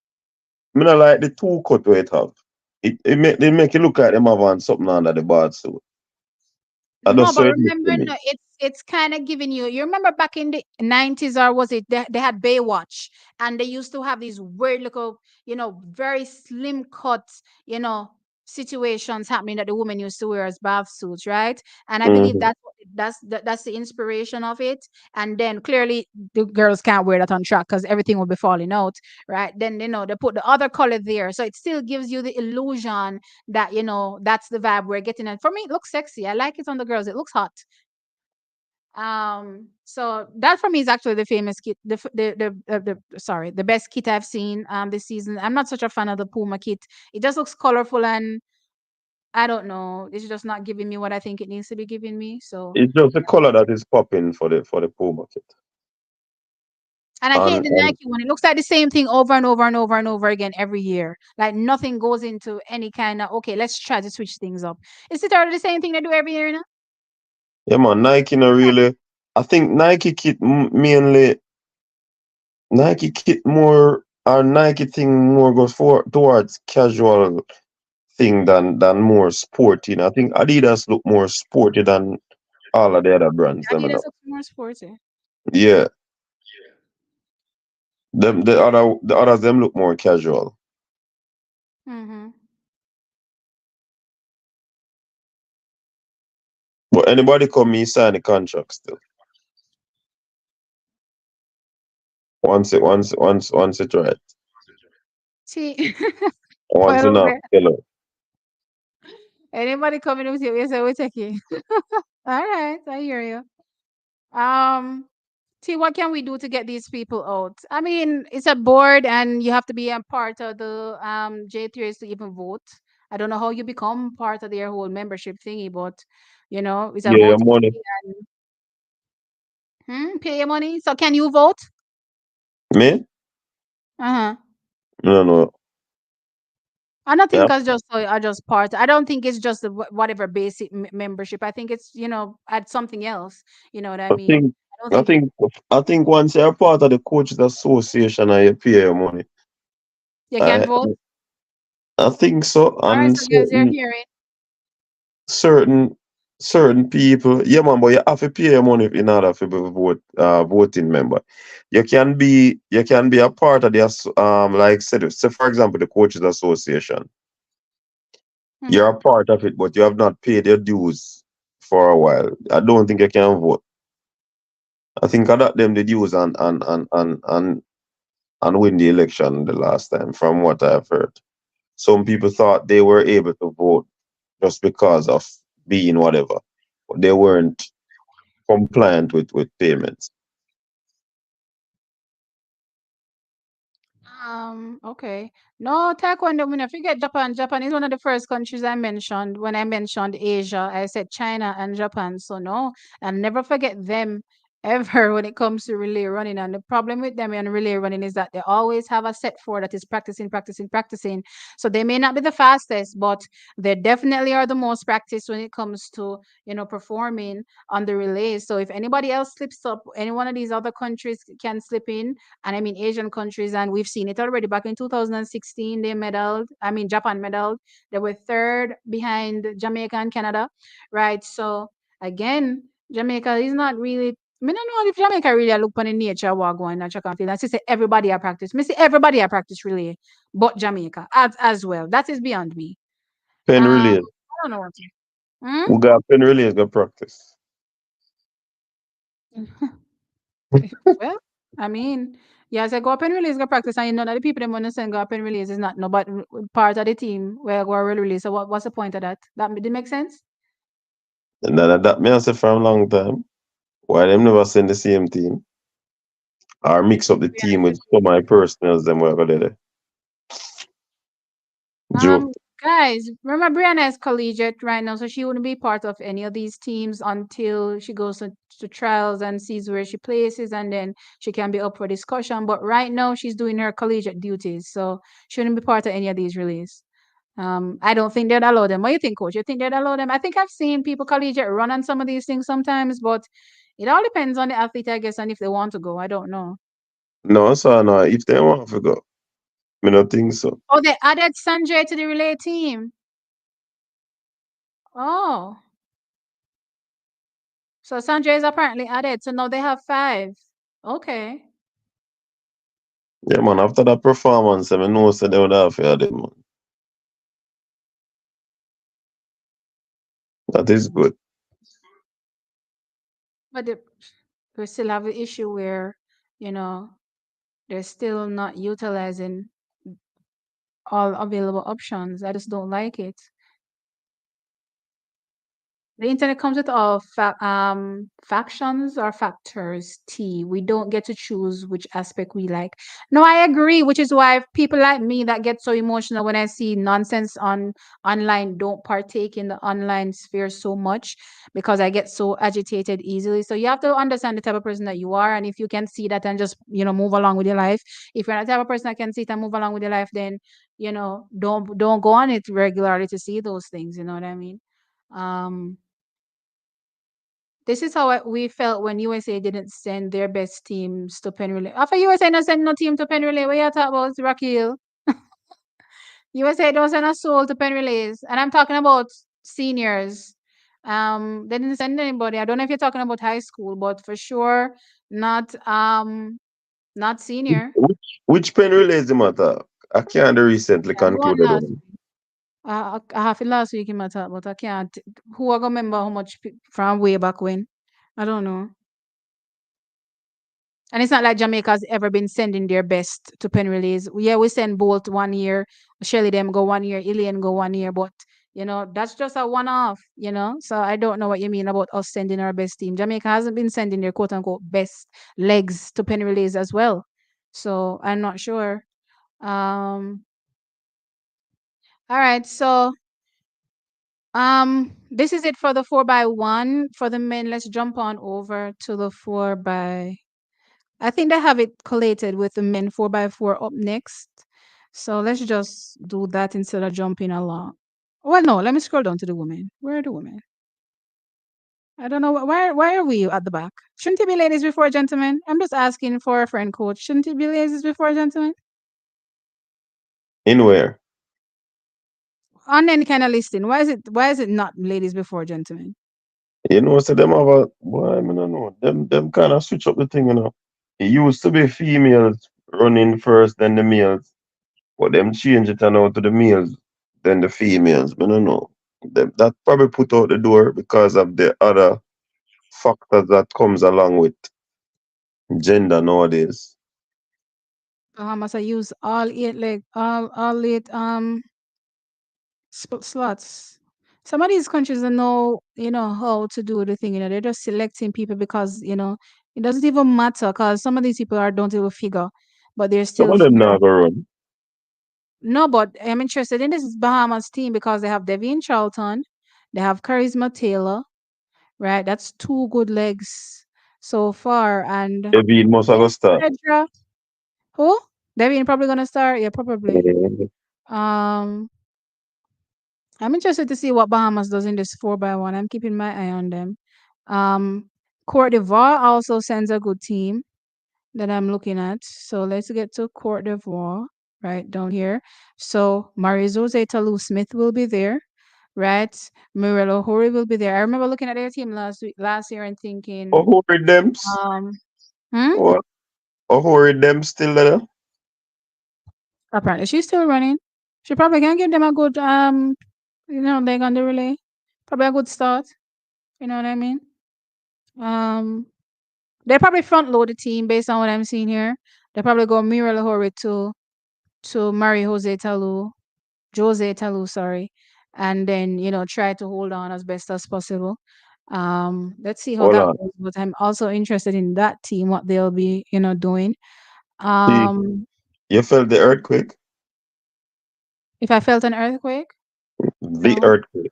me not like the two cut where it have. They make it look like them have on something under the board suit. I no, just so but it look remember, to me. no, it's kind of giving you. You remember back in the 90s, or was it they had Baywatch, and they used to have these weird little, very slim cut, you know, situations happening that the women used to wear as bath suits, right? And I believe Mm-hmm. that's the inspiration of it. And then clearly the girls can't wear that on track because everything will be falling out, right? Then they put the other color there, so it still gives you the illusion that that's the vibe we're getting. And for me, it looks sexy. I like it on the girls. It looks hot. So that for me is actually the famous kit, the best kit I've seen this season. I'm not such a fan of the Puma kit. It just looks colorful, and I don't know, it's just not giving me what I think it needs to be giving me. So, It's just the color that is popping for the Puma kit. and I hate the And Nike one. It looks like the same thing over and over and over and over again every year. Like nothing goes into any kind of, okay, let's try to switch things up. Is it already the same thing they do every year now? yeah, man, Nike no really. I think Nike kit mainly Nike kit more or Nike thing more goes for towards casual thing than more sporty. And I think Adidas look more sporty than all of the other brands. Them Adidas know. looks more sporty. Yeah, them the others them look more casual. Mm-hmm. But anybody come me sign the contract still. Once it right. See, Once well, enough, hello. anybody coming with you, we say we take it. All right, I hear you. Um, See, what can we do to get these people out? I mean, it's a board, and you have to be a part of the J3s to even vote. I don't know how you become part of their whole membership thingy, but it's a Yeah, your voting money. fee and pay your money. So can you vote? Me? Uh-huh. No, no. I don't Yeah. think I just part. I don't think it's just the whatever basic membership. I think it's add something else. You know what I I mean? think I don't I think think I think once you're part of the coaches association and you pay your money. you can I vote. I think so. All right, And so guys, you're certain hearing. certain certain people, yeah man, but you have to pay your money in order to be voting member. You can be a part of the like say for example the coaches association. You're Mm-hmm. a part of it, but you have not paid your dues for a while. I don't think you can vote. I think I got them the dues and win the election the last time, from what I've heard. Some people thought they were able to vote just because of being whatever, but they weren't compliant with payments. Okay. No, Taekwondo, when I forget Japan. Japan is one of the first countries I mentioned when I mentioned Asia. I said China and Japan. So no, I'll never forget them ever when it comes to relay running. And the problem with them and relay running is that they always have a set for that is practicing, practicing, practicing. So they may not be the fastest, but they definitely are the most practiced when it comes to, performing on the relays. So if anybody else slips up, any one of these other countries can slip in, and I mean Asian countries, and we've seen it already. Back in 2016, they medaled. I mean, Japan medaled. They were third behind Jamaica and Canada, right? So again, Jamaica is not really. I mean, I don't know if Jamaica really look on the nature what going on track and field. And she say everybody I practice. Me see everybody I practice really, but Jamaica as well. That is beyond me. Pen I relays. don't know what. Hmm? We got pen relays go practice. Well, I mean, yes, I go up and release go practice, and you know that the people them want to send go up and release is not no but part of the team where go release. So what's the point of that? That did make sense? And that me I say for a long time. Why them never send the same team? Or mix up the team with some of my personals them where go there. Joke. Um, guys, remember Brianna is collegiate right now, so she wouldn't be part of any of these teams until she goes to trials and sees where she places, and then she can be up for discussion. But right now, she's doing her collegiate duties, so she wouldn't be part of any of these release. I don't think they'd allow them. What do you think, coach? You think they'd allow them? I think I've seen people collegiate run on some of these things sometimes, but it all depends on the athlete, I guess, and if they want to go. I don't know. No, so no. If they want to go, me not think so. Oh, they added Sanjay to the relay team. Oh, so Sanjay is apparently added. So now they have five. Okay. Yeah, man. After that performance, I mean, know say they would have fair them, man. That is good. But we still have the issue where, you know, they're still not utilizing all available options. I just don't like it. The internet comes with all factions or factors. T. We don't get to choose which aspect we like. No, I agree. Which is why people like me that get so emotional when I see nonsense on online don't partake in the online sphere so much because I get so agitated easily. So you have to understand the type of person that you are, and if you can see that and just move along with your life. If you're not the type of person that can see it and move along with your life, then don't go on it regularly to see those things. You know what I mean? Um this is how we felt when USA didn't send their best teams to Penn Relay. After USA not send no team to Penn Relay, what you talk about, Rakil? USA don't send a soul to Penn Relays. And I'm talking about seniors. They didn't send anybody. I don't know if you're talking about high school, but for sure not senior. Which pen relays the matter? I can't recently Yeah, the one concluded last on. week. I have it last week in my talk, but I can't. Who I gonna remember how much from way back when? I don't know. And it's not like Jamaica's ever been sending their best to pen relays. Yeah, we send Bolt 1 year, Shelly them go 1 year, Ilian go 1 year, but that's just a one-off. So I don't know what you mean about us sending our best team. Jamaica hasn't been sending their quote unquote best legs to pen relays as well. So I'm not sure. Um, all right, so this is it for the 4x1. For the men, let's jump on over to the 4x. I think they have it collated with the men 4x4 up next. So let's just do that instead of jumping along. Well, no, let me scroll down to the women. Where are the women? I don't know. Why are we at the back? Shouldn't it be ladies before gentlemen? I'm just asking for a friend, coach. Shouldn't it be ladies before gentlemen? In where? On any kind of listing. Why is it not ladies before gentlemen? So them have a boy, I don't know. Them kind of switch up the thing. It used to be females running first, then the males. But them change it now to the males, then the females. I don't know. That probably put out the door because of the other factors that comes along with gender nowadays. Bahamas I use all eight slots. Some of these countries don't know how to do the thing. They're just selecting people because it doesn't even matter because some of these people don't even figure. but they're Some still of them four. now go run. No, but I'm interested in this Bahamas team because they have Devin Charlton, they have Charisma Taylor, right? That's two good legs so far. And Evie must have a this start. Pedra, who? Devin probably gonna start. Yeah, probably. Mhm. Um, I'm interested to see what Bahamas does in this 4x1. I'm keeping my eye on them. Um, Cote d'Ivoire also sends a good team that I'm looking at. So let's get to Cote d'Ivoire right down here. So Marie-José Talou Smith will be there, right? Murelo Hori will be there. I remember looking at their team last year and thinking, Oh, who are them? um, hmm? What? Oh, who are them still there? Apparently she's still running. She probably can give them a good leg on the relay. Probably a good start. You know what I mean? Um, they probably front load the team based on what I'm seeing here. They probably go Mira Lahore to Marie Jose Talu, sorry, and then try to hold on as best as possible. Let's see how Hold that on. goes. But I'm also interested in that team, what they'll be doing. See, Um, you felt the earthquake? if I felt an earthquake, The no, earthquake.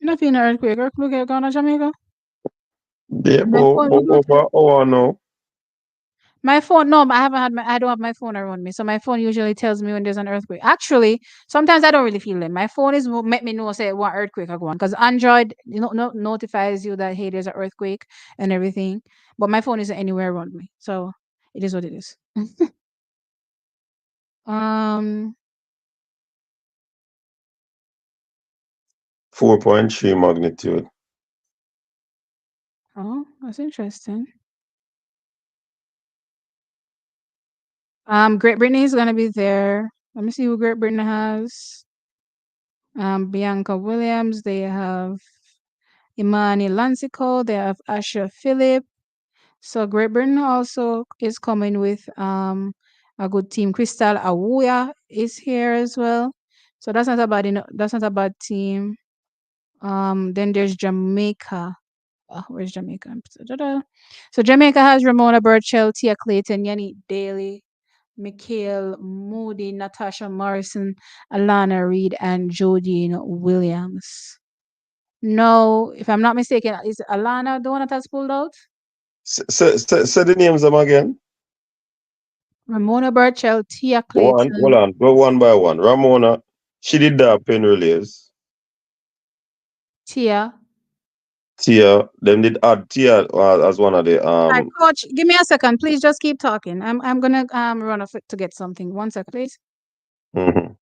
not feeling an earthquake. Earthquake gone to Jamaica. Yeah, My phone usually over. Oh, I know. My phone, no, I don't have my phone around me. So my phone usually tells me when there's an earthquake. Actually, sometimes I don't really feel it. My phone is what make me know say what earthquake I go on. Because Android, no, notifies you that hey, there's an earthquake and everything. But my phone isn't anywhere around me. So it is what it is. um 4.3 magnitude. oh, that's interesting. Great Britain is gonna be there. Let me see who Great Britain has. Bianca Williams, they have Imani Lansico, they have Asher Phillip. So Great Britain also is coming with a good team. Crystal Awuya is here as well. So that's not a bad that's not a bad team. Then there's Jamaica. Where's Jamaica? Da-da-da. So Jamaica has Ramona Burchell, Tia Clayton, Yanni Daly, Mikhail Moody, Natasha Morrison, Alana Reed, and Jodine Williams. No, if I'm not mistaken, is Alana the one that has pulled out? Say the names them again. Ramona Burchell, Tia One, hold Clayton, on. Go one by one. Ramona, she did that pen relays. Tia. Tia, them did add Tia as one of the Hi, coach. Give me a second, please. Just keep talking. I'm gonna run off to get something. One second, please. mhm.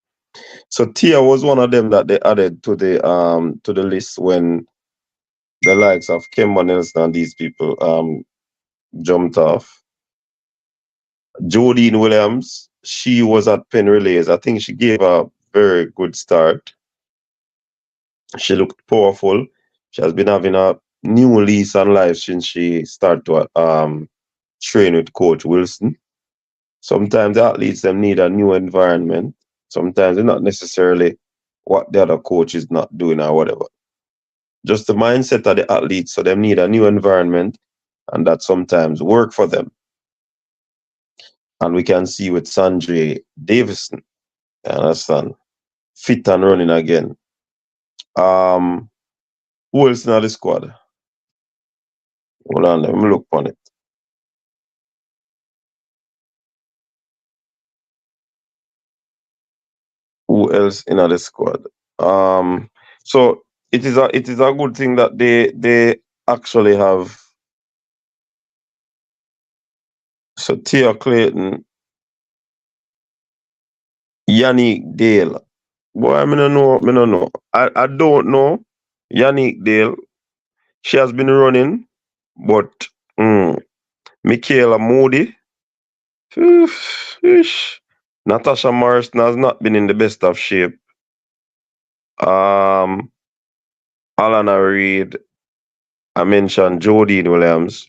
So Tia was one of them that they added to the list when the likes of Kemba Nelson and these people jumped off. Jodine Williams, she was at Penn Relays. I think she gave a very good start. She looked powerful. She has been having a new lease on life since she started to train with Coach Wilson. Sometimes the athletes them need a new environment. Sometimes it's not necessarily what the other coach is not doing or whatever. Just the mindset of the athletes, so they need a new environment, and that sometimes work for them. And we can see with Sanjay Davison, you understand, fit and running again. Um, who else in the squad? Hold on, let me look on it. Who else in the squad? So it is a good thing that they actually have. So Tia Clayton, Yannick Dale. Boy, I don't know. I don't know. I don't know. Yannick Dale. She has been running, but Michaela Moody. Eesh. Natasha Morrison has not been in the best of shape. Um, Alana Reid. I mentioned Jodine Williams.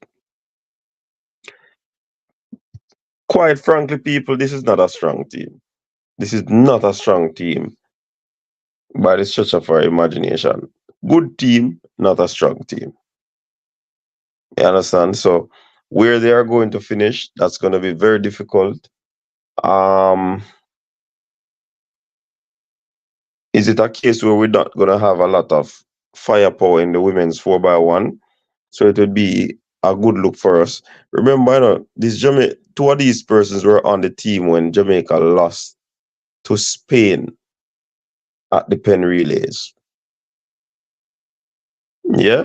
Quite frankly, people, this is not a strong team. This is not a strong team by the stretch of our imagination. Good team, not a strong team. You understand? So Where they are going to finish, that's going to be very difficult. Um, is it a case where we're not going to have a lot of firepower in the women's 4x1? So it would be a good look for us. Remember, two of these persons were on the team when Jamaica lost to Spain at the pen relays. Yeah,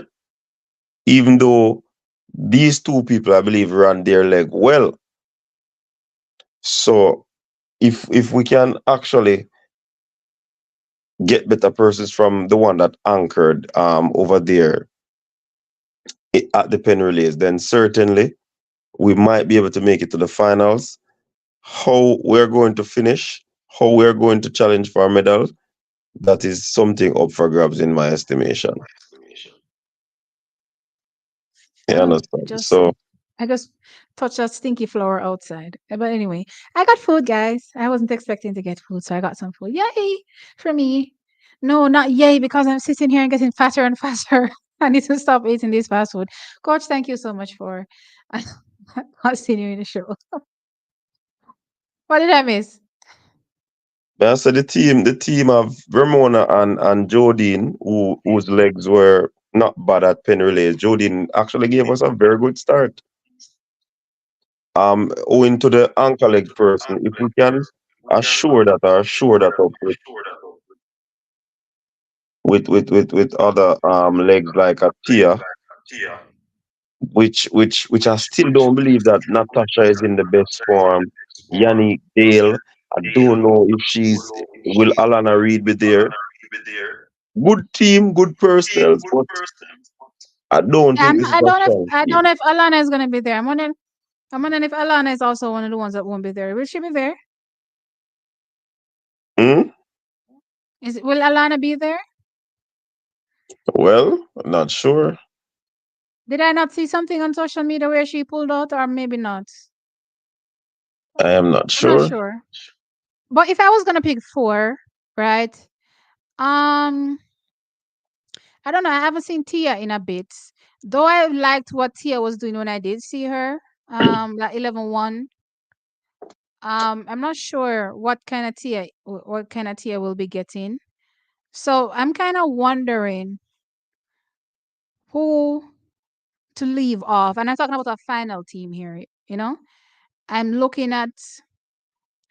even though these two people, I believe, ran their leg well. So if we can actually get better persons from the one that anchored over there at the pen relays, then certainly we might be able to make it to the finals. How we're going to finish, how we're going to challenge for a medal, that is something up for grabs in my estimation. You Well, understand? just So I just touched that stinky flower outside. But anyway, I got food, guys. I wasn't expecting to get food, so I got some food. Yay for me. No, not yay, because I'm sitting here and getting fatter and faster. I need to stop eating this fast food. Coach, thank you so much for continuing the show. What did I miss? I said the team of Ramona and Jodine, whose legs were not bad at pen relays. Jodine actually gave us a very good start. Owing to the anchor leg person, if we can assure that up with other legs like a Tia, which I still don't believe that Natasha is in the best form. Yannick Dale, I don't know if she's will Alana Reid be there. Good team, good personnel, but I don't think this is a strong I don't team. know if Alana is gonna be there. I'm wondering if Alana is also one of the ones that won't be there. Will she be there? Hmm? Will Alana be there? Well, I'm not sure. Did I not see something on social media where she pulled out, or maybe not? I am not I'm not sure. sure. But if I was gonna pick four, right? Um, I don't know. I haven't seen Tia in a bit. Though I liked what Tia was doing when I did see her. Like 11-1. I'm not sure what kind of Tia we'll be getting. So I'm kind of wondering who to leave off. And I'm talking about a final team here. You know, I'm looking at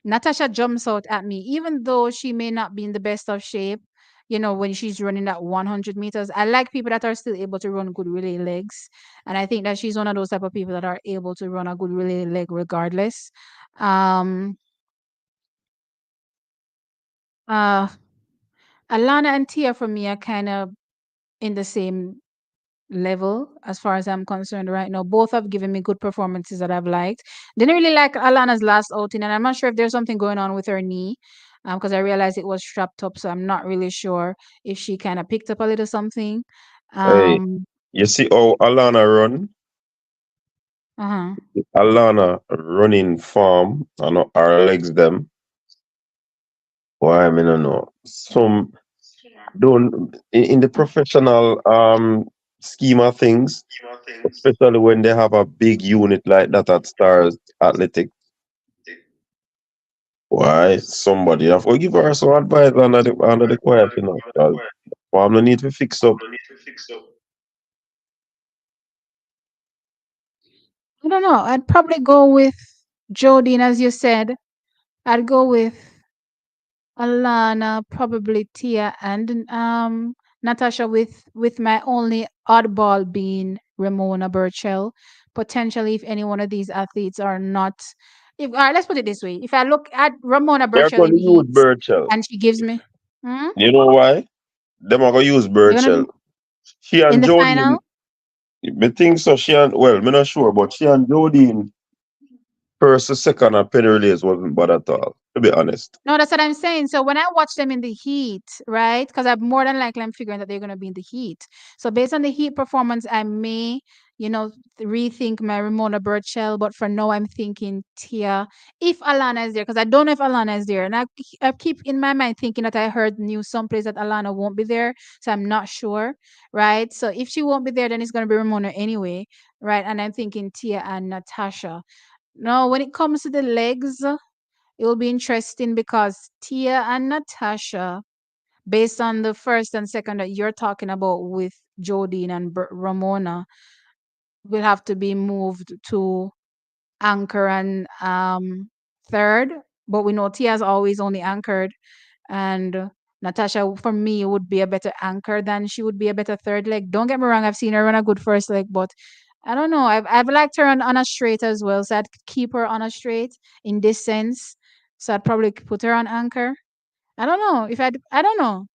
Natasha jumps out at me, even though she may not be in the best of shape. You know, when she's running that 100 meters, I like people that are still able to run good relay legs, and I think that she's one of those type of people that are able to run a good relay leg regardless. Um, uh, Alana and Tia for me are kind of in the same level as far as I'm concerned right now. Both have given me good performances that I've liked. Didn't really like Alana's last outing, and I'm not sure if there's something going on with her knee. Because I realized it was strapped up, so I'm not really sure if she kind of picked up a little something. Hey, Um, you see how Alana run? uh-huh. Alana running form and her legs them. Why I mean I know. Some don't in the professional scheme of things, especially when they have a big unit like that at Stars Athletic. Why somebody have to give her some advice under the quiet, you know. 'Cause farm no need to fix up. I don't know. I'd probably go with Jodine, as you said. I'd go with Alana, probably Tia, and Natasha, with my only oddball being Ramona Burchell. Potentially, if any one of these athletes are not, if let's put it this way: if I look at Ramona They're Burchell going in to use heats Birchell. and she gives me, hmm? You know why? Them are going to use They're gonna Birchell. be She in and the Jodine, final. me think so. Well, me not sure, but she and Jodine first to second and penny relays wasn't bad at all. To be honest. No, that's what I'm saying. So when I watch them in the heat, right? Because I'm more than likely I'm figuring that they're going to be in the heat. So based on the heat performance, I may, you know, rethink my Ramona Burchell. But for now, I'm thinking Tia. If Alana is there, because I don't know if Alana is there, and I keep in my mind thinking that I heard news someplace that Alana won't be there, so I'm not sure, right? So if she won't be there, then it's going to be Ramona anyway, right? And I'm thinking Tia and Natasha. Now, when it comes to the legs, it will be interesting because Tia and Natasha, based on the first and second that you're talking about with Jodine and Ramona, will have to be moved to anchor and third. But we know Tia's always only anchored, and Natasha, for me, would be a better anchor than she would be a better third leg. Don't get me wrong, I've seen her run a good first leg, but I don't know. I've liked her on a straight as well, so I'd keep her on a straight in this sense. So I'd probably put her on anchor. I don't know if I don't know.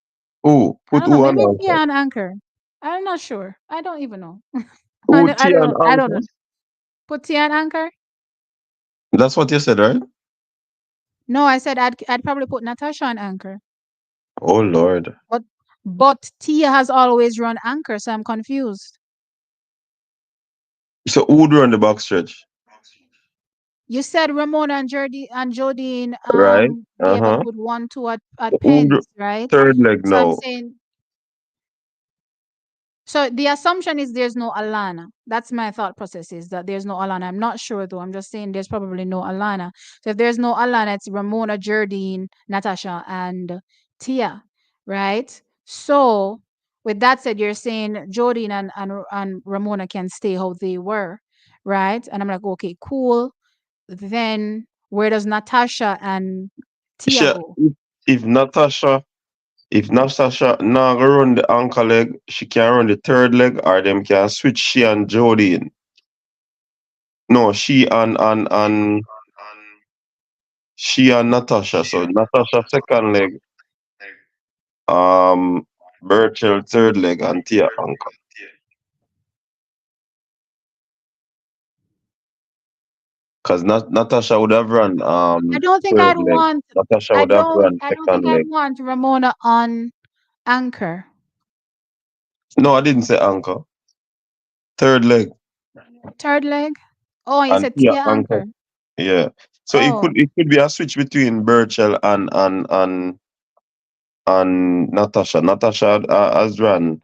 Who? I Put don't know. who on Maybe Tia anchor? on anchor. I'm not sure. I don't even know. Who Tia on I don't know. anchor? Put Tia on anchor? That's what you said, right? No, I said I'd probably put Natasha on anchor. Oh Lord. But Tia has always run anchor, so I'm confused. So who would run the back stretch? You said Ramona and Jodine Right? gave a Uh-huh. good 1-2 at Who Pens, right? third leg So I'm now? saying, so the assumption is there's no Alana. That's my thought process, is that there's no Alana. I'm not sure though. I'm just saying there's probably no Alana. So if there's no Alana, it's Ramona, Jardine, Natasha, and Tia, right? So with that said, you're saying Jodine and Ramona can stay how they were, right? And I'm like, okay, cool. Then where does Natasha and Tia She, go? if Natasha if Natasha now go run the anchor leg, she can run the third leg, or them can switch she and Jody in. No, she and Natasha. So Natasha second leg, um Birchel third leg and Tia anchor. Cause Natasha would have run I don't think third I'd leg. want Natasha would have run I don't think second I'd leg. want Ramona on anchor. No, I didn't say anchor. Third leg Third leg? Oh, you and said Tia Tia anchor. anchor. Yeah. So Oh, it could be a switch between Birchel and Natasha. Natasha has run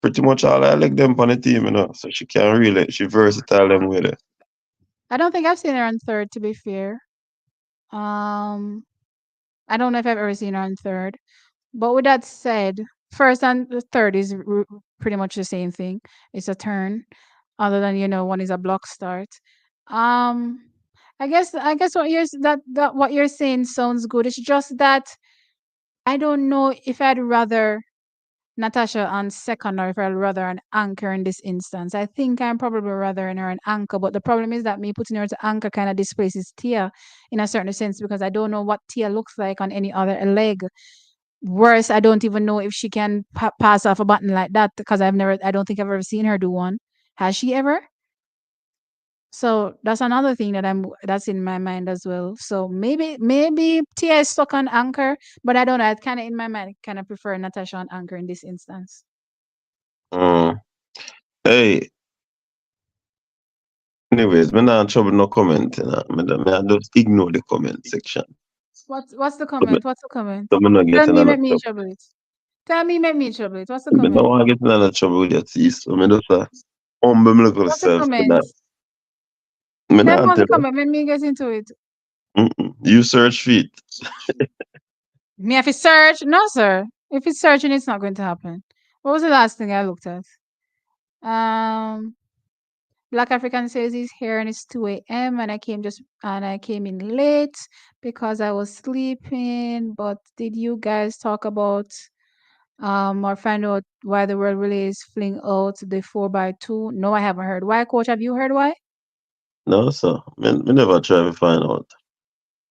pretty much all I like them on the team, So she can really she versatile them with it. I don't think I've seen her on third, to be fair. Um, I don't know if I've ever seen her on third. But with that said, first and the third is pretty much the same thing. It's a turn, other than one is a block start. Um, I guess what you're saying sounds good. It's just that I don't know if I'd rather Natasha on second or if I'd rather an anchor in this instance. I think I'm probably rather in her an anchor, but the problem is that me putting her to anchor kind of displaces Tia in a certain sense because I don't know what Tia looks like on any other leg. Worse, I don't even know if she can pass off a button like that because I don't think I've ever seen her do one. Has she ever? So that's another thing that's in my mind as well. So maybe Tia is stuck on anchor, but I don't know. I kind of in my mind kind of prefer Natasha on anchor in this instance. Mm. Hey, anyways, me not in trouble no comment, Me I just ignore the comment section. What's the So me, comment? What's the comment? so me not Tell getting me, in make me trouble. trouble it. Tell me, make me trouble it. What's the Me don't comment? want to get in trouble with your teeth. So me just humble my little What's the self comment? tonight. Me Tell me not what's tell the you. comment. Let me get into it. You search feet. Me if it's search, no sir. If it's searching, it's not going to happen. What was the last thing I looked at? Um, Black African says he's here and it's 2 a.m. and I came in late because I was sleeping. But did you guys talk about or find out why the world relay is fling out the 4x2? No, I haven't heard. Why, coach? Have you heard why? No, sir. Me never try to find out.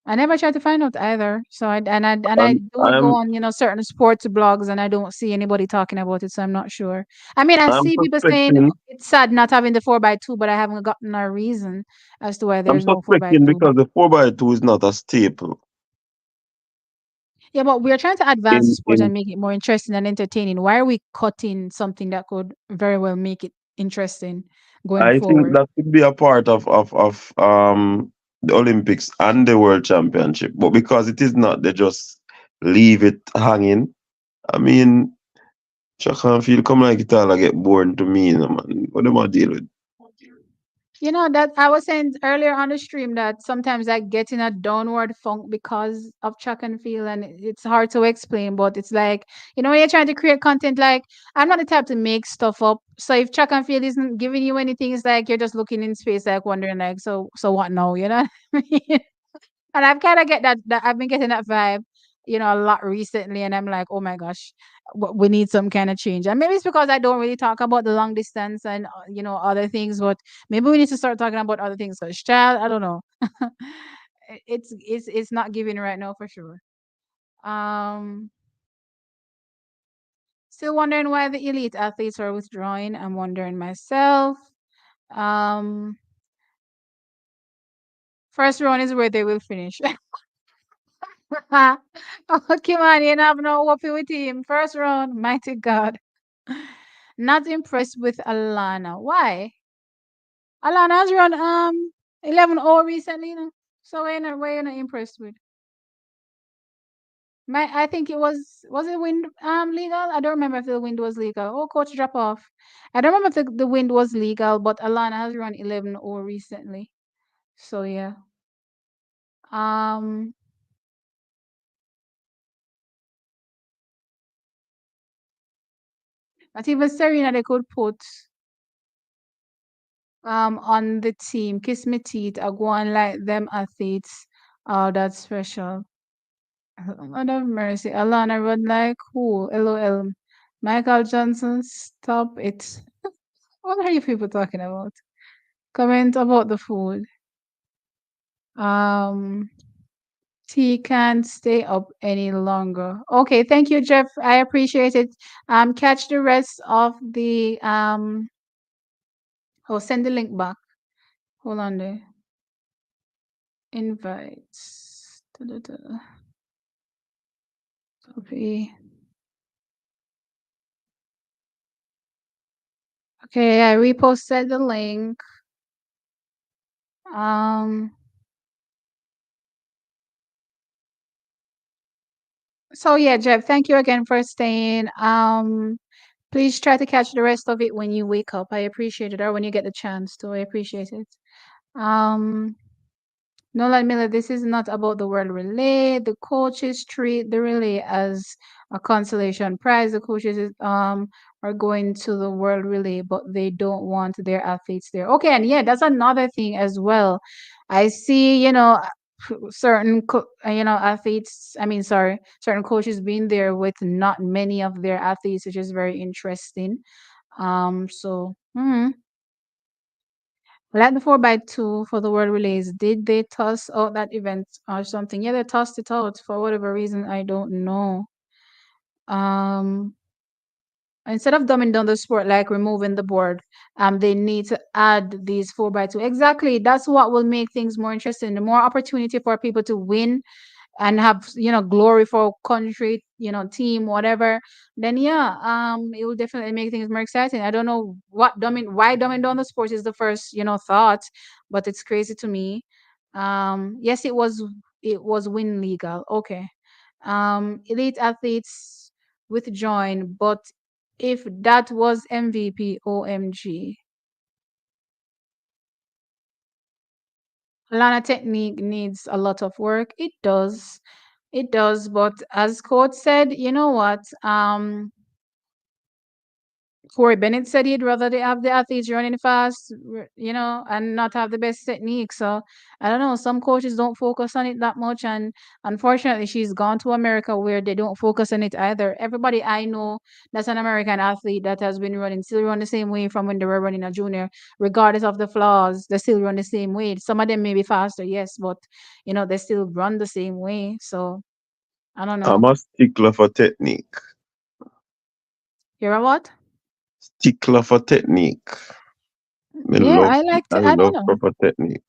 I never tried to find out either. So I do go I'm on, certain sports blogs and I don't see anybody talking about it, so I'm not sure. I mean, I I'm see people saying suspecting. it's sad not having the 4x2, but I haven't gotten a reason as to why I'm there's no suspecting 4x2. because the 4x2 is not a staple Yeah, but we are trying to advance the sport in and make it more interesting and entertaining. Why are we cutting something that could very well make it interesting going I think forward? that could be a part of the Olympics and the World Championship. But because it is not, they just leave it hanging. I mean, I can feel come like it all get boring to me, man. What am I deal with? You know that I was saying earlier on the stream that sometimes I get in a downward funk because of track and field, and it's hard to explain. But it's like, when you're trying to create content, like I'm not the type to make stuff up. So if track and field isn't giving you anything, it's like you're just looking in space, like wondering, like, so what now? You know what I mean? And I've kind of get that I've been getting that vibe, a lot recently, and I'm like, oh my gosh, we need some kind of change. And maybe it's because I don't really talk about the long distance and other things, but maybe we need to start talking about other things. Cause child, I don't know, it's not giving right now for sure. Um, Still wondering why the elite athletes are withdrawing. I'm wondering myself. Um, First round is where they will finish. Okay, man, you have no whooping with him. First round, mighty God. Not impressed with Alana. Why? Alana has run 11-0 recently, So we're not impressed with. I think was it wind legal? I don't remember if the wind was legal. Oh, coach drop off. I don't remember if the wind was legal, but Alana has run 11-0 recently. So yeah. Um Not even Serena they could put on the team. Kiss me teeth. I go on like them athletes. Oh, that's special. Lord of mercy. Alana run like who? LOL. Michael Johnson, stop it. What are you people talking about? Comment about the food. Um He can't stay up any longer. Okay, thank you, Jeff. I appreciate it. Catch the rest of the send the link back. Hold on there. Invites. Da-da-da. Copy. Okay, I reposted the link. Um, so yeah, Jeff, thank you again for staying. Please try to catch the rest of it when you wake up. I appreciate it, or when you get the chance to. I appreciate it. Um, Nolan Miller, this is not about the world relay. The coaches treat the relay as a consolation prize. The coaches are going to the world relay, but they don't want their athletes there. Okay, and yeah, that's another thing as well. I see, certain athletes. I mean, sorry, certain coaches being there with not many of their athletes, which is very interesting. So. Like the 4x2 for the world relays, did they toss out that event or something? Yeah, they tossed it out for whatever reason. I don't know. Um, Instead of dumbing down the sport, like removing the board, they need to add these 4x2. Exactly. That's what will make things more interesting. The more opportunity for people to win and have glory for country, team, whatever, then yeah, it will definitely make things more exciting. I don't know why dumbing down the sport is the first thought, but it's crazy to me. Yes, it was win legal. Okay. Elite athletes with join, but if that was MVP, OMG. Lana technique needs a lot of work. It does. It does, but as coach said, you know what? Corey Bennett said he'd rather they have the athletes running fast, and not have the best technique. So I don't know. Some coaches don't focus on it that much, and unfortunately, she's gone to America where they don't focus on it either. Everybody I know that's an American athlete that has been running still run the same way from when they were running a junior, regardless of the flaws. They still run the same way. Some of them may be faster, yes, but they still run the same way. So I don't I'm know. a stickler for technique. You're a what? Stickler for technique. Me Yeah, love I like I to. I don't love know. proper technique.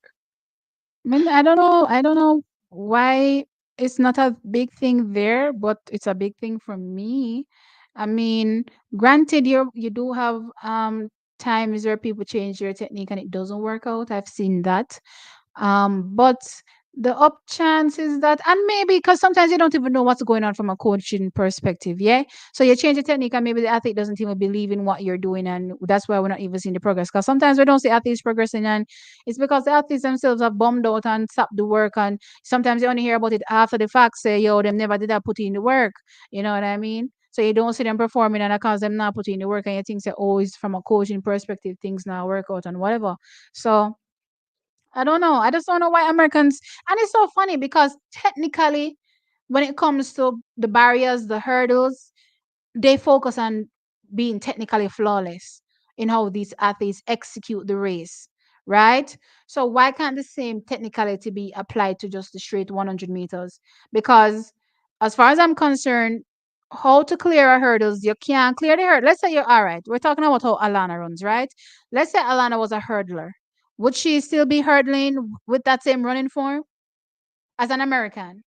I mean, I don't know. I don't know why it's not a big thing there, but it's a big thing for me. I mean, granted, you do have times where people change their technique and it doesn't work out. I've seen that. But the up chance is that, and maybe because sometimes you don't even know what's going on from a coaching perspective, yeah. So you change the technique, and maybe the athlete doesn't even believe in what you're doing, and that's why we're not even seeing the progress. Because sometimes we don't see athletes progressing, and it's because the athletes themselves have bummed out and stopped the work, and sometimes you only hear about it after the fact. Say, yo, them never did that, put in the work. You know what I mean? So you don't see them performing, and that cause them not putting in the work, and you think say, oh, it's from a coaching perspective, things now work out and whatever. So I don't know. I just don't know why Americans, and it's so funny because technically, when it comes to the barriers, the hurdles, they focus on being technically flawless in how these athletes execute the race, right? So why can't the same technicality be applied to just the straight 100 meters? Because as far as I'm concerned, how to clear a hurdles, you can't clear the hurdle. Let's say you're all right. We're talking about how Alana runs, right? Let's say Alana was a hurdler. Would she still be hurdling with that same running form as an American?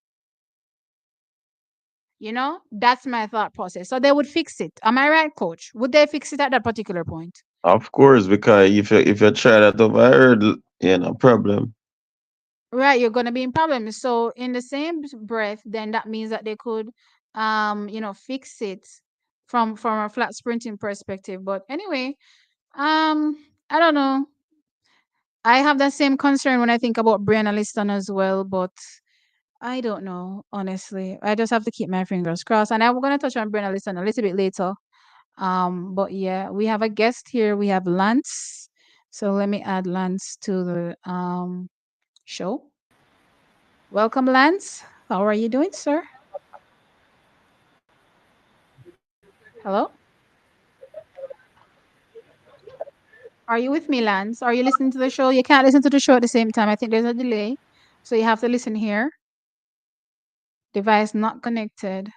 That's my thought process. So they would fix it. Am I right, coach? Would they fix it at that particular point? Of course, because if you try that over hurdle, no problem. Right, you're gonna be in problems. So in the same breath, then that means that they could fix it from a flat sprinting perspective. But anyway, I don't know. I have that same concern when I think about Brianna Lyston as well, but I don't know, honestly. I just have to keep my fingers crossed. And I'm gonna touch on Brianna Lyston a little bit later. But yeah, we have a guest here. We have Lance. So let me add Lance to the show. Welcome, Lance. How are you doing, sir? Hello? Are you with me, Lance? Are you listening to the show? You can't listen to the show at the same time. I think there's a delay. So you have to listen here. Device not connected.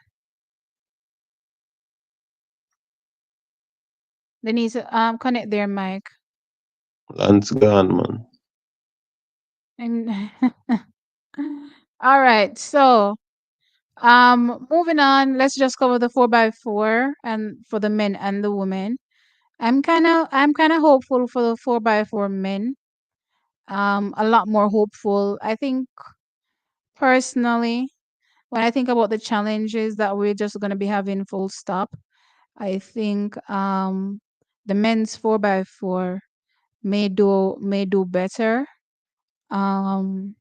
They need to connect their mic. Lance gone, man. And all right. So moving on, let's just cover the 4x4 and for the men and the women. I'm kinda hopeful for the 4x4 men. A lot more hopeful. I think personally, when I think about the challenges that we're just gonna be having full stop, I think the men's 4x4 may do better. Um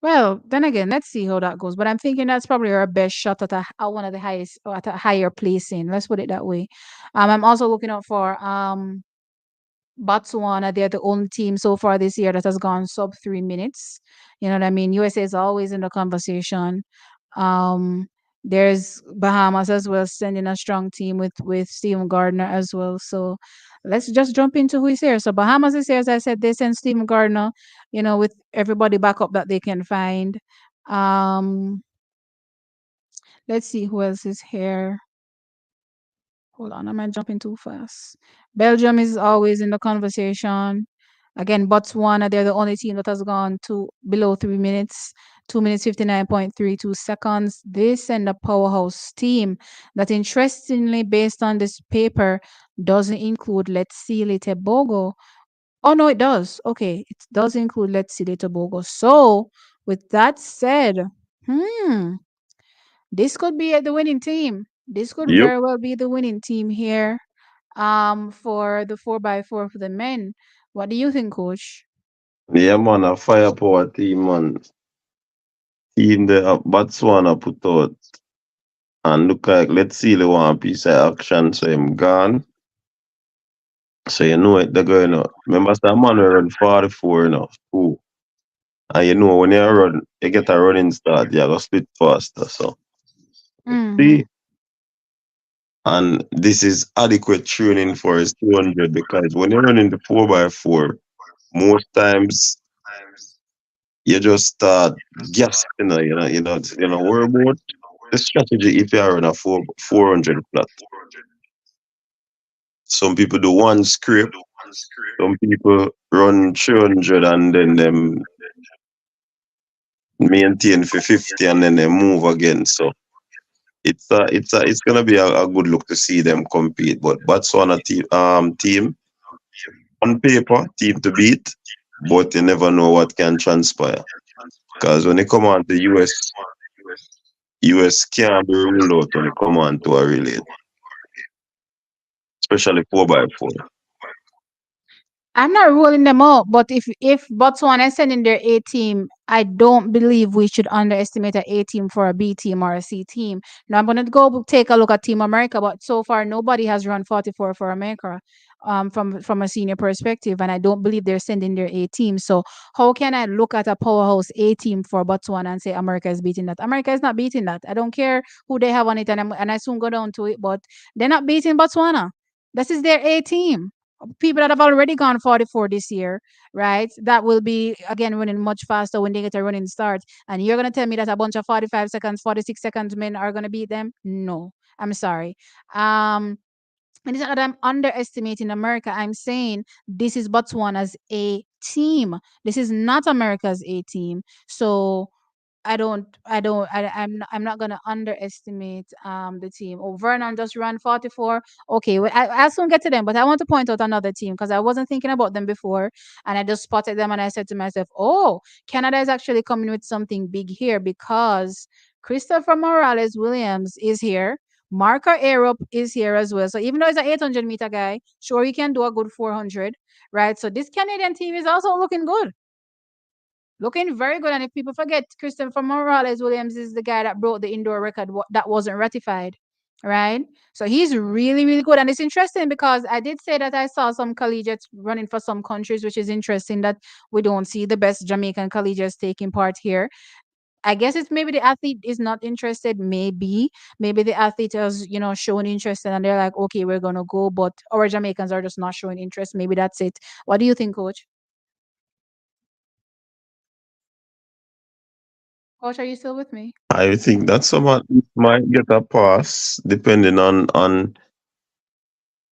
well, then again, let's see how that goes. But I'm thinking that's probably our best shot at one of the highest or at a higher placing. Let's put it that way. I'm also looking out for Botswana. They're the only team so far this year that has gone sub 3 minutes. You know what I mean? USA is always in the conversation. Um, there's Bahamas as well, sending a strong team with Steven Gardner as well. So let's just jump into who is here. So Bahamas is here, as I said, they send Steven Gardner, with everybody back up that they can find. Um, let's see who else is here. Hold on, am I jumping too fast? Belgium is always in the conversation. Again, Botswana, they're the only team that has gone to below 3 minutes, 2 minutes 59.32 seconds. They send a powerhouse team that, interestingly, based on this paper, doesn't include Let's See Tobago. Oh no, it does. Okay, it does include Let's See Tobago. So, with that said, hmm, this could be the winning team. This could Yep. very well be the winning team here. For the 4x4 for the men. What do you think, coach? Yeah, man, a firepower team, man. Team the Botswana put out and look like let's see the one piece of action, so him gone. So you know it, they're going out. Remember, that man will run 44 enough. Ooh. And you know when you run, you get a running start, you go split faster. So Mm-hmm. see, and this is adequate training for his 200 because when you're running the 4x4, most times you just start gasping, worry about the strategy if you are on a 400 flat. Some people do one scrape, some people run 300 and then them maintain for 50 and then they move again. So it's gonna be a good look to see them compete. But Botswana team on paper, team to beat, but you never know what can transpire. Because when they come on to US can't be ruled out when they come on to a relay, especially 4x4. I'm not ruling them out, but if Botswana is sending their A team, I don't believe we should underestimate a A team for a B team or a C team. Now I'm gonna go take a look at Team America, but so far nobody has run 44 for America, from a senior perspective, and I don't believe they're sending their A team. So how can I look at a powerhouse A team for Botswana and say America is beating that? America is not beating that. I don't care who they have on it, and I soon go down to it, but they're not beating Botswana. This is their A team, people that have already gone 44 this year, right? That will be again running much faster when they get a running start. And you're gonna tell me that a bunch of 45 seconds, 46 seconds men are gonna beat them? No, I'm sorry. Um, and it's not that I'm underestimating America. I'm saying this is Botswana's A team. This is not America's A team. So I'm not gonna underestimate the team. Oh, Vernon just ran 44. Okay, well, I'll soon get to them, but I want to point out another team because I wasn't thinking about them before, and I just spotted them and I said to myself, "Oh, Canada is actually coming with something big here because Christopher Morales Williams is here." Marco Arup is here as well. So even though he's an 800-meter guy, sure he can do a good 400, right? So this Canadian team is also looking good, looking very good. And if people forget, Christopher Morales Williams is the guy that broke the indoor record that wasn't ratified, right? So he's really, really good. And it's interesting because I did say that I saw some collegiates running for some countries, which is interesting that we don't see the best Jamaican collegiates taking part here. I guess it's maybe the athlete is not interested. Maybe the athlete has, shown interest and they're like, okay, we're gonna go, but our Jamaicans are just not showing interest. Maybe that's it. What do you think, Coach? Coach, are you still with me? I think that someone might get a pass depending on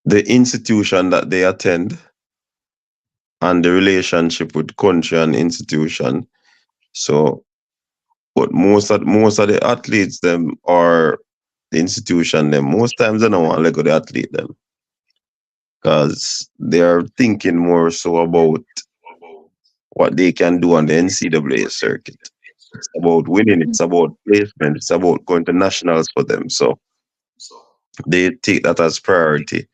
the institution that they attend and the relationship with country and institution. So, but most of the athletes them or the institution them most times they don't want to let go the athlete them because they are thinking more so about what they can do on the NCAA circuit. It's about winning. It's about placement. It's about going to nationals for them. So they take that as priority.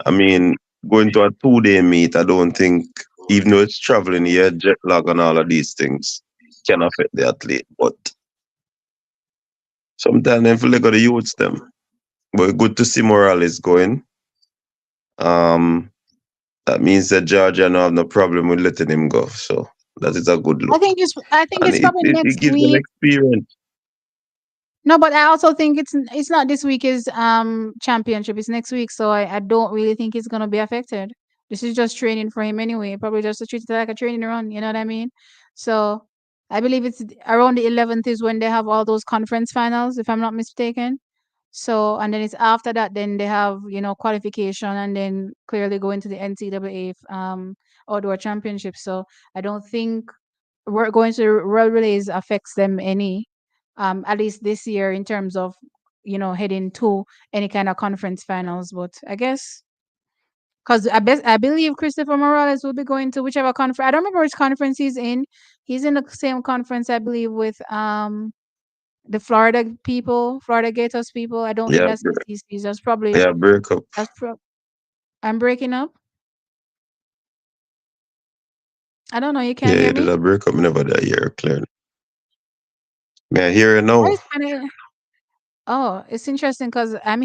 I mean, going to a 2 day meet, I don't think, even though it's traveling here, jet lag and all of these things can affect the athlete. But sometimes they feel like the youths them. But good to see Morales going. Um, that means that Georgia don't have no problem with letting him go. So that is a good I look. think it's I think And it's it, probably it, it next gives them week. experience. No, but I also think it's not this week is championship. It's next week, so I don't really think it's gonna be affected. This is just training for him anyway. Probably just to treat it like a training run. You know what I mean? So I believe it's around the 11th is when they have all those conference finals, if I'm not mistaken. So and then it's after that, then they have qualification, and then clearly go into the NCAA outdoor championship. So I don't think we're going to world relays affects them any, at least this year in terms of heading to any kind of conference finals. But I guess because I believe Christopher Morales will be going to whichever conference. I don't remember which conference he's in. He's in the same conference, I believe, with the Florida people, Florida Gators people. I don't think Yeah, that's ACC. That's probably yeah, break up. that's pro- I'm breaking up. I don't know. You can't Yeah, hear it is me. a break up. Never that year, clearly. May I hear you Why now? is kind of Oh, it's interesting because I'm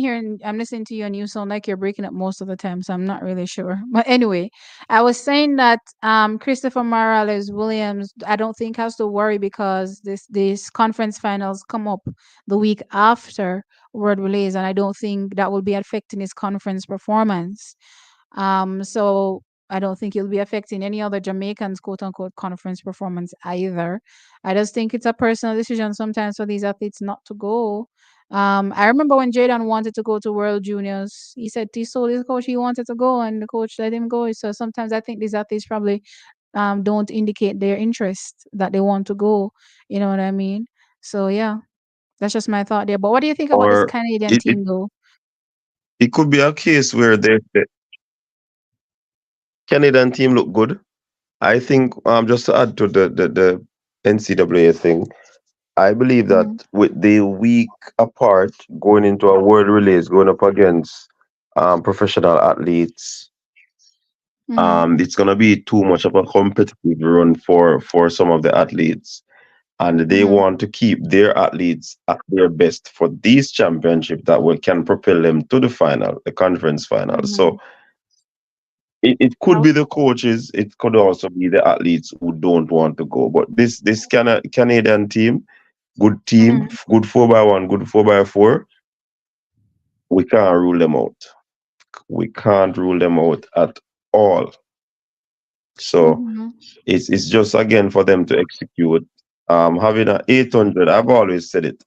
listening to you and you sound like you're breaking up most of the time, so I'm not really sure. But anyway, I was saying that Christopher Morales Williams, I don't think has to worry because this conference finals come up the week after World Relays, and I don't think that will be affecting his conference performance. So I don't think it'll be affecting any other Jamaicans quote unquote conference performance either. I just think it's a personal decision sometimes for these athletes not to go. I remember when Jaydon wanted to go to World Juniors, he said he told his coach he wanted to go, and the coach let him go. So sometimes I think these athletes probably don't indicate their interest that they want to go. You know what I mean? So yeah, that's just my thought there. But what do you think about this Or Canadian it, it, team, though? it could be a case where the Canadian team look good. I think just to add to the NCAA thing. I believe that Mhm. with the week apart going into a world relays, going up against professional athletes, Mhm. it's gonna be too much of a competitive run for some of the athletes, and they Mhm. want to keep their athletes at their best for these championships that will can propel them to the final, the conference final. So Mhm. it could Oh. be the coaches, it could also be the athletes who don't want to go. But this Canadian team, Mhm. good 4x1, good 4x4, we can't rule them out. We can't rule them out at all. So Mhm. it's just again for them to execute. Having a 800, I've always said it,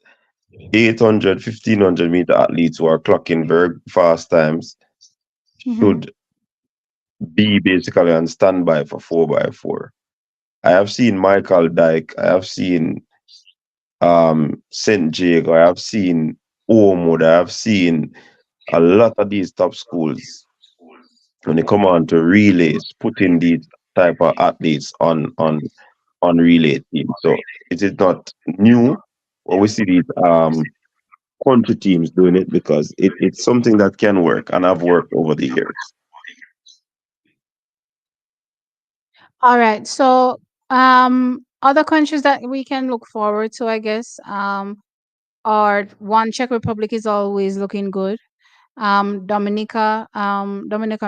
800, 1500 meter athletes who are clocking very fast times Mhm. should be basically on standby for 4x4. I have seen Michael Dyke, I have seen St. Jago, I have seen Ormwood, I have seen a lot of these top schools when they come on to relays, putting these type of athletes on relay teams. So it is not new when we see these country teams doing it because it's something that can work and have worked over the years. All right. So, other countries that we can look forward to, I guess, are one, Czech Republic is always looking good. Dominican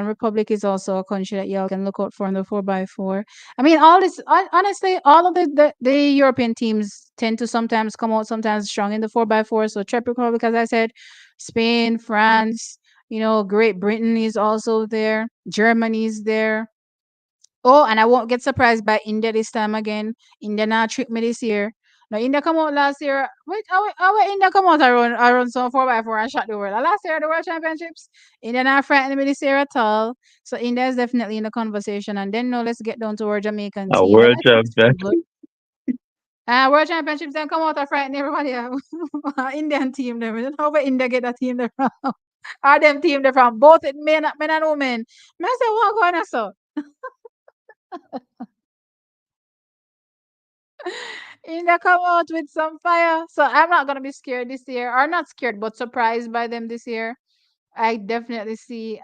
Republic is also a country that y'all can look out for in the 4x4. I mean, honestly, all of the European teams tend to sometimes come out sometimes strong in the 4x4. So Czech Republic, as I said, Spain, France, Great Britain is also there. Germany is there. Oh, and I won't get surprised by India this time again. India not trick me this year. Now India come out last year. Wait, how India come out I run some 4x4 and shot the world. Last year at the World Championships, India not frightened me this year at all. So India is definitely in the conversation. And then now let's get down to our Jamaican A team. And world I think it's champion. good. World Championships then come out and frighten everybody. Indian team them. I don't know where India get that team there from. Are them team there from? Both men and women. I say what going on so? India come out with some fire. So I'm not gonna be scared this year, or not scared, but surprised by them this year. I definitely see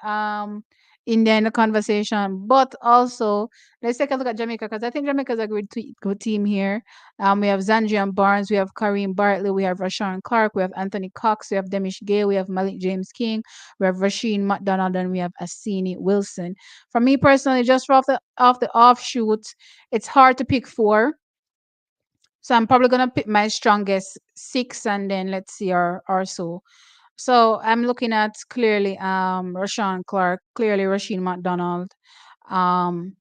India in the conversation, but also let's take a look at Jamaica because I think Jamaica is a good team here. We have Zandrian Barnes, we have Kareem Bartley, we have Rashawn Clark, we have Anthony Cox, we have Demish Gay, we have Malik James King, we have Rasheen McDonald, and we have Assini Wilson. For me personally, just off the offshoot, it's hard to pick four, so I'm probably gonna pick my strongest six, and then let's see or so. So I'm looking at clearly Rashawn Clark, clearly Rasheen McDonald. Um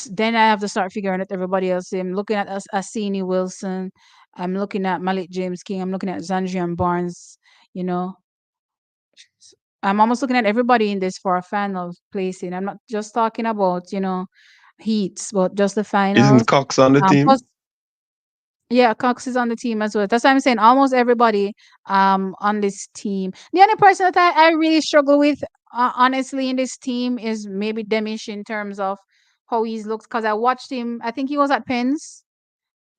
then I have to start figuring out everybody else. I'm looking at Assini Wilson. I'm looking at Malik James King. I'm looking at Zandrian Barnes. You know, I'm almost looking at everybody in this for a final placing. I'm not just talking about heats, but just the Isn't finals. Cox on the Plus, team? yeah, Cox is on the team as well. That's why I'm saying almost everybody on this team. The only person that I really struggle with honestly in this team is maybe Demish in terms of how he looks, because I watched him. I think he was at Penn's.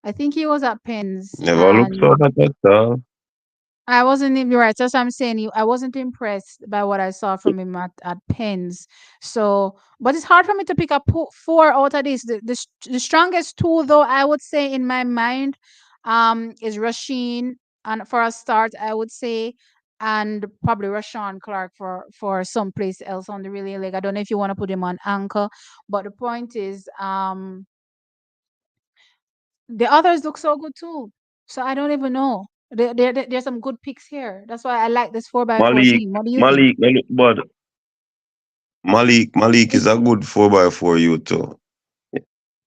I think he was at Penn's, Never looked so and at all. I wasn't even right. That's what I'm saying. I wasn't impressed by what I saw from him at Penn's. So, but it's hard for me to pick up four out of this. The strongest two, though, I would say in my mind, is Rasheen, and for a start, I would say, and probably Rashawn Clark for someplace else on the relay leg. I don't know if you want to put him on anchor, but the point is, the others look so good too. So I don't even know. There's some good picks here. That's why I like this 4x4 Malik, team. What do you think? Malik, but Malik Is is a good 4x4 you too.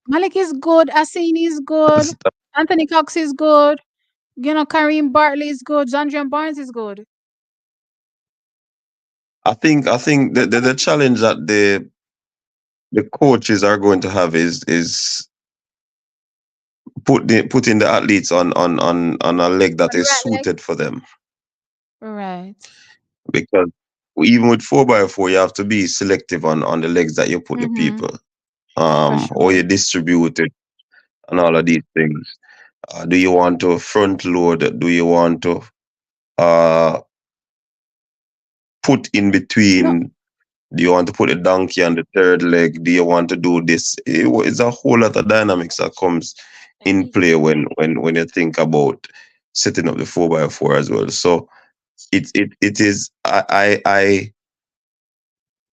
Malik is good. Assini is good. Yes. Anthony Cox is good. Kareem Bartley is good. Zandrian Barnes is good. I think the challenge that the coaches are going to have is putting the athletes on a leg that On the is right leg. suited for them. Right. Because even with 4x4, you have to be selective on the legs that you put the Mm-hmm. people. For Or sure. you distribute it. and all of these things. Do you want to front load? Do you want to uh, put in No, between? Do you want to put a donkey on the third leg? Do you want to do this? It's a whole lot of dynamics that comes in play when you think about setting up the 4x4 as well. So it is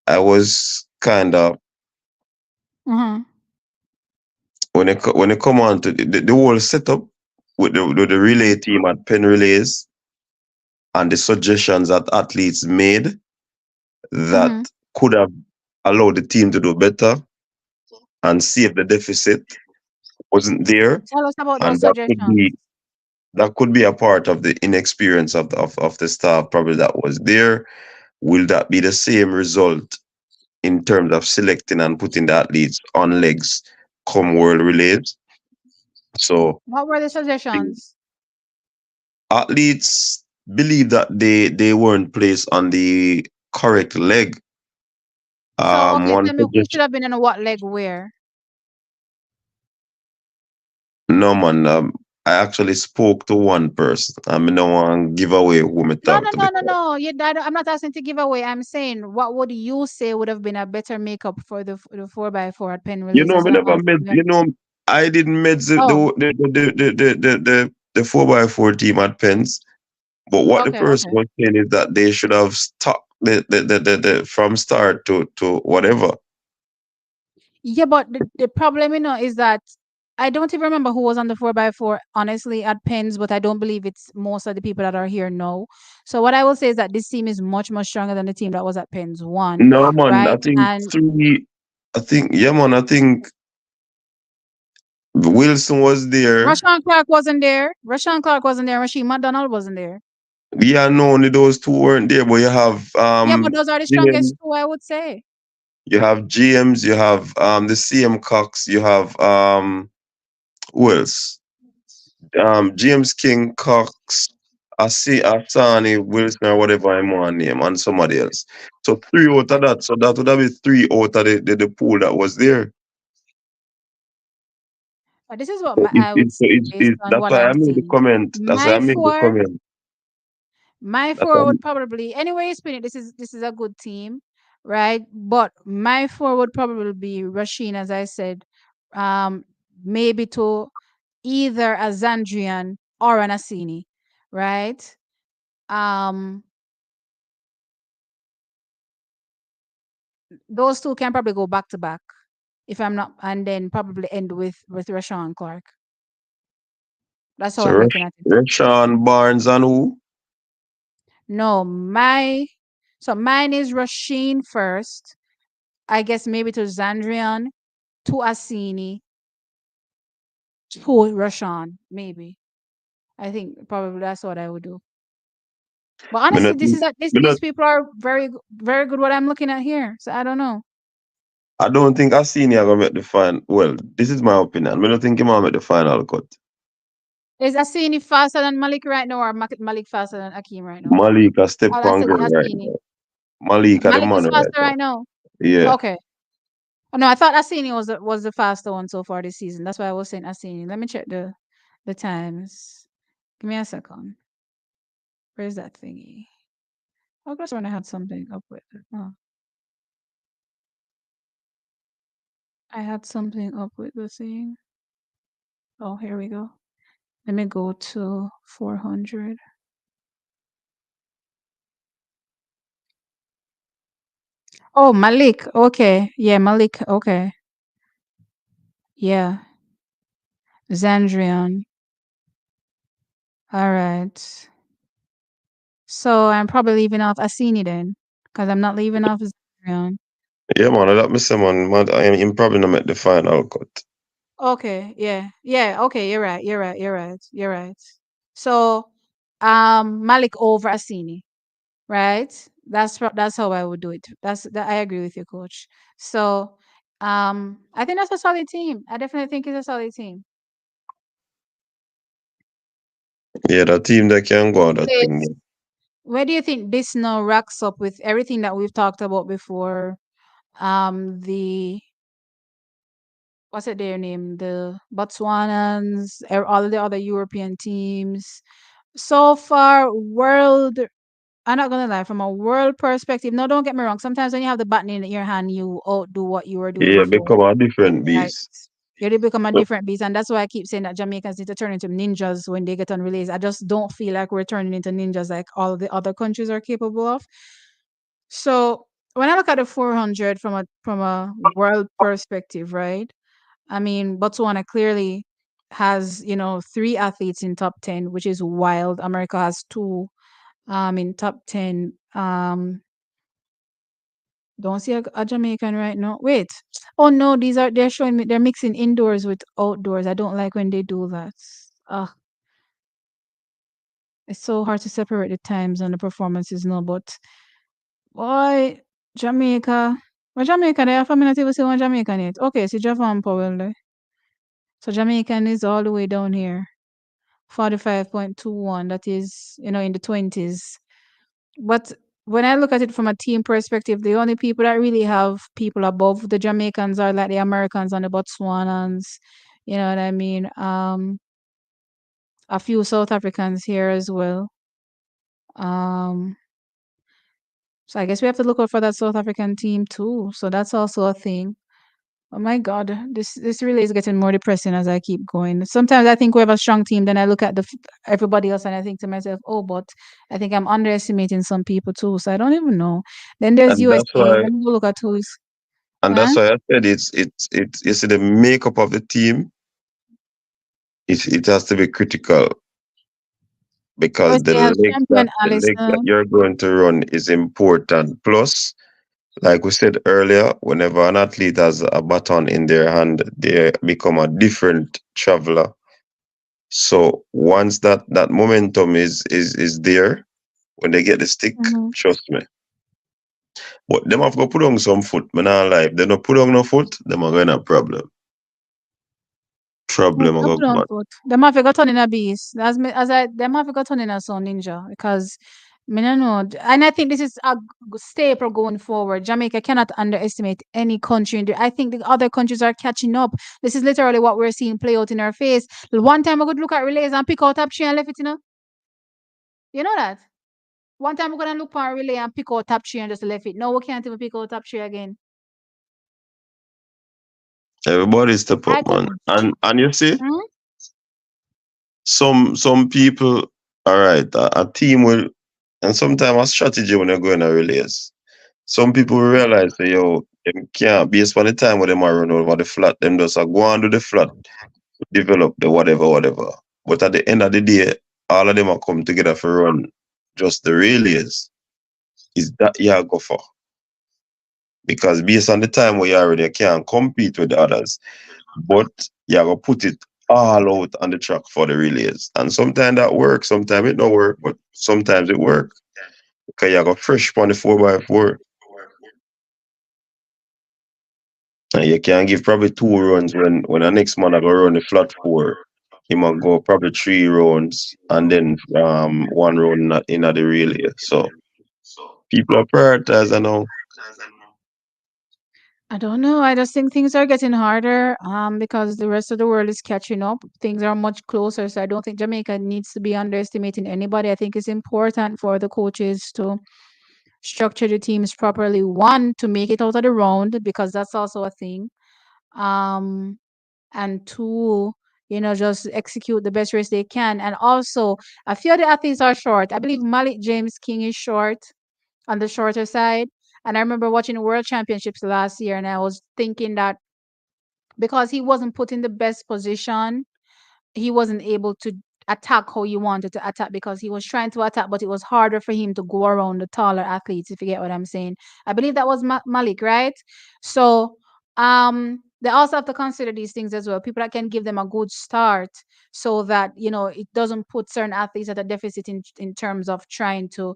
I was kind of mm-hmm, when it come on to the whole setup with the relay team at Penn Relays and the suggestions that athletes made that mm-hmm. could have allowed the team to do better and save the deficit wasn't there, Tell us about those and suggestions. that could be a part of the inexperience of the staff probably that was there. Will that be the same result in terms of selecting and putting the athletes on legs come world relays? So What were the the suggestions? athletes believe that they weren't placed on the correct leg. So, okay, One tell me who should suggestion, have been in what leg where? no man, I actually spoke to one person. I mean, no one give away who me No, talk no, to no, no, because no. I'm not asking to give away. I'm saying, what would you say would have been a better makeup for the 4x4 at Penn you Relays? know That's me what I'm never asking met. you. You know I didn't met Oh, the 4x4 team at Pens. But what the okay, person okay. was saying is that they should have stuck the from start to whatever. Yeah, but the problem, is that I don't even remember who was on the 4x4, honestly, at Pens, but I don't believe it's most of the people that are here know. So what I will say is that this team is much, much stronger than the team that was at Pens one, No man, I right? think And three. I think yeah man. I think Wilson was there. Rashawn Clark wasn't there. Rashawn Clark wasn't there. Rasheed McDonald wasn't there. Yeah, no, only those two weren't there, but you have Yeah, but those are the GM, strongest two, I would say. you have GMs, you have the CM Cox, you have who else? James King, Cox, Asani, Wilson, or whatever I'm on name, and somebody else. So three out of that. So that would have been three out of the pool that was there. But this is what So I would say based on that's what why I I've made the seen. comment. That's why I My made the four, comment. my That's four would probably, anyway you spin it. This is a good team, right? But my four would probably be Rasheen, as I said, um, maybe to either a Zandrian or an Asini, right? Um, those two can probably go back to back if I'm not, and then probably end with Rashawn Clark. That's how so I'm looking at it. Rashawn Barnes and who? No, mine is Rasheen first. I guess maybe to Zandrian, to Asini, to Rashawn, maybe. I think probably that's what I would do. But Me honestly, not, this is that me not, these people are very good. What I'm looking at here, so I don't know. I don't think Asini are gonna make the final. Well, this is my opinion. I don't think he might make the final cut. Is Asini faster than Malik right now, or Malik faster than Akeem right now? Malik a step Oh, that's on girl right Asini. now. Malik are the Malik is man right faster now. right now. Yeah. Okay. Oh no, I thought Asini was the faster one so far this season. That's why I was saying Asini. Let me check the times. Give me a second. Where's that thingy? I guess when I had something up with it. Oh, I had something up with the thing. Oh, here we go. Let me go to 400. Oh, Malik. Okay. Yeah, Malik. Okay. Yeah. Zandrian. All right. So I'm probably leaving off Asini then, because I'm not leaving off Zandrian. Yeah, man, that me say man, I am probably not make the final cut. Okay. Yeah. Yeah. Okay. You're right. You're right. You're right. You're right. So, Malik over Asini. Right? That's how I would do it. I agree with you, coach. So, I think that's a solid team. I definitely think it's a solid team. Yeah, the team that can go on that thing. This, where do you think this now racks up with everything that we've talked about before? The what's it their name? The Botswanans, all the other European teams. So far, world. I'm not gonna lie, from a world perspective. No, don't get me wrong. Sometimes when you have the button in your hand, you outdo what you were doing Yeah, before. become a different Right. beast. Yeah, they become a So, different beast, and that's why I keep saying that Jamaicans need to turn into ninjas when they get on relays. I just don't feel like we're turning into ninjas like all the other countries are capable of. So when I look at the 400 from a world perspective, right? I mean, Botswana clearly has, three athletes in top 10, which is wild. America has two in top 10. Don't see a Jamaican right now. Wait. Oh no, they're showing me they're mixing indoors with outdoors. I don't like when they do that. It's so hard to separate the times and the performances now, but boy, Jamaica. Well, Jamaica, they have a minute to see one Jamaican yet. Okay, so Javan Powell there. So Jamaican is all the way down here. 45.21. That is, in the 20s. But when I look at it from a team perspective, the only people that really have people above the Jamaicans are like the Americans and the Botswanans. You know what I mean? A few South Africans here as well. Um, so I guess we have to look out for that South African team too. So that's also a thing. Oh my God, this really is getting more depressing as I keep going. Sometimes I think we have a strong team, then I look at everybody else and I think to myself, oh, but I think I'm underestimating some people too. So I don't even know. Then there's and that's USA. why Let me go look at who's. and Huh? that's why I said it's you see the makeup of the team, it has to be critical because USA has champion the legs that Allison. you're going to run is important. Plus, like we said earlier, whenever an athlete has a baton in their hand, they become a different traveler. So once that momentum is there, when they get the stick, Mm-hmm. trust me. But them have to put on some foot. Man, I lie. If they not put on no foot, them are going to have problem. Problem are I going put to come on out. foot. Them have got on in a beast. Them have got on in a son ninja because me no know. And I think this is a staple going forward. Jamaica cannot underestimate any country. I think the other countries are catching up. This is literally what we're seeing play out in our face. One time I could look at relays and pick out top three and left it. You know that. One time we could look for a relay and pick out top three and just left it. No, we can't even pick out top three again. Everybody step up, I man. couldn't. And you see, Hmm? some people, all right, a team will, and sometimes a strategy when they go in a relays. Some people will realize, say, yo, them can't, based on the time where them are run over the flat, them just a go and do the flat, develop the whatever, whatever. But at the end of the day, all of them are come together for run just the relays. Is that you go for? Because based on the time where you already can't compete with the others, but you have to put it all out on the track for the relays. And sometimes that works, sometimes it don't work, but sometimes it work. Because you have a fresh on the 4x4. And you can give probably two runs when the next man I go run the flat four. He might go probably three rounds and then one round in the relay. So people are prioritizing now. I don't know. I just think things are getting harder because the rest of the world is catching up. Things are much closer. So I don't think Jamaica needs to be underestimating anybody. I think it's important for the coaches to structure the teams properly. One, to make it out of the round, because that's also a thing. Um, and two, just execute the best race they can. And also, a few of the athletes are short. I believe Malik James King is short on the shorter side. And I remember watching the World Championships last year, and I was thinking that because he wasn't put in the best position, he wasn't able to attack how he wanted to attack because he was trying to attack, but it was harder for him to go around the taller athletes, if you get what I'm saying. I believe that was Malik, right? So they also have to consider these things as well. People that can give them a good start so that, it doesn't put certain athletes at a deficit in terms of trying to,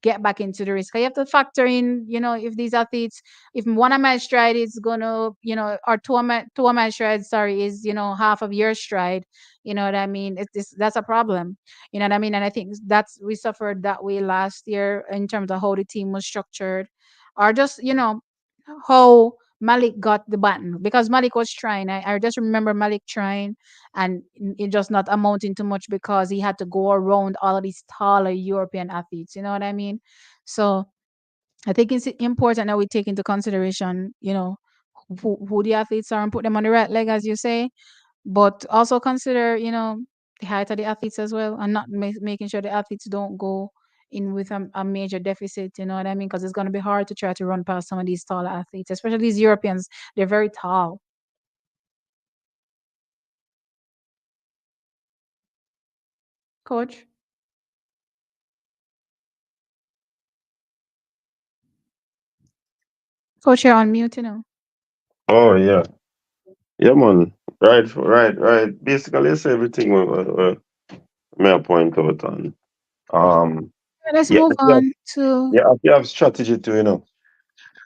get back into the race. 'Cause you have to factor in, if these athletes, if one of my stride is gonna, or two of my strides, sorry, is, half of your stride, you know what I mean? That's a problem. You know what I mean? And I think that's we suffered that way last year in terms of how the team was structured, or just how Malik got the button because Malik was trying. I just remember Malik trying and it just not amounting to much because he had to go around all of these taller European athletes. You know what I mean? So I think it's important that we take into consideration, who the athletes are and put them on the right leg, as you say, but also consider, the height of the athletes as well, and not making sure the athletes don't go in with a major deficit. You know what I mean? Because it's going to be hard to try to run past some of these taller athletes, especially these Europeans. They're very tall. Coach, coach, you're on mute. Oh yeah, yeah, man. Right, right, right. Basically, it's everything may I point out on. Um, Let's yeah, move on to. if you have strategy to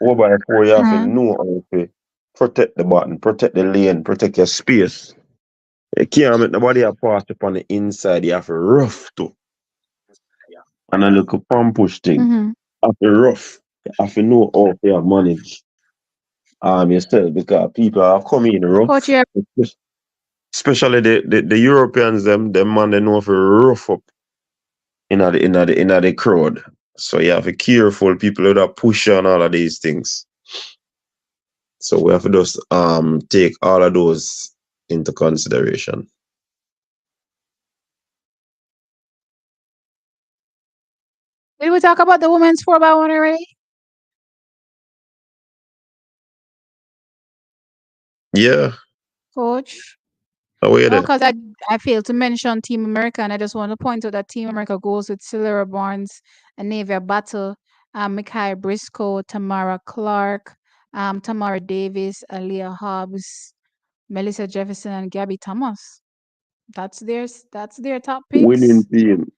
over by four, you have to Mhm. know how to protect the button, protect the lane, protect your space. You can't make nobody a pass up on the inside. You have to rough too, and a little pump push thing. Mhm. You have to rough. You have to know how to manage yourself because people are coming in Coach, rough. you're Especially the Europeans, them man, they know if rough up in the crowd. So you have to be careful people that push on all of these things. So we have to just take all of those into consideration. Did we talk about the women's 4x1 already, Yeah, Coach? away Oh, there. because I failed to mention Team America, and I just want to point out that Team America goes with Cilla Barnes, Anavia Battle, Mikai Briscoe, Tamara Clark, Tamara Davis, Aaliyah Hobbs, Melissa Jefferson, and Gabby Thomas. That's their top Winning picks. team.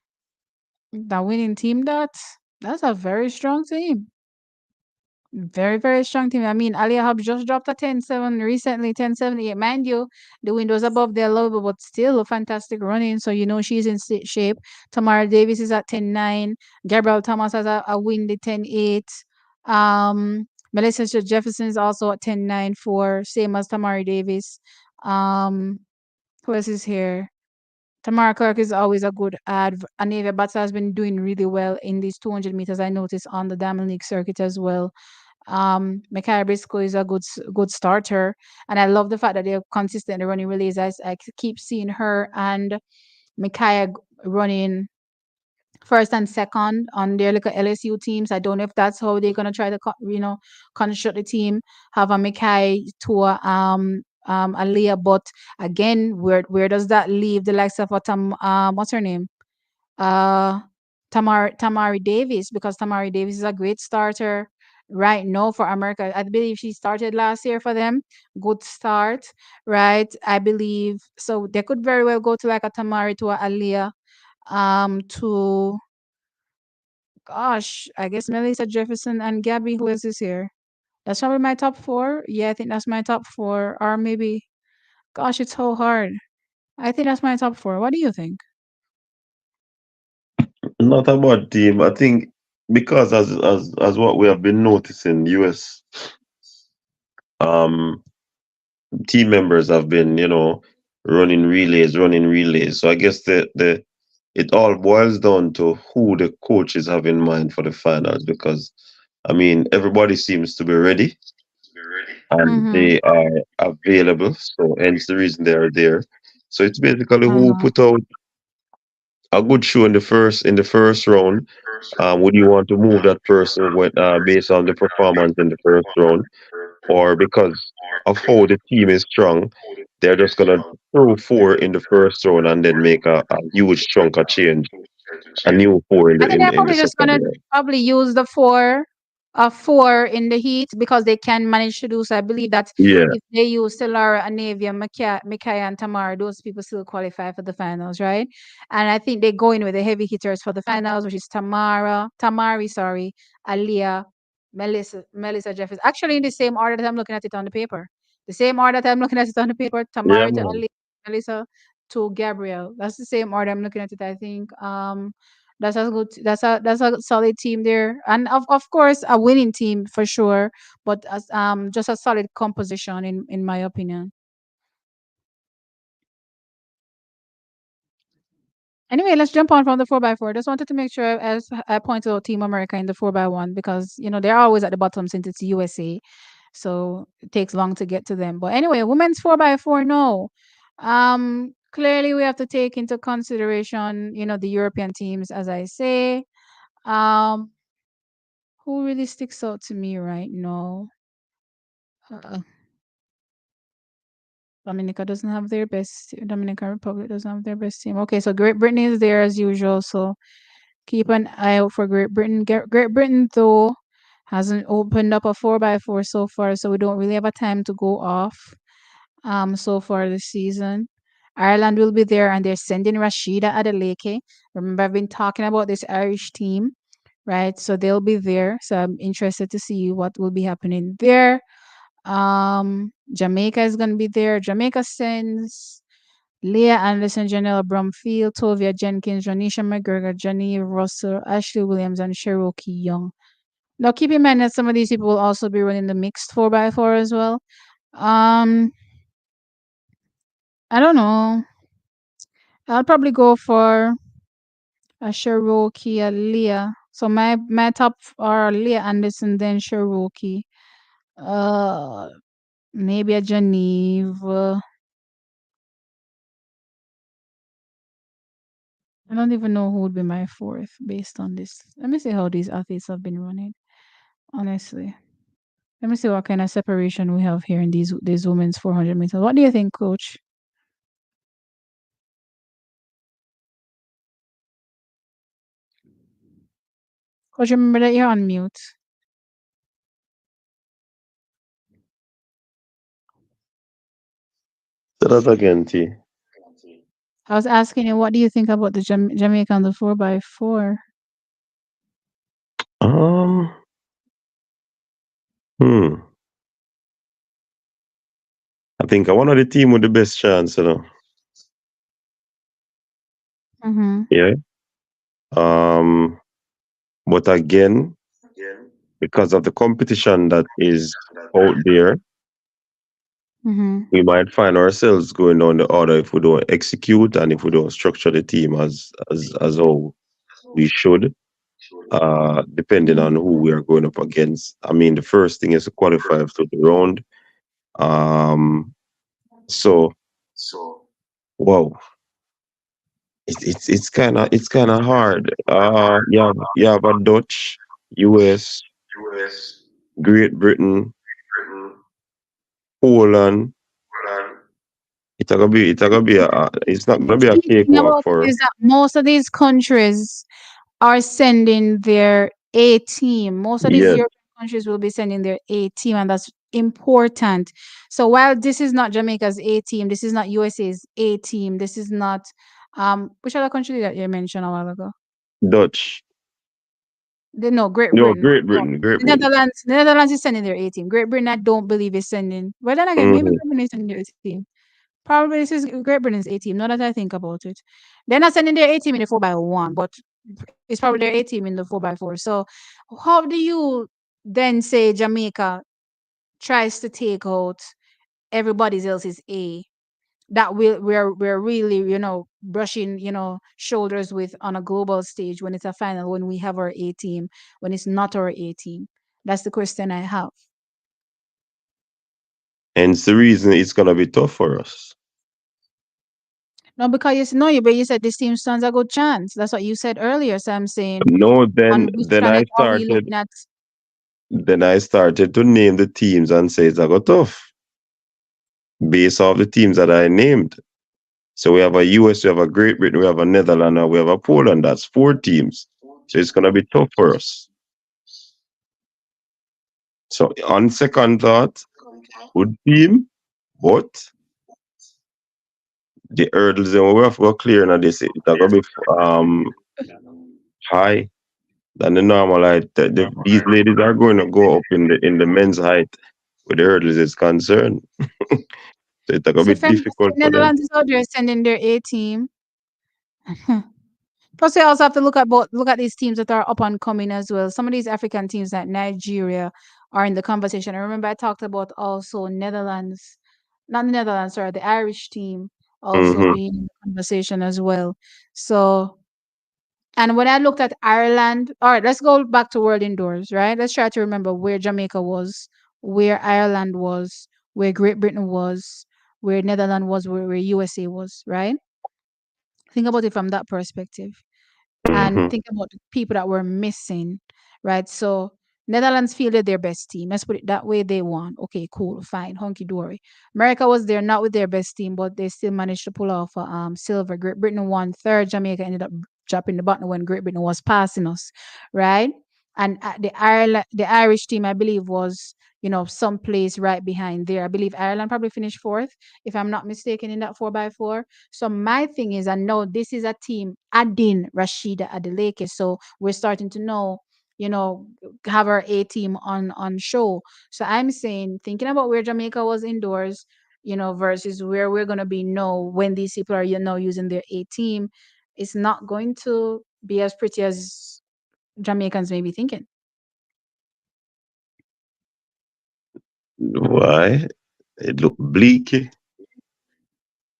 The winning team. That's a very strong team. Very, very strong team. I mean, Alia Hub just dropped a 10-7 recently, 10-78. Mind you, the windows above their level, but still a fantastic running. So, she's in shape. Tamara Davis is at 10-9. Gabrielle Thomas has a windy 10-8. Melissa Jefferson is also at 10-9 for same as Tamara Davis. Um, who else is here? Tamara Clark is always a good ad. Anavia Batsa has been doing really well in these 200 meters. I noticed on the Diamond League circuit as well. Mikhail Briscoe is a good starter, and I love the fact that they're consistently running relays. I keep seeing her and Mikhail running first and second on their little LSU teams. I don't know if that's how they're gonna try to construct the team. Have a Mikhail to Aliyah, but again, where does that leave the likes of what's her name? uh Tamari Davis, because Tamari Davis is a great starter right now for America. I believe she started last year for them. Good start, right? I believe so. They could very well go to like a Tamari to a Aliyah, to gosh, I guess Melissa Jefferson and Gabby. Who else is here? That's probably my top four. Yeah, I think that's my top four, or maybe. Gosh, it's so hard. I think that's my top four. What do you think? Not about team. I think because as what we have been noticing, US um team members have been, running relays. So I guess the it all boils down to who the coaches have in mind for the finals because I mean everybody seems to be ready and Mm-hmm. they are available. So hence the reason they are there. So it's basically who Uh-huh. put out a good show in the first round. Would you want to move that person based on the performance in the first round, or because of how the team is strong, they're just gonna throw four in the first round and then make a huge chunk of change, a new four in I the think in, they're in the probably just second gonna round. probably use the four in the heat because they can manage to do so. I believe that Yeah, if they use Stelara, Anavia, Mikaya, and Tamar, those people still qualify for the finals, right? And I think they go in with the heavy hitters for the finals, which is Tamari, sorry, Aliyah, Melissa Jeffries. Actually, in the same order that I'm looking at it on the paper. The same order that I'm looking at it on the paper, yeah, Tamari to man. Aliyah, Melissa to Gabrielle. That's the same order I'm looking at it, I think. That's a good. That's a solid team there, and of course a winning team for sure. But as just a solid composition in my opinion. Anyway, let's jump on from the 4x4. Just wanted to make sure, as I pointed out, Team America in the 4x1 because they're always at the bottom since it's USA, so it takes long to get to them. But anyway, women's 4x4, no. Clearly we have to take into consideration, the European teams, as I say. Um, who really sticks out to me right now? Uh, Dominican Republic doesn't have their best team. Okay, so Great Britain is there as usual. So keep an eye out for Great Britain. Great Britain, though, hasn't opened up a 4x4 so far, so we don't really have a time to go off so far this season. Ireland will be there, and they're sending Rashida Adeleke. Remember, I've been talking about this Irish team, right? So they'll be there. So I'm interested to see what will be happening there. Jamaica is going to be there. Jamaica sends Leah Anderson, Janelle Brumfield, Tovia Jenkins, Janisha McGregor, Jenny Russell, Ashley Williams, and Cherokee Young. Now, keep in mind that some of these people will also be running the mixed 4x4 as well. Um, I don't know. I'll probably go for a Cherokee, a Leah. So my top are Leah Anderson, then Cherokee. Uh, maybe a Geneva. I don't even know who would be my fourth based on this. Let me see how these athletes have been running. Honestly, let me see what kind of separation we have here in these women's 400 meters. What do you think, Coach? Coach, remember that you're on mute. Say that again, T. I was asking you, what do you think about the Jamaica on the 4x4? Um, hmm. I think I one of the team with the best chance, Mm-hmm. Yeah. Um, but again, because of the competition that is out there, Mm-hmm. we might find ourselves going down the order if we don't execute and if we don't structure the team as how we should. Depending on who we are going up against. I mean, the first thing is to qualify for the round. Um, so wow, it's kind of hard. Yeah, but Dutch, U.S., Great Britain, Poland. It's not gonna be a The thing cakewalk about it for is that most of these countries are sending their A team. Most of these yeah European countries will be sending their A team, and that's important. So while this is not Jamaica's A team, this is not USA's A team, this is not which other country that you mentioned a while ago? Dutch. No, Great No, Britain. Great No. Britain, Great The Britain. Netherlands. The Netherlands is sending their A team. Great Britain, I don't believe is sending. Well, then again, maybe Hmm. Great Britain is sending their A team. Probably this is Great Britain's A team. Now that I think about it, they're not sending their A team in the 4x1, but it's probably their A team in the 4x4. So, how do you then say Jamaica tries to take out everybody else's A that we're really brushing shoulders with on a global stage when it's a final, when we have our A team, when it's not our A team? That's the question I have. Hence the reason it's gonna be tough for us. No, because but you said this team stands a good chance. That's what you said earlier. So I'm saying, No, then on which then I planet are we started looking at? then I started to name the teams and say it's a go tough based off the teams that I named. So we have a US, we have a Great Britain, we have a Netherlands, and we have a Poland. That's four teams. So it's gonna be tough for us. So on second thought, good team, but the hurdles that we have to clear now this it's gonna be um high than the normal height. These ladies are going to go up in the men's height where the hurdles is concerned. So it's gonna So be if I'm difficult for them. Netherlands is out there sending their A team, Plus, we also have to look at these teams that are up and coming as well. Some of these African teams like Nigeria are in the conversation. I remember I talked about also Netherlands, not the Netherlands, sorry, the Irish team also Mm-hmm. being in the conversation as well. So, and when I looked at Ireland, all right, let's go back to World Indoors, right? Let's try to remember where Jamaica was, where Ireland was, where Great Britain was, where Netherlands was, where USA was, right? Think about it from that perspective and Mm-hmm. think about the people that were missing, right? So Netherlands fielded their best team. Let's put it that way. They won. Okay, cool, fine, hunky dory. America was there, not with their best team, but they still managed to pull off silver. Great Britain won third. Jamaica ended up dropping the button when Great Britain was passing us, right? And the Irish team, I believe, was someplace right behind there. I believe Ireland probably finished fourth, if I'm not mistaken, in that 4x4. So my thing is, I know this is a team adding Rashida Adeleke, so we're starting to know, you know, have our A team on show. So I'm saying, thinking about where Jamaica was indoors, versus where we're gonna be no when these people are using their A team, it's not going to be as pretty as Jamaicans may be thinking. Why? It look bleaky.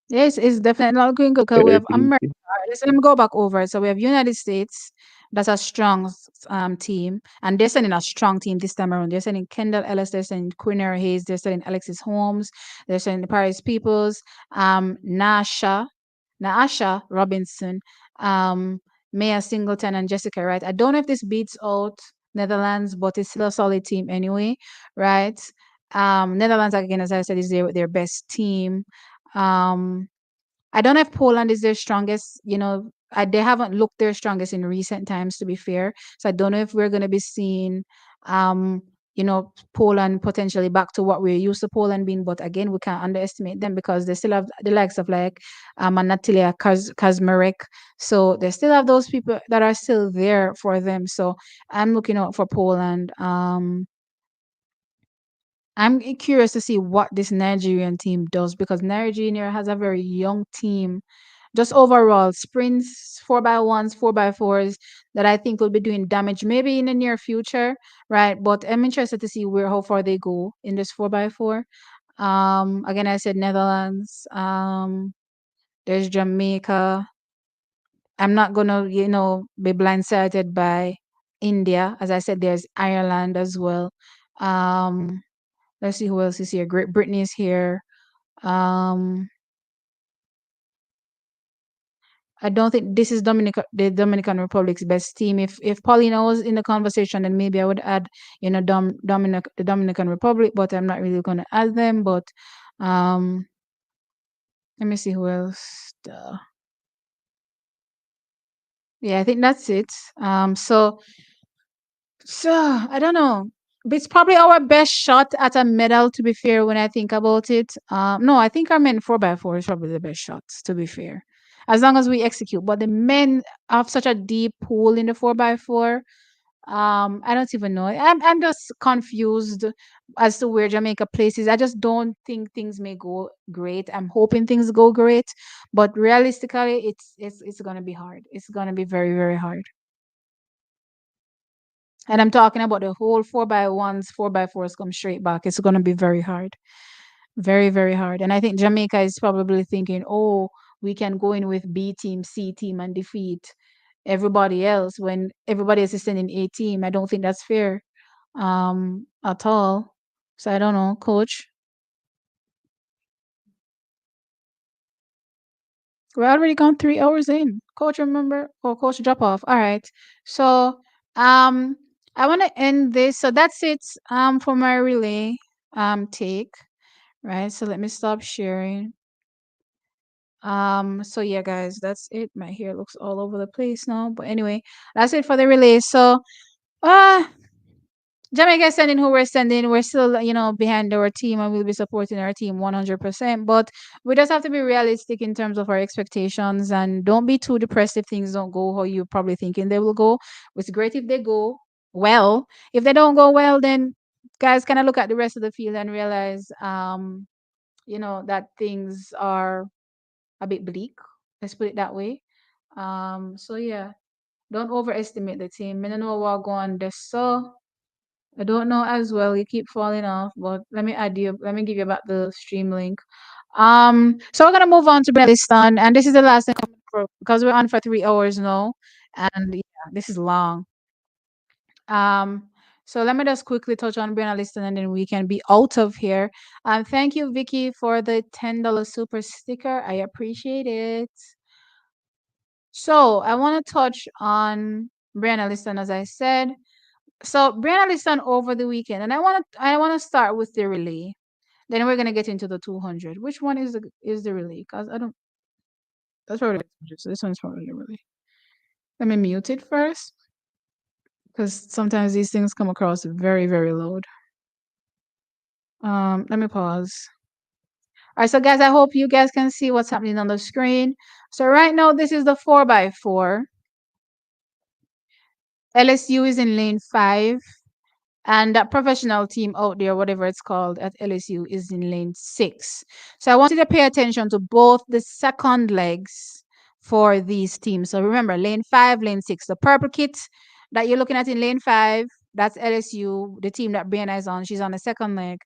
Yes, it's definitely not going good because we Very have America. bleaky. Let's let me go back over it. So we have United States, that's a strong team, and they're sending a strong team this time around. They're sending Kendall Ellis, they're sending Quinner Hayes, they're sending Alexis Holmes, they're sending the Paris Peoples, Naasha Robinson, um, Maya Singleton, and Jessica Wright. I don't know if this beats out Netherlands, but it's still a solid team anyway, right? Netherlands, again, as I said, is their best team. Um, I don't know if Poland is their strongest. They haven't looked their strongest in recent times, to be fair. So I don't know if we're going to be seeing, Poland potentially back to what we're used to Poland being. But again, we can't underestimate them because they still have the likes of like Natalia Kazmarek. So they still have those people that are still there for them. So I'm looking out for Poland. I'm curious to see what this Nigerian team does because Nigeria has a very young team. Just overall, sprints, 4x1s, 4x4s that I think will be doing damage maybe in the near future, right? But I'm interested to see how far they go in this 4x4. Again, I said Netherlands. There's Jamaica. I'm not gonna, be blindsided by India. As I said, there's Ireland as well. Um, Let's see who else is here. Great Britain is here. Um, I don't think this is the Dominican Republic's best team. If Paulina was in the conversation, then maybe I would add, the Dominican Republic, but I'm not really gonna add them. But um, let me see who else. Yeah, I think that's it. So I don't know. But it's probably our best shot at a medal, to be fair, when I think about it. No, I think our men 4x4 is probably the best shots, to be fair. As long as we execute. But the men have such a deep pool in the 4x4. I don't even know. I'm just confused as to where Jamaica places. I just don't think things may go great. I'm hoping things go great. But realistically, it's gonna be hard. It's gonna be very, very hard. And I'm talking about the whole 4x1s, 4x4s come straight back. It's going to be very hard. Very, very hard. And I think Jamaica is probably thinking, oh, we can go in with B team, C team, and defeat everybody else when everybody else is sending A team. I don't think that's fair at all. So I don't know, coach. We're already gone 3 hours in. Coach, remember? Oh, coach, drop off. All right. So um I want to end this. So that's it for my relay take. Right. So let me stop sharing. So yeah, guys, that's it. My hair looks all over the place now. But anyway, that's it for the relay. So uh Jamaica is sending who we're sending. We're still, behind our team and we'll be supporting our team 100%. But we just have to be realistic in terms of our expectations and don't be too depressed if things don't go how you're probably thinking they will go. It's great if they go well. If they don't go well, then guys kind of look at the rest of the field and realize, that things are a bit bleak. Let's put it that way. So yeah, don't overestimate the team. I don't know what going this so. I don't know as well. You keep falling off, but let me add you. Let me give you back the stream link. So we're gonna move on to Lyston, and this is the last thing because we're on for 3 hours now, and yeah, this is long. Um, so let me just quickly touch on Brianna Lyston, and then we can be out of here. Thank you, Vicky, for the $10 super sticker. I appreciate it. So I want to touch on Brianna Lyston, as I said. So Brianna Lyston over the weekend, and I want to start with the relay. Then we're gonna get into the 200. Which one is the relay? Because I don't. That's probably the 200. So this one's probably the relay. Let me mute it first, because sometimes these things come across very very loud. Let me pause. All right, so guys, I hope you guys can see what's happening on the screen. So right now, this is the 4x4. LSU is in lane 5. And that professional team out there, whatever it's called at LSU, is in lane 6. So I want you to pay attention to both the second legs for these teams. So remember, lane 5, lane 6. The purple kit that you're looking at in lane 5, that's LSU, the team that Brianna is on. She's on the second leg.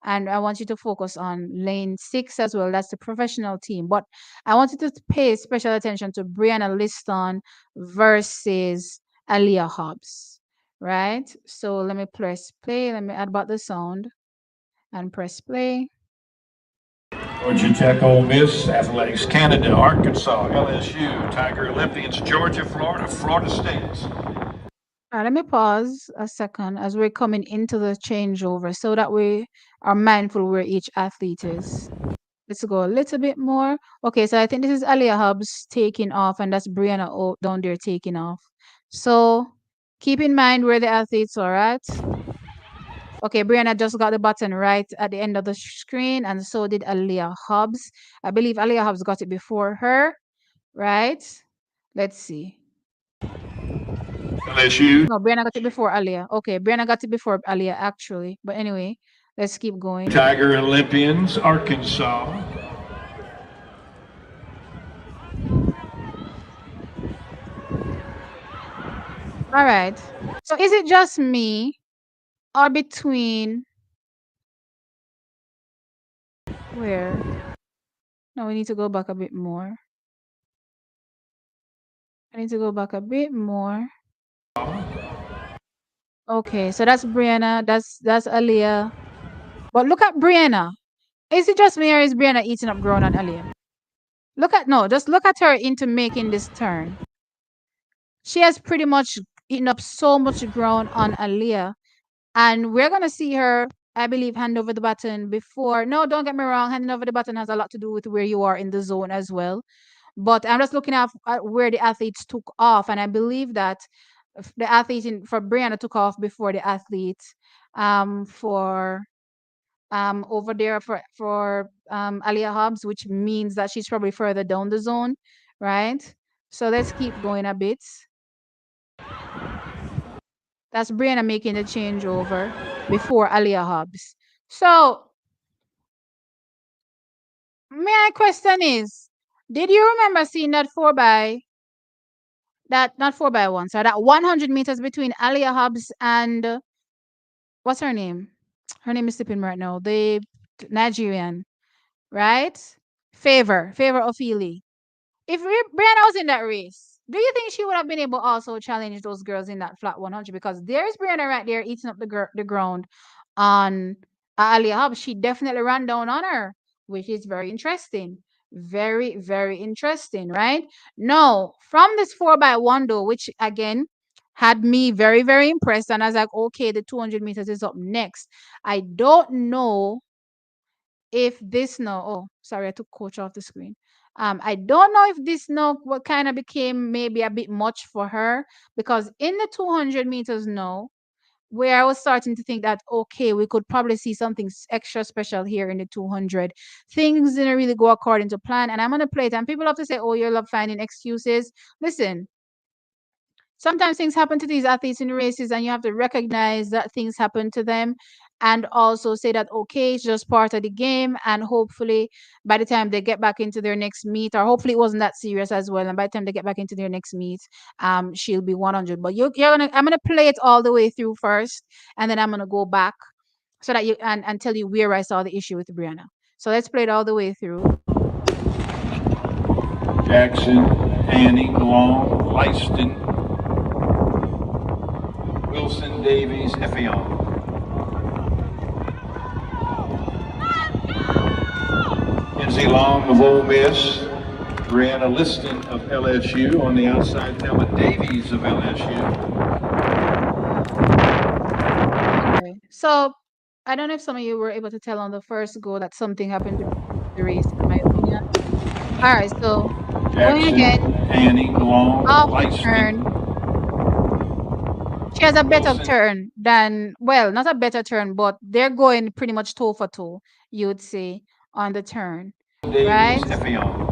And I want you to focus on lane 6 as well. That's the professional team. But I want you to pay special attention to Brianna Liston versus Aaliyah Hobbs, right? So let me press play. Let me add back the sound and press play. Georgia Tech, Ole Miss, Athletics Canada, Arkansas, LSU, Tiger Olympians, Georgia, Florida, Florida State. All right, let me pause a second as we're coming into the changeover so that we are mindful where each athlete is. Let's go a little bit more. Okay, so I think this is Aaliyah Hobbs taking off, and that's Brianna down there taking off. So keep in mind where the athletes are at. Okay, Brianna just got the button right at the end of the screen, and so did Aaliyah Hobbs. I believe Aaliyah Hobbs got it before her, right? Let's see. LSU. No, Brianna got it before Aaliyah. Okay, Brianna got it before Aaliyah, actually. But anyway, let's keep going. Tiger Olympians, Arkansas. All right. So is it just me or between where? No, we need to go back a bit more. I need to go back a bit more. Okay, so that's Brianna. That's Aaliyah. But look at Brianna. Is it just me or is Brianna eating up ground on Aaliyah? Just look at her into making this turn. She has pretty much eaten up so much ground on Aaliyah. And we're gonna see her, I believe, hand over the button before. No, don't get me wrong, handing over the button has a lot to do with where you are in the zone as well. But I'm just looking at where the athletes took off, and I believe that the athlete for Brianna took off before the athlete for over there for Aaliyah Hobbs, which means that she's probably further down the zone, right? So let's keep going a bit. That's Brianna making the changeover before Aaliyah Hobbs. So my question is, did you remember seeing that not 4x1, so that 100 meters between Aaliyah Hobbs and what's her name? Her name is slipping right now. The Nigerian, right? Favor Ophelia. If Brianna was in that race, do you think she would have been able to also challenge those girls in that flat 100? Because there's Brianna right there eating up the ground on Aaliyah Hobbs. She definitely ran down on her, which is very interesting. Very, very interesting, right? No, from this 4x1 though, which again had me very, very impressed. And I was like, okay, the 200 meters is up next. I don't know if this no oh sorry, I took coach off the screen. I don't know if this no what kind of became maybe a bit much for her, because in the 200 meters no, where I was starting to think that okay, we could probably see something extra special here in the 200. Things didn't really go according to plan, and I'm gonna play it. And people have to say, "Oh, you love finding excuses." Listen, sometimes things happen to these athletes in races, and you have to recognize that things happen to them. and also say that okay, it's just part of the game, and hopefully by the time they get back into their next meet, or hopefully it wasn't that serious as well, and by the time they get back into their next meet, she'll be 100. But you're gonna I'm gonna play it all the way through first, and then I'm gonna go back so that you and tell you where I saw the issue with Brianna. So let's play it all the way through. Jackson, Annie, Long, Lyston, Wilson, Davies, Effiong. Kenzie Long of Ole Miss, Brianna Lyston of LSU on the outside, Thelma Davies of LSU. Okay. So I don't know if some of you were able to tell on the first go that something happened during the race, in my opinion. All right, so going Jackson, again Annie, Long, off the Lyston, turn, she has a better Wilson, turn than, well, not a better turn, but they're going pretty much toe for toe, you would say, on the turn, Davies, right? Effiong.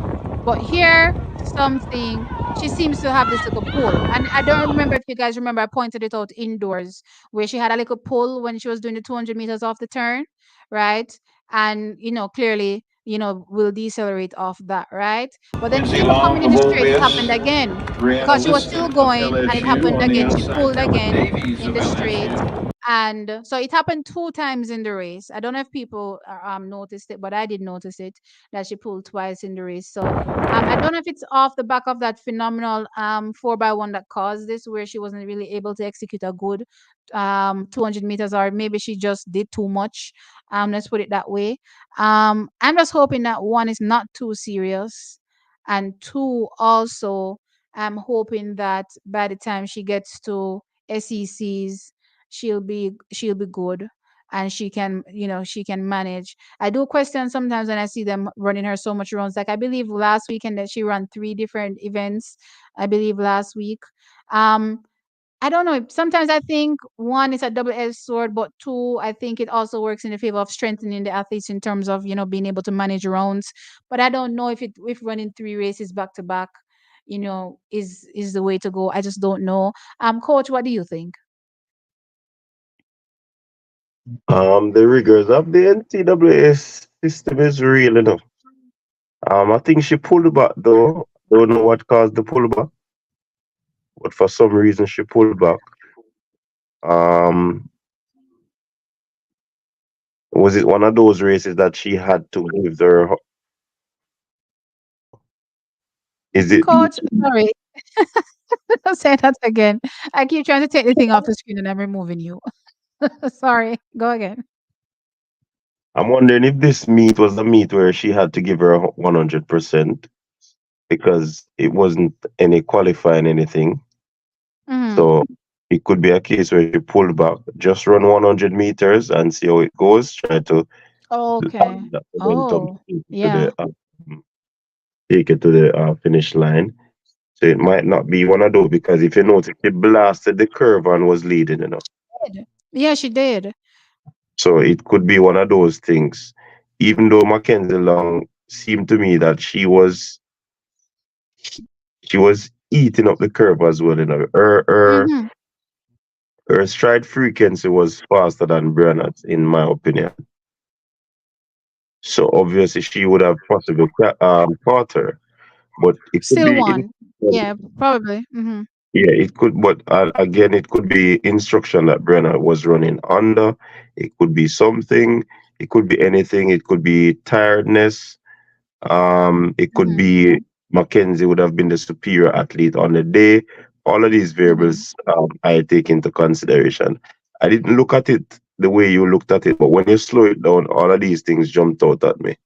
But here, something, she seems to have this little pull. And I don't remember if you guys remember, I pointed it out indoors where she had a little pull when she was doing the 200 meters off the turn, right? And, clearly, will decelerate off that, right? But then Kenzie even coming Long in of the Ole straight, it Miss, happened again because Brianna she was still Lyston of going and it LSU happened on the again. She outside, pulled Thelma again Davies in of the straight. LSU. And so it happened two times in the race. I don't know if people noticed it, but I did notice it that she pulled twice in the race. So I don't know if it's off the back of that phenomenal 4x1 that caused this, where she wasn't really able to execute a good 200 meters, or maybe she just did too much. Let's put it that way. I'm just hoping that one is not too serious, and two also, I'm hoping that by the time she gets to SECs, she'll be good, and she can manage. I do question sometimes when I see them running her so much runs. Like I believe last weekend that she ran three different events. I believe last week. Um, I don't know. Sometimes I think one is a double-edged sword, but two, I think it also works in the favor of strengthening the athletes in terms of being able to manage rounds. But I don't know if running three races back to back, is the way to go. I just don't know. Coach, what do you think? The rigors of the NCAA system is real enough. I think she pulled back though. Don't know what caused the pullback, but for some reason she pulled back. Um, was it one of those races that she had to give her? Is it? Coach, sorry, don't say that again. I keep trying to take the thing off the screen and I'm removing you. Sorry, go again. I'm wondering if this meet was a meet where she had to give her 100% because it wasn't any qualifying anything. Mm-hmm. So it could be a case where she pulled back, just run 100 meters and see how it goes. Try to Okay. that momentum, Oh, yeah. take it to the finish line. So it might not be one of those because if you notice, she blasted the curve and was leading. Did. Yeah, she did. So it could be one of those things. Even though Mackenzie Long seemed to me that she was eating up the curve as well. Mm-hmm. Her stride frequency was faster than Brianna's, in my opinion. So obviously she would have possibly caught her, but it could Still be won. Yeah, probably. Mm-hmm. yeah, it could, but again, it could be instruction that Brenner was running under. It could be something. It could be anything. It could be tiredness. It could Mm-hmm. be Mackenzie would have been the superior athlete on the day. All of these Mm-hmm. variables I take into consideration. I didn't look at it the way you looked at it, but when you slow it down, all of these things jumped out at me.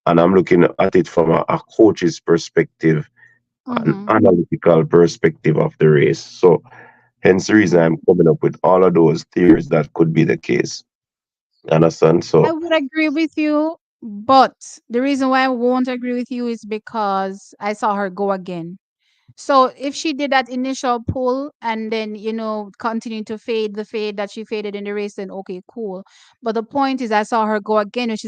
And I'm looking at it from a coach's perspective, an Mm-hmm. analytical perspective of the race. So hence the reason Mm-hmm. I'm coming up with all of those theories that could be the case. Understand? I So would agree with you, but the reason why I won't agree with you is because I saw her go again. So if she did that initial pull and then, continue to fade the fade that she faded in the race, then okay, cool. But the point is I saw her go again, which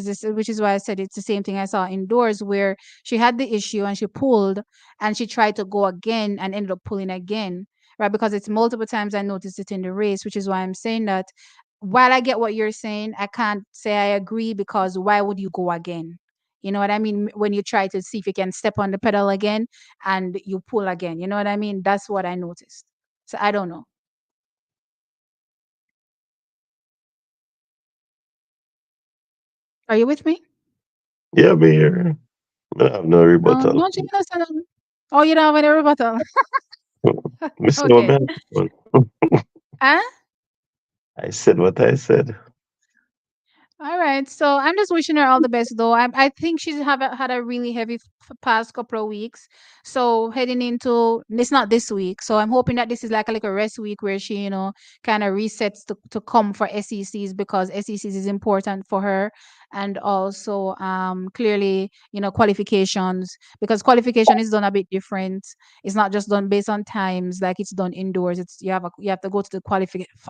is why I said it's the same thing I saw indoors, where she had the issue and she pulled and she tried to go again and ended up pulling again. Right. Because it's multiple times I noticed it in the race, which is why I'm saying that while I get what you're saying, I can't say I agree because why would you go again? You know what I mean? When you try to see if you can step on the pedal again and you pull again, you know what I mean? That's what I noticed. So I don't know. Are you with me? Yeah, me here. I have no No, rebuttal. no, Jaydon. Oh, you don't have any rebuttal. Me say what Okay. me have Huh? I said what I said. All right. So I'm just wishing her all the best, though. I think she's had a really heavy past couple of weeks. So heading into it's not this week. So I'm hoping that this is like a rest week where she, kind of resets to come for SECs because SECs is important for her, and also clearly qualifications because qualification is done a bit different. It's not just done based on times like it's done indoors. It's you have to go to the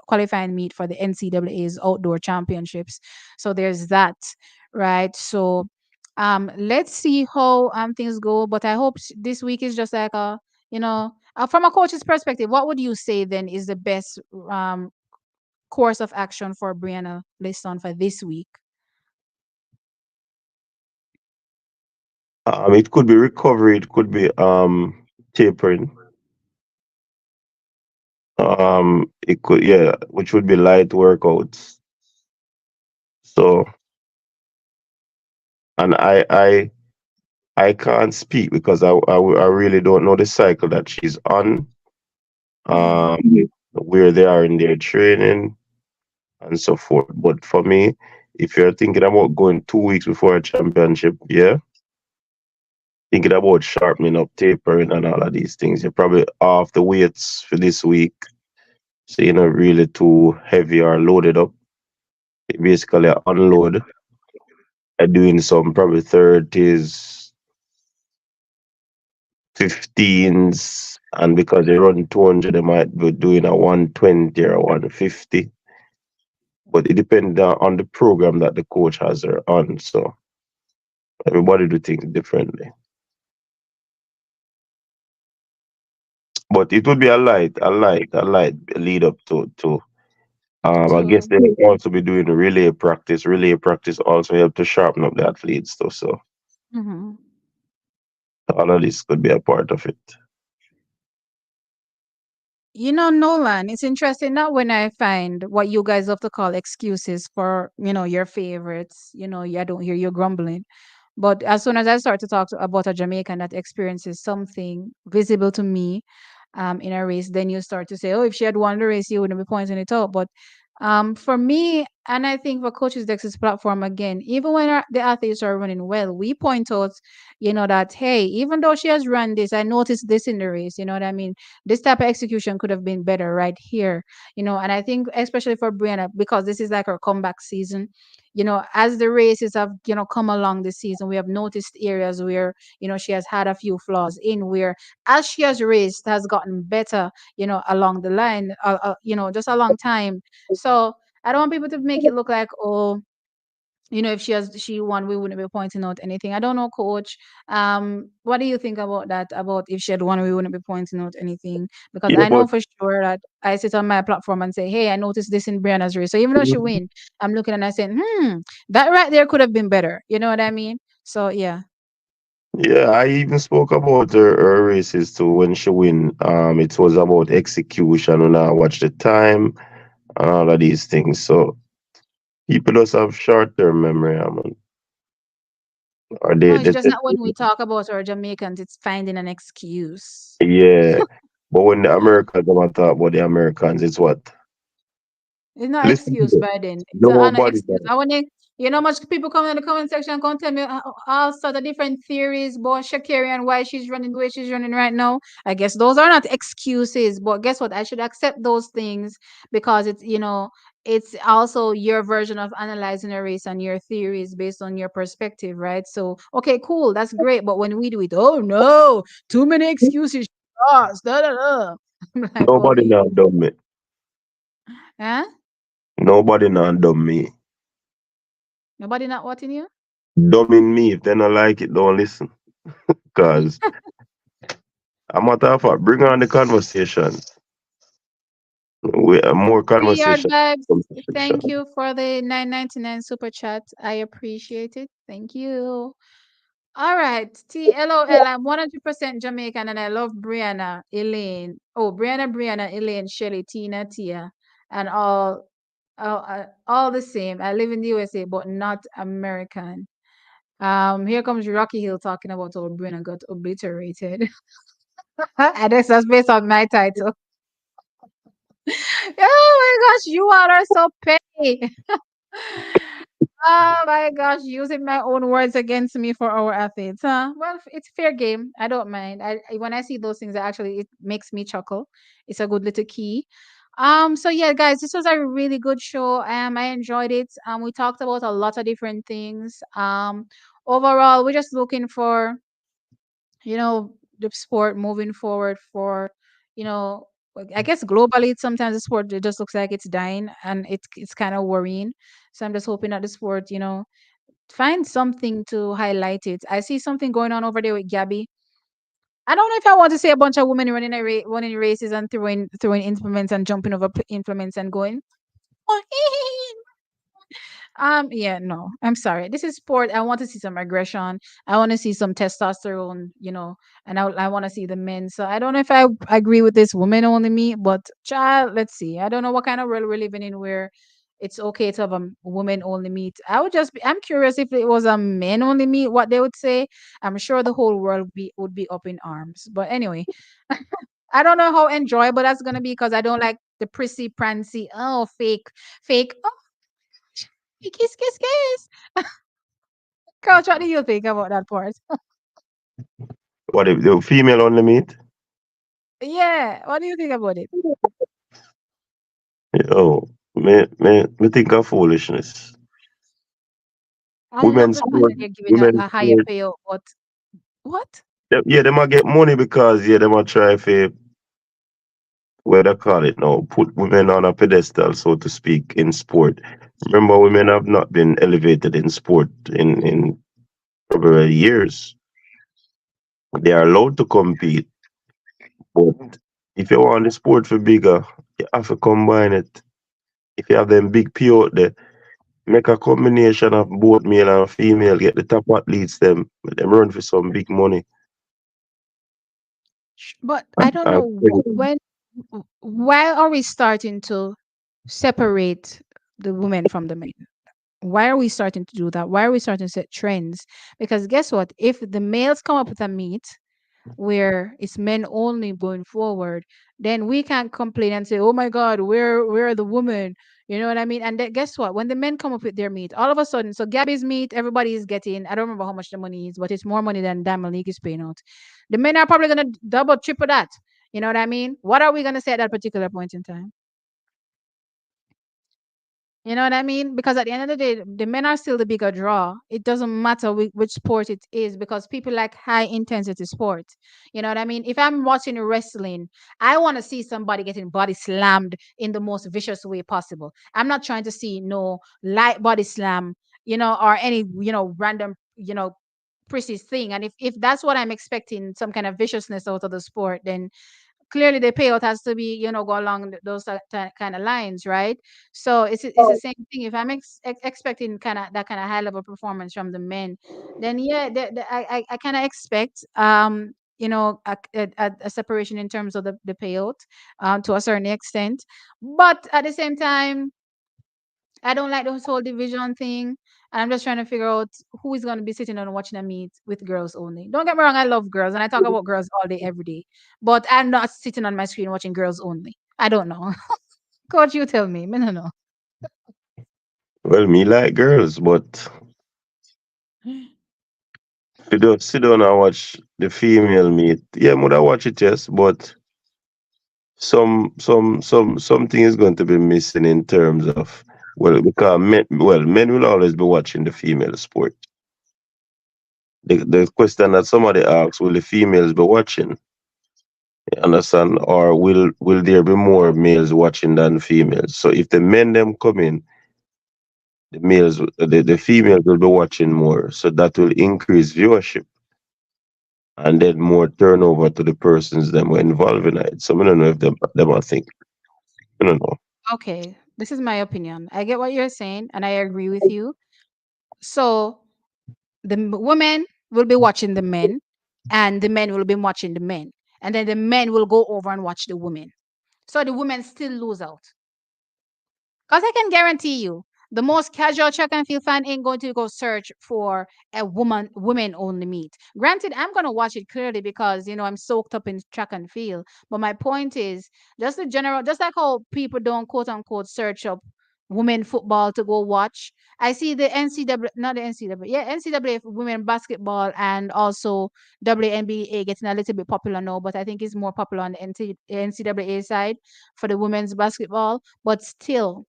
qualifying meet for the NCAA's outdoor championships, so there's that, right? So let's see how things go. But I hope this week is just like from a coach's perspective, what would you say then is the best course of action for Brianna Lyston for this week? It could be recovery. It could be tapering. It could, yeah, which would be light workouts. So, and I can't speak because I really don't know the cycle that she's on. Mm-hmm. Um, where they are in their training and so forth. But for me, if you're thinking about going 2 weeks before a championship, yeah, thinking about sharpening up, tapering, and all of these things, you're probably off the weights for this week. So you're not really too heavy or loaded up. You basically unload doing some probably 30s, 15s, and because they run 200, they might be doing a 120 or a 150. But it depends on the program that the coach has her on. So everybody do things differently. But it would be a light lead up to. I guess To they also be doing relay practice. Relay practice also help to sharpen up the athletes stuff. So mhm. all of this could be a part of it. Nolan, it's interesting that when I find what you guys love to call excuses for, your favorites, I don't hear you grumbling. But as soon as I start to talk about a Jamaican that experiences something visible to me in a race, then you start to say, oh, if she had won the race, you wouldn't be pointing it out. But for me, and I think for Coaches Dex's platform, again, even when the athletes are running well, we point out, that, hey, even though she has run this, I noticed this in the race, you know what I mean? This type of execution could have been better right here, and I think especially for Brianna, because this is like her comeback season, as the races have, come along this season, we have noticed areas where, she has had a few flaws in where as she has raced has gotten better, along the line, just a long time. So I don't want people to make it look like, oh, if she won, we wouldn't be pointing out anything. I don't know, coach. What do you think about that? About if she had won, we wouldn't be pointing out anything? Because Yeah, I know but for sure that I sit on my platform and say, hey, I noticed this in Brianna's race. So even though she win, I'm looking and I say, that right there could have been better. You know what I mean? So yeah. yeah, I even spoke about her races too when she win. It was about execution and I watch the time and all of these things. So people just have short term memory, I mean, or No, it's just that when we talk about our Jamaicans, it's finding an excuse. yeah. But when the Americans come and talk about the Americans, it's what? It's not Listen to excuse them. by then. It's an Nobody excuse. does. I want much people come in the comment section come tell me all sort of different theories about Shakira and why she's running the way she's running right now. I guess those are not excuses, but guess what? I should accept those things because it's also your version of analyzing a race and your theories based on your perspective, right? So, okay, cool, that's great. But when we do it, oh no, too many excuses. Da, da, da. I'm like, oh, Nobody now done me. huh? Nobody now done me. Nobody not watching you? Dumbing me. If they don't like it, don't listen. Cause a matter of fact, bring on the conversation. We more 3 yard conversation. vibes. Some Thank section. you for the 9.99 super chat. I appreciate it. Thank you. All right. TLOL. I'm 100% Jamaican and I love Brianna, Elaine. Oh, Brianna, Elaine, Shelly, Tina, Tia, and all the same. I live in the USA, but not American. Here comes Rocky Hill talking about how Brianna got obliterated. And this is based on my title. Oh my gosh, you all are so petty. Oh my gosh, using my own words against me for our athletes, huh? Well, it's fair game. I don't mind. When I see those things, actually it makes me chuckle. It's a good little key. So yeah, guys, this was a really good show. I enjoyed it. We talked about a lot of different things. Overall, we're just looking for the sport moving forward for I guess globally sometimes the sport it just looks like it's dying and it's kind of worrying. So I'm just hoping that the sport find something to highlight it. I see something going on over there with Gabby. I don't know if I want to see a bunch of women running races and throwing implements and jumping over implements and going yeah, no, I'm sorry. This is sport. I want to see some aggression. I want to see some testosterone, and I want to see the men. So I don't know if I agree with this woman only me, but child, let's see. I don't know what kind of world we're living in where it's okay to have a woman only meet. I'm curious if it was a men only meet, what they would say. I'm sure the whole world would be up in arms. But anyway, I don't know how enjoyable that's gonna be because I don't like the prissy prancy. Oh, fake. Oh, kiss, kiss, kiss. Coach, what do you think about that part? What if the female only meet? Yeah, what do you think about it? Oh, me think of foolishness. I love Women's the fact sport, that they're giving a, women's a higher sport. payout, but what? Yeah, they might get money because they might try to what they call it now, put women on a pedestal, so to speak, in sport. Remember, women have not been elevated in sport in probably years. They are allowed to compete, but if you want the sport for bigger, you have to combine it. If you have them big P out there, make a combination of both male and female, get the top athletes them, let them run for some big money. But I don't And know why are we starting to separate the women from the men? Why are we starting to do that? Why are we starting to set trends? Because guess what? If the males come up with a meet where it's men only going forward, then we can't complain and say, "Oh my God, where are the women?" You know what I mean? And then guess what? When the men come up with their meat, all of a sudden, so Gabby's meat, everybody is getting. I don't remember how much the money is, but it's more money than Diamond League is paying out. The men are probably gonna double, triple that. You know what I mean? What are we gonna say at that particular point in time? You know what I mean? Because at the end of the day, the men are still the bigger draw. It doesn't matter which sport it is because people like high intensity sport. You know what I mean? If I'm watching wrestling, I want to see somebody getting body slammed in the most vicious way possible. I'm not trying to see no light body slam, or any, random, precise thing. And if that's what I'm expecting, some kind of viciousness out of the sport, then clearly the payout has to be go along those kind of lines, right? So it's the same thing. If I'm expecting kind of that kind of high level performance from the men, then yeah, I kind of expect a separation in terms of the payout to a certain extent, but at the same time I don't like this whole division thing. And I'm just trying to figure out who is going to be sitting and watching a meet with girls only. Don't get me wrong, I love girls and I talk about girls all day, every day. But I'm not sitting on my screen watching girls only. I don't know. Coach, you tell me. Me no know. well, me like girls, but if you don't sit down and watch the female meet, yeah, would I watch it, yes, but something is going to be missing in terms of because men will always be watching the female sport. The question that somebody asks, will the females be watching? You understand? Or will there be more males watching than females? So if the men them come in, the females will be watching more. So that will increase viewership and then more turnover to the persons that were involved in it. So I don't know if them I think. I don't know. Okay, this is my opinion. I get what you're saying, and I agree with you. So women will be watching the men, and the men will be watching the men, and then the men will go over and watch the women. So the women still lose out. Because I can guarantee you, the most casual track and field fan ain't going to go search for a women only meet. Granted, I'm going to watch it clearly because, I'm soaked up in track and field. But my point is, just the general, just like how people don't quote unquote search up women football to go watch. I see the NCAA, not the NCAA, yeah, NCAA women basketball and also WNBA getting a little bit popular now, but I think it's more popular on the NCAA side for the women's basketball. But still,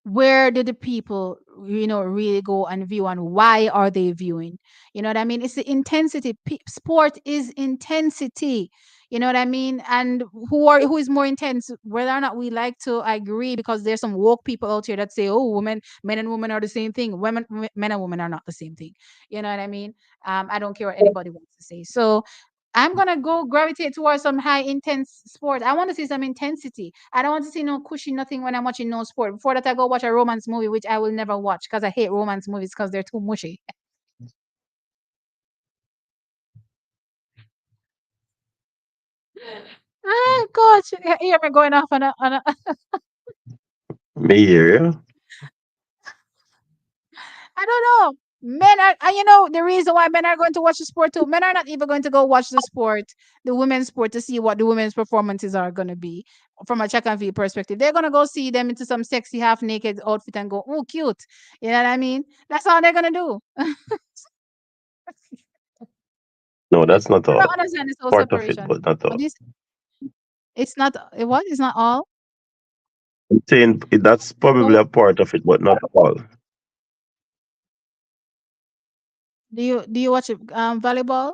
where do the people really go and view, and why are they viewing? You know what I mean? It's the intensity. Sport is intensity. You know what I mean? And who is more intense, whether or not we like to agree, because there's some woke people out here that say, oh, men and women are the same thing. Men and women are not the same thing. You know what I mean? I don't care what anybody wants to say. So I'm gonna go gravitate towards some high intense sport. I want to see some intensity. I don't want to see no cushy nothing when I'm watching no sport. Before that, I go watch a romance movie, which I will never watch because I hate romance movies because they're too mushy. Ah, gosh, hear me going off on a Me here, yeah. I don't know. Men are, and the reason why men are going to watch the sport too. Men are not even going to go watch the sport, the women's sport, to see what the women's performances are going to be from a check and field perspective. They're going to go see them into some sexy half naked outfit and go, oh, cute. You know what I mean? That's all they're going to do. No, that's not I all. don't understand this whole Part of it, separation. but not But all. this, it's not, what? It's not all. I'm saying that's probably So, a part of it, but not all. do you watch volleyball?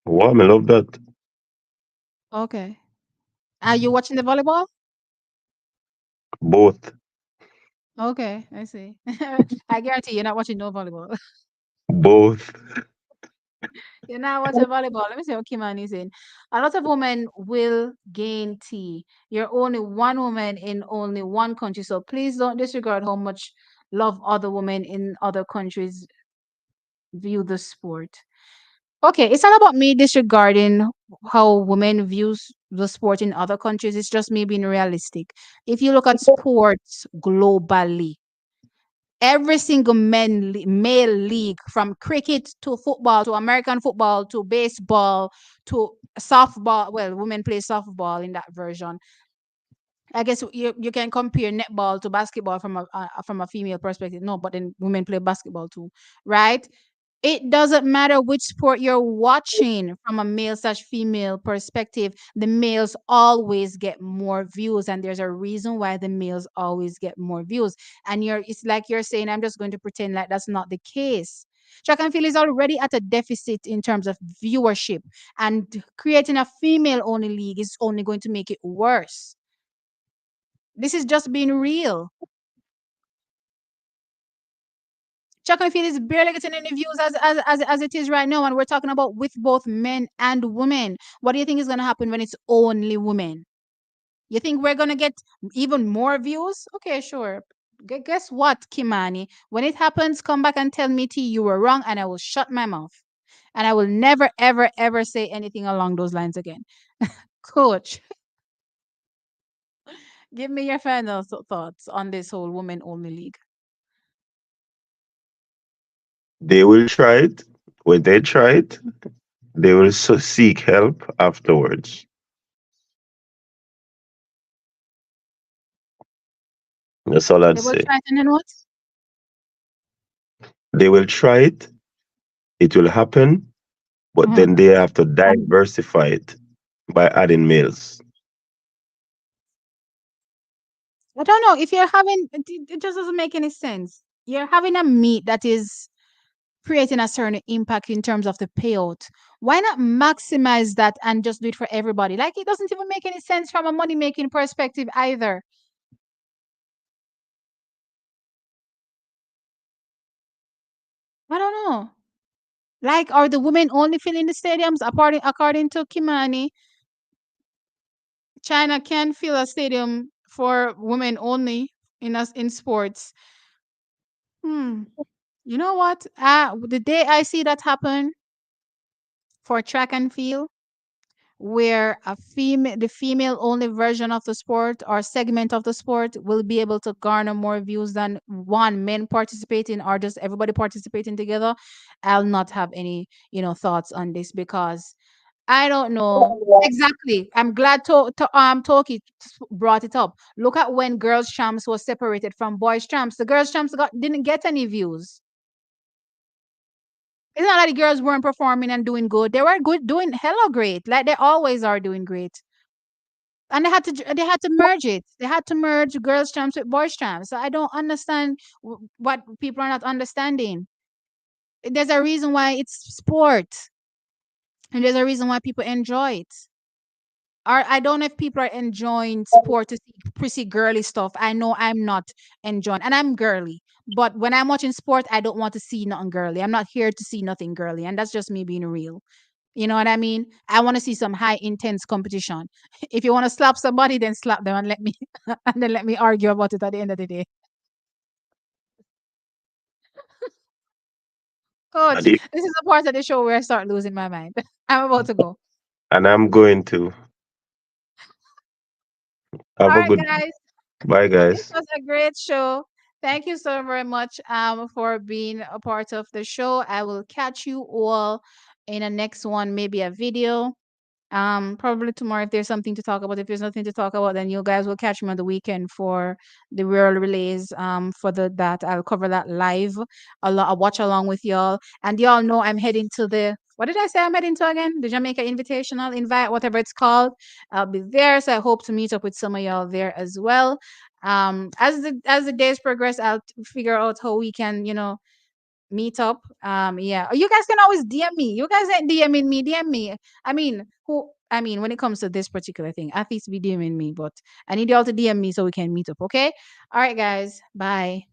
Wow, I love that. Okay. Are you watching the volleyball? Both, Okay, I see. I guarantee you're not watching no volleyball. both. You're not watching volleyball. Let me see what Kimani is saying. A lot of women will gain tea. You're only one woman in only one country. So please don't disregard how much love other women in other countries view the sport. Okay, it's not about me disregarding how women views the sport in other countries. It's just me being realistic. If you look at sports globally, every single male league, from cricket to football to American football to baseball to softball. Well, women play softball in that version. I guess you can compare netball to basketball from a female perspective. No, but then women play basketball too, right? It doesn't matter which sport you're watching from a male/female perspective, the males always get more views, and there's a reason why the males always get more views. And it's like you're saying, I'm just going to pretend like that's not the case. Track and field is already at a deficit in terms of viewership, and creating a female only league is only going to make it worse. This is just being real. Track and field is barely getting any views as it is right now, and we're talking about with both men and women. What do you think is going to happen when it's only women? You think we're going to get even more views? Okay, sure. Guess what, Kimani? When it happens, come back and tell me, T, you were wrong, and I will shut my mouth. And I will never, ever, ever say anything along those lines again. Coach, give me your final thoughts on this whole woman only league. They will try it. When they try it, they will seek help afterwards. That's all I'd They will say. try it, and then what? They will try it. It will happen, but Mhm. then they have to diversify it by adding males. I don't know if you're having it just doesn't make any sense. You're having a meat that is creating a certain impact in terms of the payout. Why not maximize that and just do it for everybody? Like it doesn't even make any sense from a money making perspective either. I don't know. Like, are the women only filling the stadiums according to Kimani? China can fill a stadium for women only in sports. Hmm. You know what? The day I see that happen for track and field, where the female only version of the sport or segment of the sport will be able to garner more views than one men participating or just everybody participating together, I'll not have any thoughts on this because I don't know exactly. I'm glad Toki brought it up. Look at when girls champs was separated from boys champs. The girls champs didn't get any views. It's not like the girls weren't performing and doing good. They were good, doing hella great. Like they always are doing great. And they had to merge it. They had to merge girls champs with boys champs. So I don't understand what people are not understanding. There's a reason why it's sport, and there's a reason why people enjoy it. Or I don't know if people are enjoying sport to see pretty girly stuff. I know I'm not enjoying, and I'm girly. But when I'm watching sport, I don't want to see nothing girly. I'm not here to see nothing girly, and that's just me being real. You know what I mean? I want to see some high intense competition. If you want to slap somebody, then slap them and let me and then let me argue about it at the end of the day. Coach, Adi, this is a part of the show where I start losing my mind. I'm about to go. and I'm going to All have a right, good guys. bye, This guys. was a great show. Thank you so very much for being a part of the show. I will catch you all in the next one, maybe a video. Probably tomorrow if there's something to talk about. If there's nothing to talk about, then you guys will catch me on the weekend for the World Relays. For that I'll cover that live. I'll watch along with y'all. And y'all know I'm heading to the what did I say I'm heading to again? The Jamaica Invitational Invite, whatever it's called. I'll be there. So I hope to meet up with some of y'all there as well. As the days progress, figure out how we can, meet up. Yeah. You guys can always DM me. You guys ain't DMing me, DM me. I mean, when it comes to this particular thing, athletes be DMing me, but I need y'all to DM me so we can meet up, okay? All right, guys. Bye.